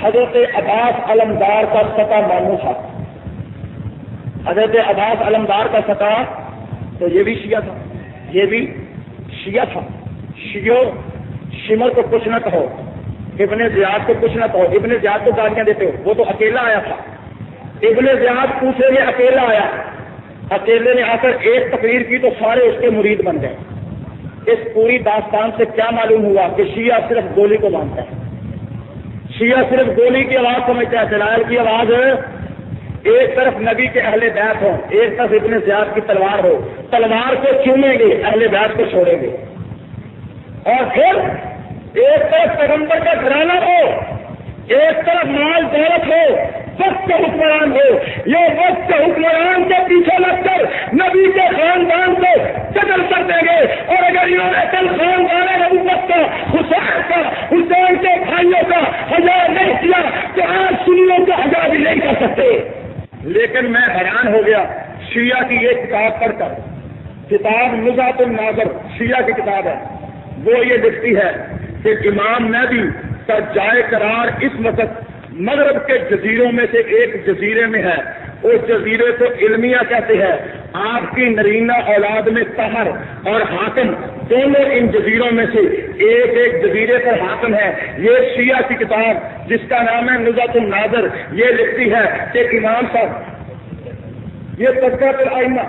حضرت عباس علمدار کا سطح مانو تھا. حضرت عباس علمدار کا سطح تو یہ بھی شیعہ تھا, یہ بھی شیعہ تھا. شیعوں شمر کو کچھ نہ کہو, ابن زیاد کو کچھ نہ کہو. ابن زیاد کو گالیاں دیتے ہو, وہ تو اکیلا آیا تھا. ابن زیاد کوفے میں اکیلا آیا, اکیلے نے آ کر ایک تقریر کی تو سارے اس کے مرید بن گئے. اس پوری داستان سے کیا معلوم ہوا کہ شیعہ صرف گولی کو مانتا ہے, شیعہ صرف گولی کی آواز سمجھتا ہے, دلائل کی آواز ہے. ایک طرف نبی کے اہل بیت ہوں, ایک طرف ابن زیاد کی تلوار ہو, تلوار کو چومیں گے, اہل بیت کو چھوڑیں گے. اور پھر ایک طرف پیغمبر کا گھرانہ ہو, ایک طرف مال دولت ہو, وقت کا حکمران ہو. یہ وقت کا حکمران کے پیچھے لگ کر نبی کے خاندان کو قتل کر دیں گے. اور اگر انہوں نے کل خاندان نبوت کا, حسین کے بھائیوں کا حیا نہیں کیا تو آج سنیوں کا حیا بھی نہیں کر سکتے. لیکن میں حیران ہو گیا شیعہ کی یہ کتاب پڑھ کر. کتاب نزہۃ الناظر شیعہ کی کتاب ہے. وہ یہ لکھتی ہے کہ امام مہدی کا جائے قرار اس وقت مغرب کے جزیروں میں سے ایک جزیرے میں ہے. اس جزیرے کو علمیہ کہتے ہیں. آپ کی نرینہ اولاد میں طاہر اور حاکم دونوں ان جزیروں میں سے ایک جزیرے پر حاکم ہے. یہ شیعہ کی کتاب جس کا نام ہے نزہۃ الناظر یہ لکھتی ہے کہ امام صاحب, یہ تذکرۃ الائمہ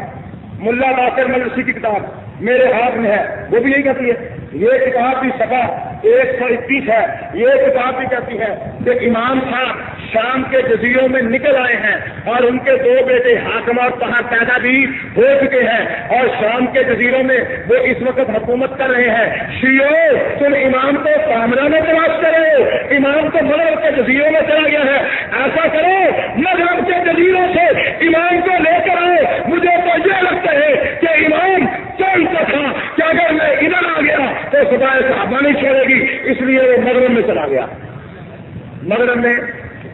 ملا باقر مدرسی کی کتاب میرے ہاتھ میں ہے, وہ بھی یہی کہتی ہے. یہ کتاب بھی صفحہ 121 ہے. یہ کتاب بھی کہتی ہے کہ امام صاحب شام کے جزیروں میں نکل آئے ہیں اور ان کے 2 بیٹے حاکم اور طاہر پیدا بھی ہو چکے ہیں اور شام کے جزیروں میں وہ اس وقت حکومت کر رہے ہیں. شیعوں تم امام کو کامرہ میں تلاش کرو, امام تو مغرب کے جزیروں میں چلا گیا ہے. ایسا کرو مغرب کے جزیروں سے امام کو لے کر آؤ. مجھے تو یہ لگتا ہے کہ امام چاہتا تھا کہ اگر میں ادھر آ گیا تو خدا صحابہ نہیں چھوڑے گی, اس لیے وہ مغرب میں چلا گیا, مغرب میں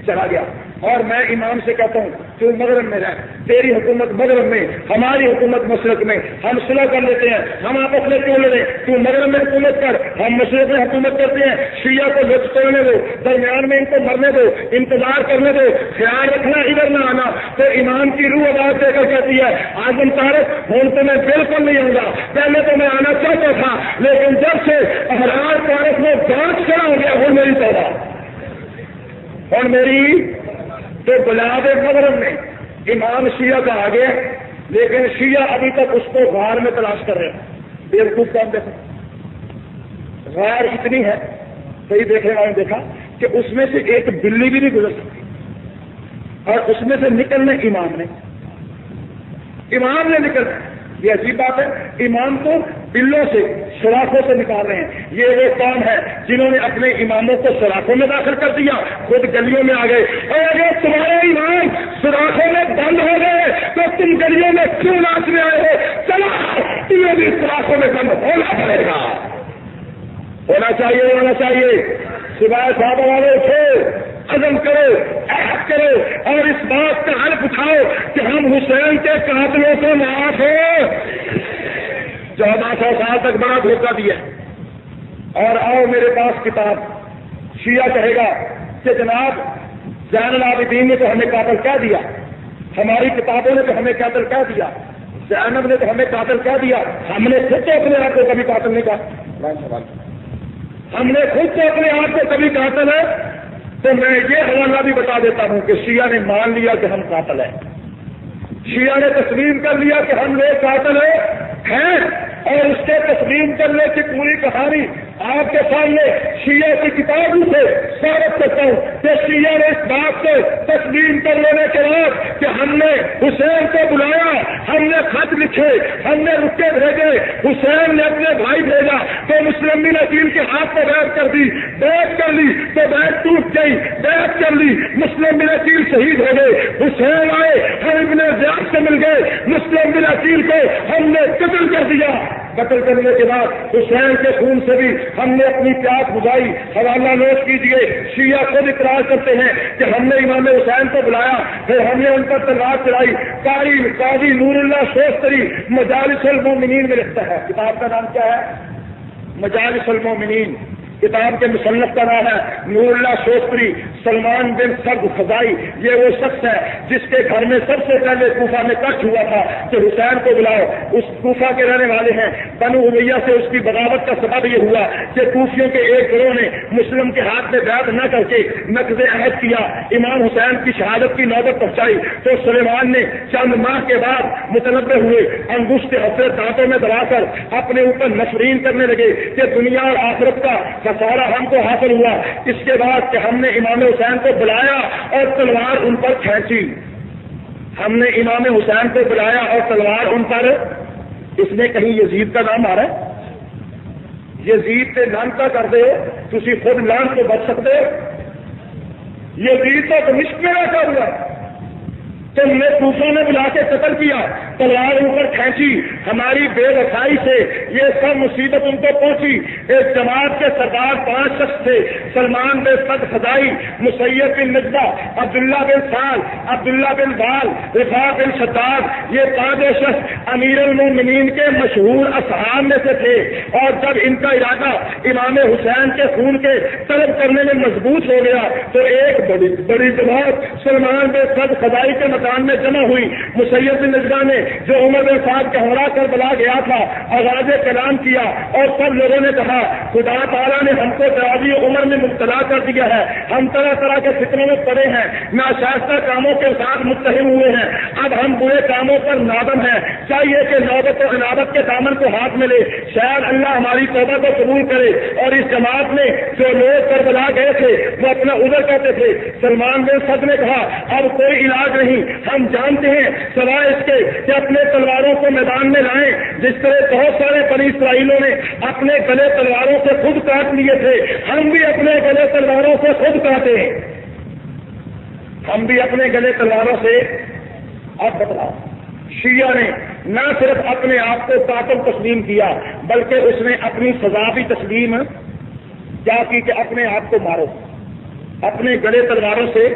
چلا گیا. اور میں امام سے کہتا ہوں تو مغرب میں رہ, تیری حکومت مغرب میں, ہماری حکومت مشرق میں, ہم صلح کر لیتے ہیں, ہم آپس میں کیوں لڑیں, تو مغرب میں حکومت کر, ہم مشرق میں حکومت کرتے ہیں. شیعہ کو لطف کرنے دو, درمیان میں ان کو مرنے دو, انتظار کرنے دو, خیال رکھنا ادھر نہ آنا. تو امام کی روح آواز دے کر کہتی ہے اعظم طارق ہوں تو میں بالکل نہیں آؤں گا, پہلے تو میں آنا چاہتا تھا لیکن جب سے احرار طارق میں جانچ کھڑا ہو گیا وہ میری توبہ اور میری تو بلاد مغرب میں امام شیعہ کا آگے, لیکن شیعہ ابھی تک اس کو غار میں تلاش کر رہے ہیں. بیوقوف کام دیکھو, غار اتنی ہے, صحیح دیکھنے والوں نے دیکھا کہ اس میں سے ایک بلی بھی نہیں گزر سکتی اور اس میں سے نکلنے امام نے نکلنا. یہ عجیب بات ہے, امام کو بلوں سے سوراخوں سے نکال رہے ہیں. یہ وہ قوم ہے جنہوں نے اپنے اماموں کو سوراخوں میں داخل کر دیا, خود گلیوں میں آ گئے. اور اگر تمہارے امام سوراخوں میں بند ہو گئے تو تم گلیوں میں کیوں ناچنے آئے ہو؟ چلا تمہیں بھی سوراخوں میں بند ہونا پڑے گا, ہونا چاہیے. سوائے صاحب والے اٹھو, عزم کرو, عہد کرو اور اس بات کا حلف اٹھاؤ کہ ہم حسین کے قاتلوں کو معاف ہو. 1400 سال تک بڑا دھوکہ دیا. اور آؤ میرے پاس کتاب. شیعہ کہے گا کہ جناب زین العابدین نے تو ہمیں قاتل کہہ دیا, ہماری کتابوں نے تو ہمیں قاتل کہہ دیا, زینب نے تو ہمیں قاتل کہہ دیا, ہم نے خود تو اپنے آپ کو کبھی قاتل نہیں کہا, ہم نے خود تو اپنے آپ کو کبھی قاتل ہے. تو میں یہ حوالہ بھی بتا دیتا ہوں کہ شیعہ نے مان لیا کہ ہم قاتل ہیں, شیعہ نے تسلیم کر لیا کہ ہم لوگ قاتل ہیں اور اس کے تسلیم کرنے کی پوری کہانی آپ کے سامنے شیعہ کی کتابوں سے ثابت کرتا ہوں کہ شیعہ نے اس بات کو تسلیم کر لینے کے بعد کہ ہم نے حسین کو بلایا، ہم نے خط لکھے، ہم نے رکے بھیجے، حسین نے اپنے بھائی بھیجا تو مسلم بن عقیل کے ہاتھ میں بیعت کر دی، بیعت کر لی تو بیعت ٹوٹ گئی، بیعت کر لی، مسلم بن عقیل شہید ہو گئے، حسین آئے، ہم ابن زیاد سے مل گئے، مسلم بن عقیل کو ہم نے قتل کر دیا، قتل کرنے کے بعد حسین کے خون سے بھی ہم نے اپنی پیاس بجھائی۔ حوالہ نوٹ کیجیے، شیعہ خود اقرار کرتے ہیں کہ ہم نے امام حسین کو بلایا، پھر ہم نے ان پر تلوار چلائی۔ قاضی نور اللہ شوستری مجالس المومنین میں لکھتا ہے، کتاب کا نام کیا ہے؟ مجالس المومنین، کتاب کے مصنف کا نام ہے نور اللہ شوستری سلمان بن سرد فضائی۔ یہ وہ شخص ہے جس کے گھر میں سب سے پہلے کوفہ میں کٹ ہوا تھا کہ حسین کو بلاؤ۔ اس کوفہ کے رہنے والے ہیں، بنو امیہ سے اس کی بغاوت کا سبب یہ ہوا کہ کوفیوں کے ایک گروہ نے مسلم کے ہاتھ میں بیعت نہ کر کے نقض عہد کیا، امام حسین کی شہادت کی نوبت پہنچائی تو سلیمان نے چند ماہ کے بعد متنبع ہوئے، انگشت حسرت دانتوں میں دبا کر اپنے اوپر نفرین کرنے لگے کہ دنیا اور آخرت کا خسارہ ہم کو حاصل ہوا۔ اس کے بعد کہ ہم نے امام حسین کو بلایا اور تلوار ان پر کھینچی، ہم نے امام حسین کو بلایا اور تلوار ان پر، اس میں کہیں یزید کا نام آ رہا ہے؟ یزید سے لانتا کر دے تسی خود لان تو بچ سکتے ہو؟ یزید تو دمشق میں رہتا ہوا، تم نے کوفہ میں بلا کے قتل کیا، تلوار اوپر کھینچی، ہماری بے وفائی سے یہ سب مصیبت ان کو پہنچی۔ ایک جماعت کے سردار 5 شخص تھے، سلمان بن سرد فضائی، مسیب بن نجدہ، عبداللہ بن سال، عبداللہ بن بال، رفاع بن شداد، یہ 5 شخص امیر المومنین کے مشہور اصحاب میں سے تھے، اور جب ان کا ارادہ امام حسین کے خون کے طلب کرنے میں مضبوط ہو گیا تو ایک بڑی جماعت سلمان بن سرد فضائی کے مکان میں جمع ہوئی۔ مسیب بن نجدہ نے جو عمر بن سعد کے ہمراہ کربلا گیا تھا آغاز کلام کیا اور سب لوگوں نے کہا خدا تعالیٰ نے ہم کو دراوی عمر میں مبتلا کر دیا ہے، ہم طرح طرح کے فتنوں میں پڑے ہیں، ناشائستہ کاموں کے ساتھ متہم ہوئے ہیں، اب ہم برے کاموں پر نادم ہیں، چاہیے کہ نوبت و عنابت کے دامن کو ہاتھ میں لے، شاید اللہ ہماری توبہ کو قبول کرے۔ اور اس جماعت میں جو لوگ کربلا گئے تھے وہ اپنا عذر کہتے تھے۔ سلمان بن سعد نے کہا اب کوئی علاج نہیں، ہم جانتے ہیں سوائے اس کے کہ اپنے تلواروں کو میدان میں لائیں، جس طرح بہت سارے بنی اسرائیلوں نے اپنے گلے تلواروں سے خود کاٹ لیے تھے، ہم بھی اپنے گلے تلواروں سے خود کاٹیں، ہم بھی اپنے گلے تلواروں سے۔ اب بتلاؤ، شیعہ نے نہ صرف اپنے آپ کو قاتل تسلیم کیا بلکہ اس نے اپنی سزا بھی تسلیم کیا کی کہ اپنے آپ کو مارو، اپنے گلے تلواروں سے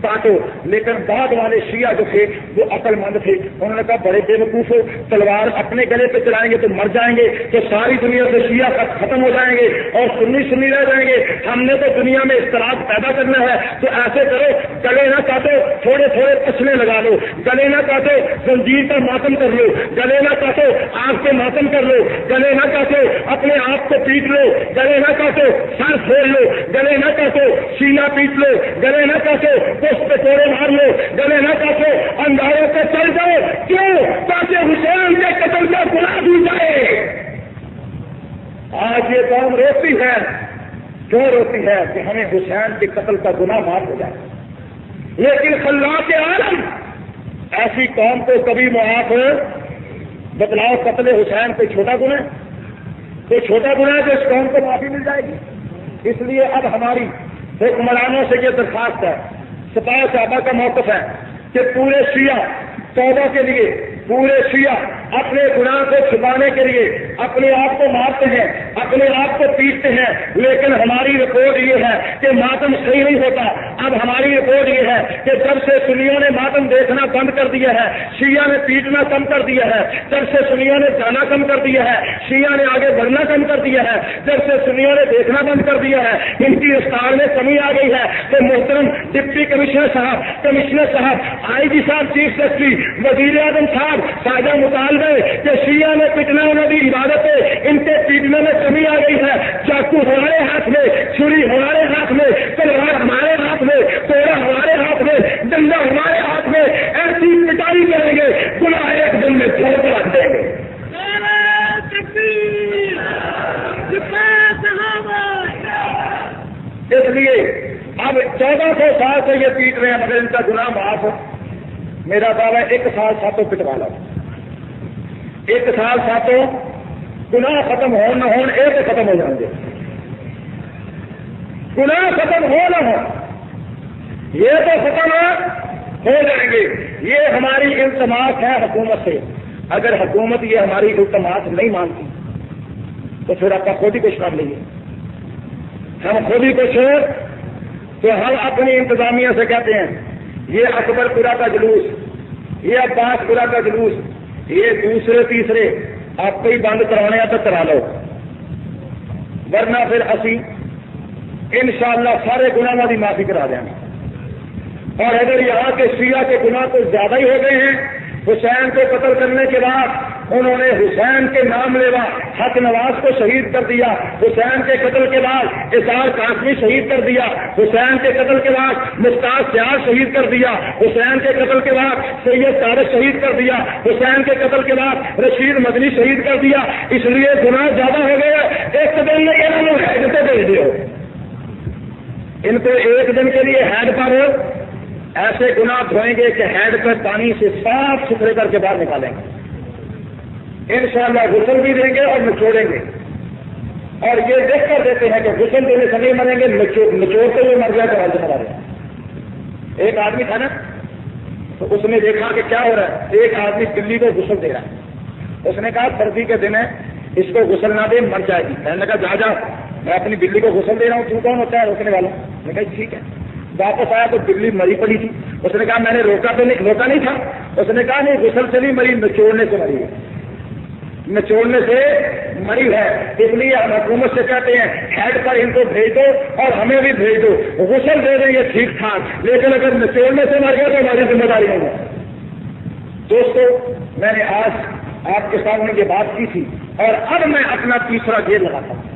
کاٹو۔ لیکن بعد والے شیعہ جو تھے وہ عقل مند تھے، انہوں نے کہا بڑے بے وقوف ہو، تلوار اپنے گلے پہ چلائیں گے تو مر جائیں گے، تو ساری دنیا سے شیعہ ختم ہو جائیں گے اور سنی رہ جائیں گے، ہم نے تو دنیا میں اضطراب پیدا کرنا ہے، تو ایسے کرو گلے نہ کاٹو، تھوڑے تھوڑے پچھلے لگا لو، گلے نہ کاٹو زنجیر کا ماتم کر لو، گلے نہ کاٹو آگ کے ماتم کر لو، گلے نہ کاٹو اپنے آپ کو پیٹ لو، گلے نہ کاٹو سر پھوڑ لو، گلے نہ کاٹو سینہ پیٹ لو، گلے نہ کاٹو پہ توڑے مار لو، گلے نہ کاٹو اندھاروں پہ چل جاؤ، کیوں؟ تاکہ حسین کے قتل کا گناہ بھی جائے۔ آج یہ قوم روتی ہے، کیوں روتی ہے؟ کہ ہمیں حسین کے قتل کا گناہ معاف ہو جائے، لیکن خلاق عالم ایسی قوم کو کبھی معاف بتلاؤ قتل حسین کوئی چھوٹا گناہ، کوئی چھوٹا گناہ ہے جو اس قوم کو معافی مل جائے گی؟ اس لیے اب ہماری حکمرانوں سے یہ درخواست ہے، سپاہ صحابہ کا موقف ہے کہ پورے شیعہ توبہ کے لیے، پورے شیعہ اپنے گناہ کو چھپانے کے لیے اپنے آپ کو مارتے ہیں، اپنے آپ کو پیٹتے ہیں، لیکن ہماری رپورٹ یہ ہے کہ ماتم صحیح نہیں ہوتا۔ اب ہماری رپورٹ یہ ہے کہ جب سے سنیوں نے ماتم دیکھنا بند کر دیا ہے، شیعہ نے پیٹنا کم کر دیا ہے، جب سے سنیوں نے جانا کم کر دیا ہے، شیعہ نے آگے بڑھنا کم کر دیا ہے، جب سے سنیوں نے دیکھنا بند کر دیا ہے، ان کی رفتار میں کمی آ گئی ہے، تو محترم ڈپٹی کمشنر صاحب، آئی جی صاحب، چیف سیکرٹری، وزیر اعظم صاحب، تازہ مطالبہ کہ شیعہ نے پٹنا انہوں کی عبادت ہے، ان کے پیٹنے میں کمی آ گئی ہے، چاقو ہمارے ہاتھ میں، چھری ہمارے ہاتھ میں، تلوار ہمارے ہاتھ میں، کوڑا ہمارے ہاتھ میں، ڈنڈا ہمارے ہاتھ میں، ایسی پٹائی کریں گے گناہ ایک دن میں چھوڑ کر دیں گے۔ سال سے یہ پیٹ رہے ہیں مگر ان کا گناہ معاف ہو. میرا دعویٰ ہے 1 سال ساتوں پٹوا لو. 1 سال ساتوں گناہ ختم ہو نہ ہو ایک ختم ہو جائیں گے. گناہ ختم ہو نہ ہو یہ تو ختم ہو جائیں گے. یہ ہماری التماس ہے حکومت سے. اگر حکومت یہ ہماری التماس نہیں مانتی تو پھر آپ کا خود ہی کچھ کام نہیں ہے. ہم خود ہی کچھ تو ہم اپنی انتظامیہ سے کہتے ہیں یہ اکبر پورا کا جلوس, یہ عباس پورا کا جلوس, یہ دوسرے تیسرے آپ کو ہی بند کرانے تو کرا لو, ورنہ پھر اسی انشاءاللہ سارے گناہوں کی معافی کرا دیں گے. اور اگر یہاں کے شیعہ کے گناہ تو زیادہ ہی ہو گئے ہیں. حسین کو قتل کرنے کے بعد انہوں نے حسین کے نام لیوا حق نواز کو شہید کر دیا. حسین کے قتل کے بعد اظہار قاسمی شہید کر دیا. حسین کے قتل کے بعد مشتاق سیار شہید کر دیا. حسین کے قتل کے بعد سید طارق شہید کر دیا. حسین کے قتل کے بعد رشید مدنی شہید کر دیا. اس لیے گناہ زیادہ ہو گئے. ایک دن میں انہوں نے حید سے بھیج دیا. ان کو ایک دن کے لیے حید پر ایسے گناہ دھوئیں گے کہ ہیڈ پر پانی سے صاف ستھرے کر کے باہر نکالیں گے. انشاءاللہ غسل بھی دیں گے اور نچوڑیں گے. اور یہ دیکھ کر دیتے ہیں کہ غسل دینے سے نہیں مریں گے, نچوڑتے ہوئے مر گیا تو حالت مرا رہے. ایک آدمی تھا نا تو اس نے دیکھا کہ کیا ہو رہا ہے. ایک آدمی بلی کو غسل دے رہا ہے. اس نے کہا سردی کے دن ہے اس کو غسل نہ دے مر جائے گی. میں نے کہا جا میں اپنی بلی کو غسل دے رہا ہوں, تو کون ہوتا ہے روکنے والا؟ میں نے کہا ٹھیک ہے. واپس آیا تو بلی مری پڑی تھی. اس نے کہا میں نے روکا نہیں تھا. اس نے کہا نہیں غسل سے نہیں مری, نچوڑنے سے مری ہے. نچوڑنے سے مری ہے. اس لیے ہم حکومت سے کہتے ہیں ہیڈ پر ان کو بھیج دو اور ہمیں بھی بھیج دو. غسل دے دیں یہ ٹھیک ٹھاک, لیکن اگر نچوڑنے سے مر گیا تو ہماری ذمہ داری نہیں ہے. دوستو میں نے آج آپ کے سامنے یہ بات کی تھی اور اب میں اپنا تیسرا گیئر لگاتا ہوں.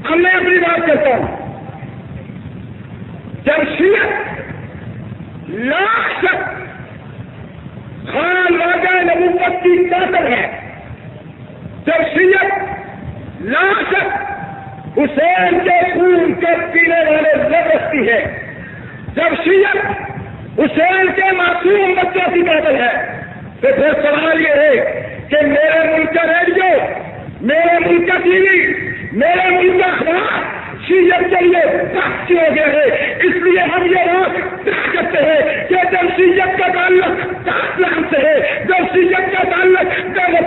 اب میں اپنی بات کرتا ہوں. جب شیعت لاکھ خان راجہ نبوت کی طاقت ہے, جب شیعت لاکھ حسین کے خون کے پینے والے زبردستی ہے, جب شیعت حسین کے معصوم بچوں کی طاقت ہے, تو پھر سوال یہ ہے کہ میرے ملک کا ریڈیو, میرے ملک کا ٹی وی, میرے ملک کا اخبار شیعت کے لیے سخت ہو گئے ہیں. اس لیے ہم یہ بات کرتے ہیں کہ جب شیعت کا تعلق اسلام سے ہے, جب شیعت کا تعلق بے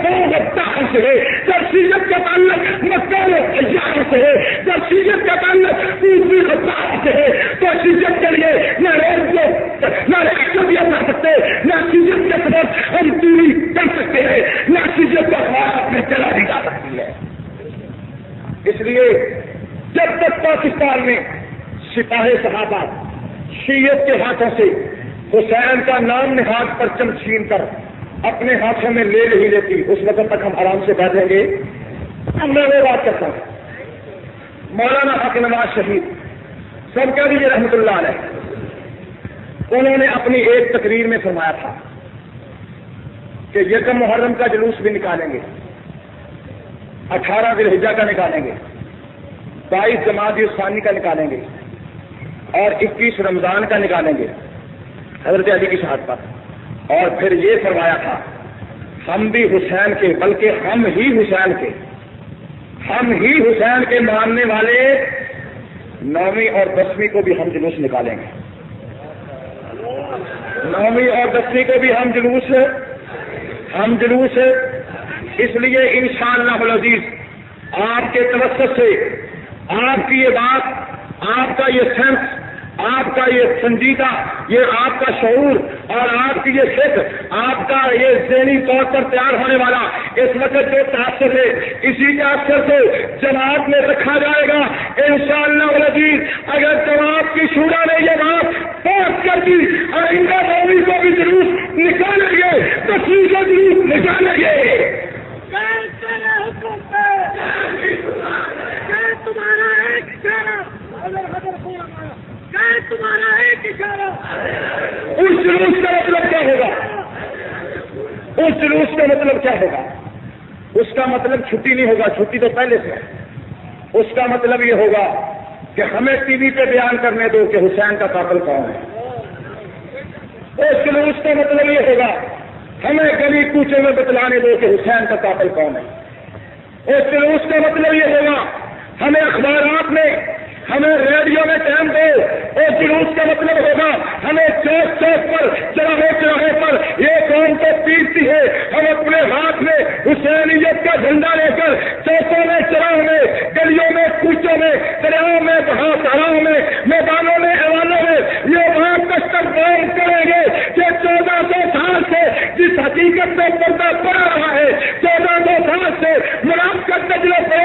سے ہے, جب شیعت کا تعلق مکان تیار سے ہے, جب شیعت کا تعلق دوسری خطاب سے ہے, تو شیعت کے لیے نہ ریڈیو دیا جا سکتے, نہ شیعت کے طرف ہم ٹی وی کر سکتے ہیں, نہ شیعت کا اخبار میں چلا دی جا سکتی ہے. اس لیے جب تک پاکستان میں سپاہی صحابہ شیعت کے ہاتھوں سے حسین کا نام نہاد پرچم چھین کر اپنے ہاتھوں میں لے نہیں لیتی, اس وقت تک ہم آرام سے بیٹھیں گے. اب میں وہ بات کرتا ہوں. مولانا حق نواز شہید سب کا بھی رحمت اللہ علیہ, انہوں نے اپنی ایک تقریر میں فرمایا تھا کہ یکم محرم کا جلوس بھی نکالیں گے, 18 ذی الحجہ کا نکالیں گے, 22 جمادی الثانی کا نکالیں گے اور 21 رمضان کا نکالیں گے حضرت علی کی شہادت پر. اور پھر یہ فرمایا تھا ہم بھی حسین کے, بلکہ ہم ہی حسین کے ماننے والے 9ویں اور 10ویں کو بھی ہم جلوس نکالیں گے. 9ویں اور 10ویں کو بھی ہم جلوس اس لیے انشاءاللہ العزیز آپ کے توسط سے آپ کی یہ بات, آپ کا یہ سینس, آپ آپ کا یہ سنجیدہ، یہ آپ کا شعور اور آپ کی یہ فکر، آپ کا یہ ذہنی طور پر تیار ہونے والا اس وقت جو تاثر ہے، اسی کے اثر سے جماعت میں رکھا جائے گا انشاءاللہ العزیز۔ اگر جماعت کی شورا نے یہ بات پاس کر دی اور ان کا مووی کو بھی جلوس نکالیں گے تو چیزیں جلوس نکالیں گے۔ تمہارا ایک اشارہ، تمہارا ایک اشارہ، اس جلوس کا مطلب کیا ہوگا؟ اس جلوس کا مطلب کیا ہوگا؟ اس کا مطلب چھٹی نہیں ہوگا، چھٹی تو پہلے سے۔ اس کا مطلب یہ ہوگا کہ ہمیں ٹی وی پہ بیان کرنے دو کہ حسین کا قاتل کون ہے۔ اس جلوس کا مطلب یہ ہوگا ہمیں گلی کوچے میں بتلانے دو کہ حسین کا قاتل کون ہے۔ اس جلوس کا مطلب یہ ہوگا ہمیں اخبارات میں، ہمیں ریڈیو میں ٹائم دو۔ اس جلوس کا مطلب ہوگا ہمیں چوک چوک پر، چراہے چراہے پر یہ قوم کو پیٹتی ہے، ہم اپنے ہاتھ میں حسینیت کا جھنڈا لے کر چوکوں میں، چراہوں میں، گلیوں میں، کوچوں میں، دریاؤں میں، صحراؤں میں، میدانوں میں، ایوانوں میں یہ بات دستک بیان کریں گے کہ 1400 سال سے جس حقیقت میں پردہ پڑا رہا ہے، 1400 سال سے منافقت تجربہ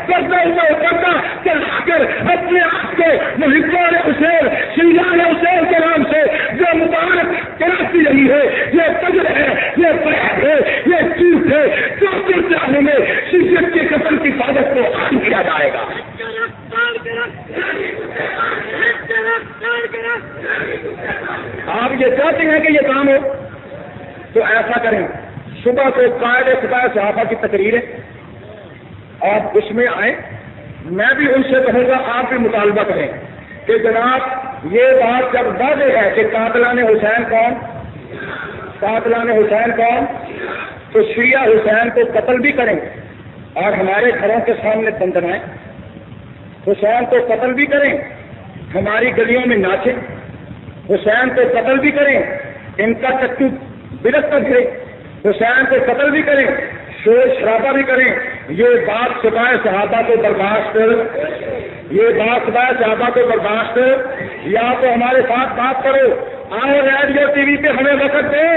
فروغ کا پردہ چلا کر اپنے آپ کو محبان حسین، شیعان حسین کے نام سے جو مبارک کراتی رہی ہے، یہ تجر ہے، یہ فریب ہے، یہ چیز ہے جو چاہنے میں شیعت کے قتل کی حفاظت کو عام کیا جائے گا۔ آپ یہ چاہتے ہیں کہ یہ کام ہو تو ایسا کریں، صبح کو قائد خطا صحابہ کی تقریر ہے، آپ اس میں آئیں، میں بھی ان سے کہوں گا آپ بھی مطالبہ کریں کہ جناب یہ بات جب واضح ہے کہ قاتلان حسین کون، قاتلان حسین کون، تو شیعہ حسین کو قتل بھی کریں اور ہمارے گھروں کے سامنے دندنائیں، حسین کو قتل بھی کریں، ہماری گلیوں میں ناچیں، حسین کو قتل بھی کریں، ان کا چکو برست گرے، حسین کو قتل بھی کریں، شور شرابہ بھی کریں۔ یہ بات سپاہ صحابہ کو برداشت، یہ بات سپاہ صحابہ کو برداشت، یا تو ہمارے ساتھ بات کرو، آؤ ریڈیو ٹی وی پہ ہمیں وقت دو،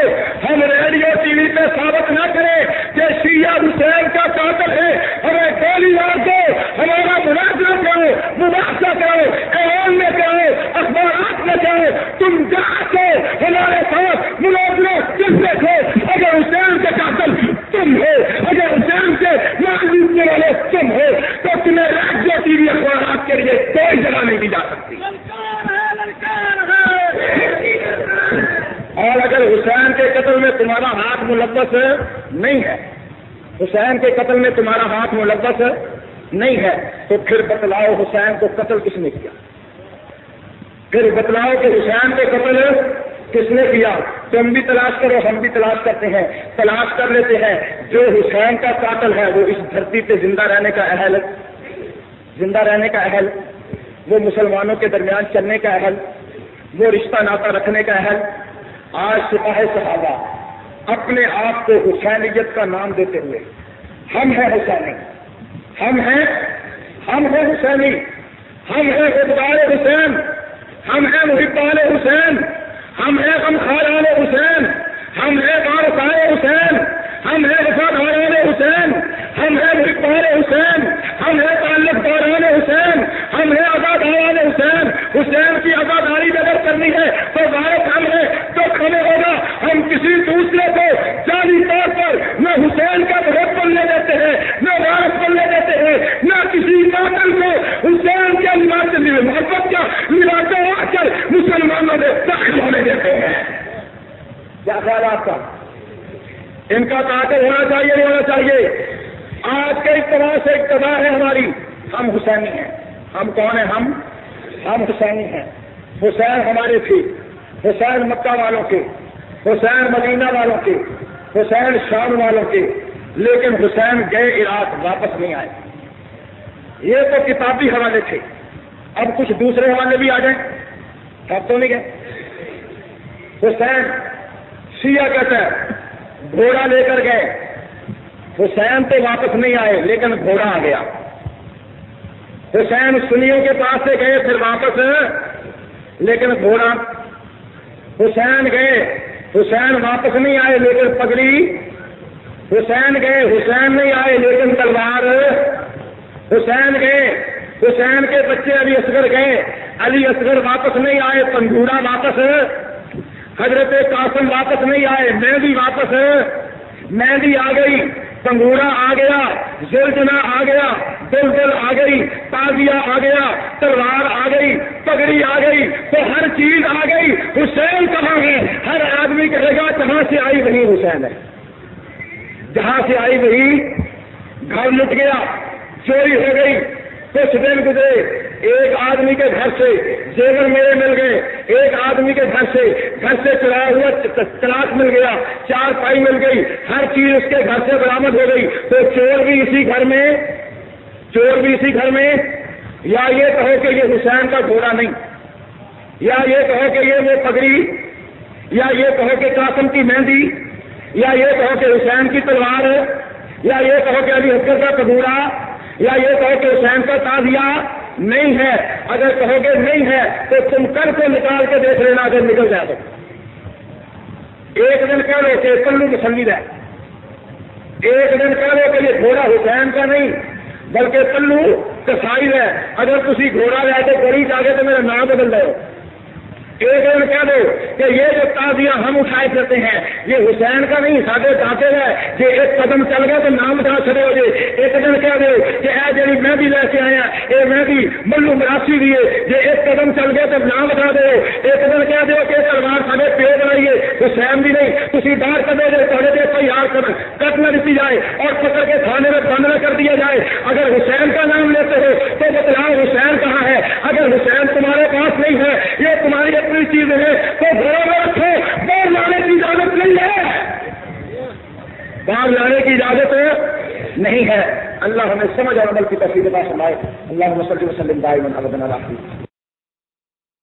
ہم ریڈیو ٹی وی پہ ثابت نہ کریں کہ شیعہ حسین کا قاتل ہے، ہمیں گولی مار دو، ہمارا مناظرہ کرو، مباحثہ کرو، ایوان میں کرو، اخبارات میں کرو، تم جا کے ہمارے ساتھ مناظرہ کس سے ہو؟ اگر حسین کا قاتل تم ہو، اگر حسین کے مال لوٹنے والے تم ہو تو تمہیں ریڈیو ٹی وی اخبارات کے لیے کوئی جگہ نہیں دی جا سکتی۔ اور اگر حسین کے قتل میں تمہارا ہاتھ ملوث نہیں ہے، حسین کے قتل میں تمہارا ہاتھ ملوث نہیں ہے، تو پھر بتلاؤ حسین کو قتل کس نے کیا؟ پھر بتلاؤ کہ حسین کو قتل کس نے کیا؟ تم بھی تلاش کرو، ہم بھی تلاش کرتے ہیں، تلاش کر لیتے ہیں۔ جو حسین کا قاتل ہے وہ اس دھرتی پہ زندہ رہنے کا اہل، زندہ رہنے کا اہل، وہ مسلمانوں کے درمیان چلنے کا اہل، وہ رشتہ ناطہ رکھنے کا اہل۔ آج سپاہ صحابہ اپنے آپ کو حسینیت کا نام دیتے ہوئے ہم ہیں حسینی، ہم ہیں حسینی، ہم ہیں غدار حسین، ہم ہیں محبان حسین، ہم ہیں غمخواران حسین، ہم ہیں وارثان حسین، ہم ہیں وفاداران حسین، ہم ہیں محبان حسین، ہم ہیں تعلق داران حسین، ہم ہیں عزاداران حسین۔ حسین کی عزاداری اگر کرنی ہے تو وارث ہم ہیں، تو کھڑے ہوگا ہم کسی دوسرے کو جعلی طور پر نہ حسین کا محب بننے دیتے ہیں، نہ وارث بننے دیتے ہیں، نہ کسی قاتل کو حسین کے لباس محبت کا لباس اڑا کر مسلمانوں میں داخل ہونے دیتے ہیں۔ کیا خیال آپ کا؟ ان کا قاتل ہونا چاہیے نہیں ہونا چاہیے؟ آج کے اجتماع سے اقتدار ہے ہماری، ہم حسینی ہیں۔ ہم کون ہیں؟ ہم حسینی ہیں۔ حسین ہمارے تھے، حسین مکہ والوں کے، حسین مدینہ والوں کے، حسین شام والوں کے، لیکن حسین گئے عراق، واپس نہیں آئے۔ یہ تو کتابی حوالے تھے، اب کچھ دوسرے حوالے بھی آ جائیں، اب تو نہیں گئے۔ حسین شیعہ کہتا ہے گھوڑا لے کر گئے، حسین تو واپس نہیں آئے لیکن گھوڑا آ گیا۔ حسین سنیوں کے پاس سے گئے، پھر واپس لیکن گھوڑا حسین گئے، حسین واپس نہیں آئے لیکن پگڑی، حسین گئے حسین نہیں آئے لیکن تلوار، حسین گئے حسین کے بچے علی اصغر گئے، علی اصغر واپس نہیں آئے، پنگھوڑا واپس، حضرت قاسم واپس نہیں آئے، مہندی واپس، مہندی آ گئی، پنگھوڑا آ گیا، زلزلہ آ گیا، دلدل آ گئی، تازیہ آ گیا، تلوار آ گئی، پگڑی آ گئی، تو ہر چیز آ گئی، حسین کہاں ہے؟ ہر آدمی کہے گا جہاں سے آئی وہی حسین ہے، جہاں سے آئی وہی، گھر لٹ گیا، چوری ہو گئی، کچھ دن گزرے، ایک آدمی کے گھر سے زیور میرے مل گئے، ایک آدمی کے گھر سے چرایا ہوا طلاق مل گیا، چار پائی مل گئی، ہر چیز اس کے گھر سے برآمد ہو گئی، تو چور بھی اسی گھر میں، یا یہ کہو کہ یہ حسین کا گھوڑا نہیں، یا یہ کہو کہ یہ وہ پگڑی، یا یہ کہو کہ قاسم کی مہندی، یا یہ کہو کہ حسین کی تلوار، یا یہ کہو کہ علی اصغر کا پگھوڑا، یا یہ کہو کہ حسین کا تازیہ نہیں ہے۔ اگر کہو گے نہیں ہے تو تم کر کو نکال کے دیکھ لینا، اگر نکل جائے تو ایک دن کہہ لو کہ پلو مسلم ہے، ایک دن کہہ لو کہ یہ گھوڑا حسین کا نہیں بلکہ پلو کسائی ہے، اگر تسی گھوڑا لے کے گڑی جاگے تو میرا نام بدل دو، ایک دن کہہ دو کہ یہ جو تازیہ ہم اٹھائے کرتے ہیں یہ حسین کا نہیں، سارے داتے ہے، یہ ایک قدم چل گیا تو نام بتا چھڑے ہو جائے، ایک دن کہہ دو کہ اے جی میں بھی لے کے آیا، یہ میں بھی ملو مراسی دیے، یہ ایک قدم چل گیا تو نام بتا دو، ایک دن کہہ دو کہ تلوار سارے پیڑ لائیے حسین بھی نہیں، تھی باہر کر دو تھوڑے دیر تیار کٹ نہ دیتی جائے اور پکڑ کے تھانے میں بند نہ کر دیا جائے، اگر حسین کا نام لیتے ہو تو بتلاؤ حسین کہاں ہے؟ اگر حسین تمہارے پاس نہیں ہے، یہ تمہاری اپنی چیز ہے تو گھروں میں رکھو، باہر لانے کی اجازت نہیں ہے، باہر لانے کی اجازت نہیں ہے۔ اللہ ہمیں سمجھ اور عمل کی توفیق عطا فرمائے۔ اللہم صلی وسلم دائما ابدا علی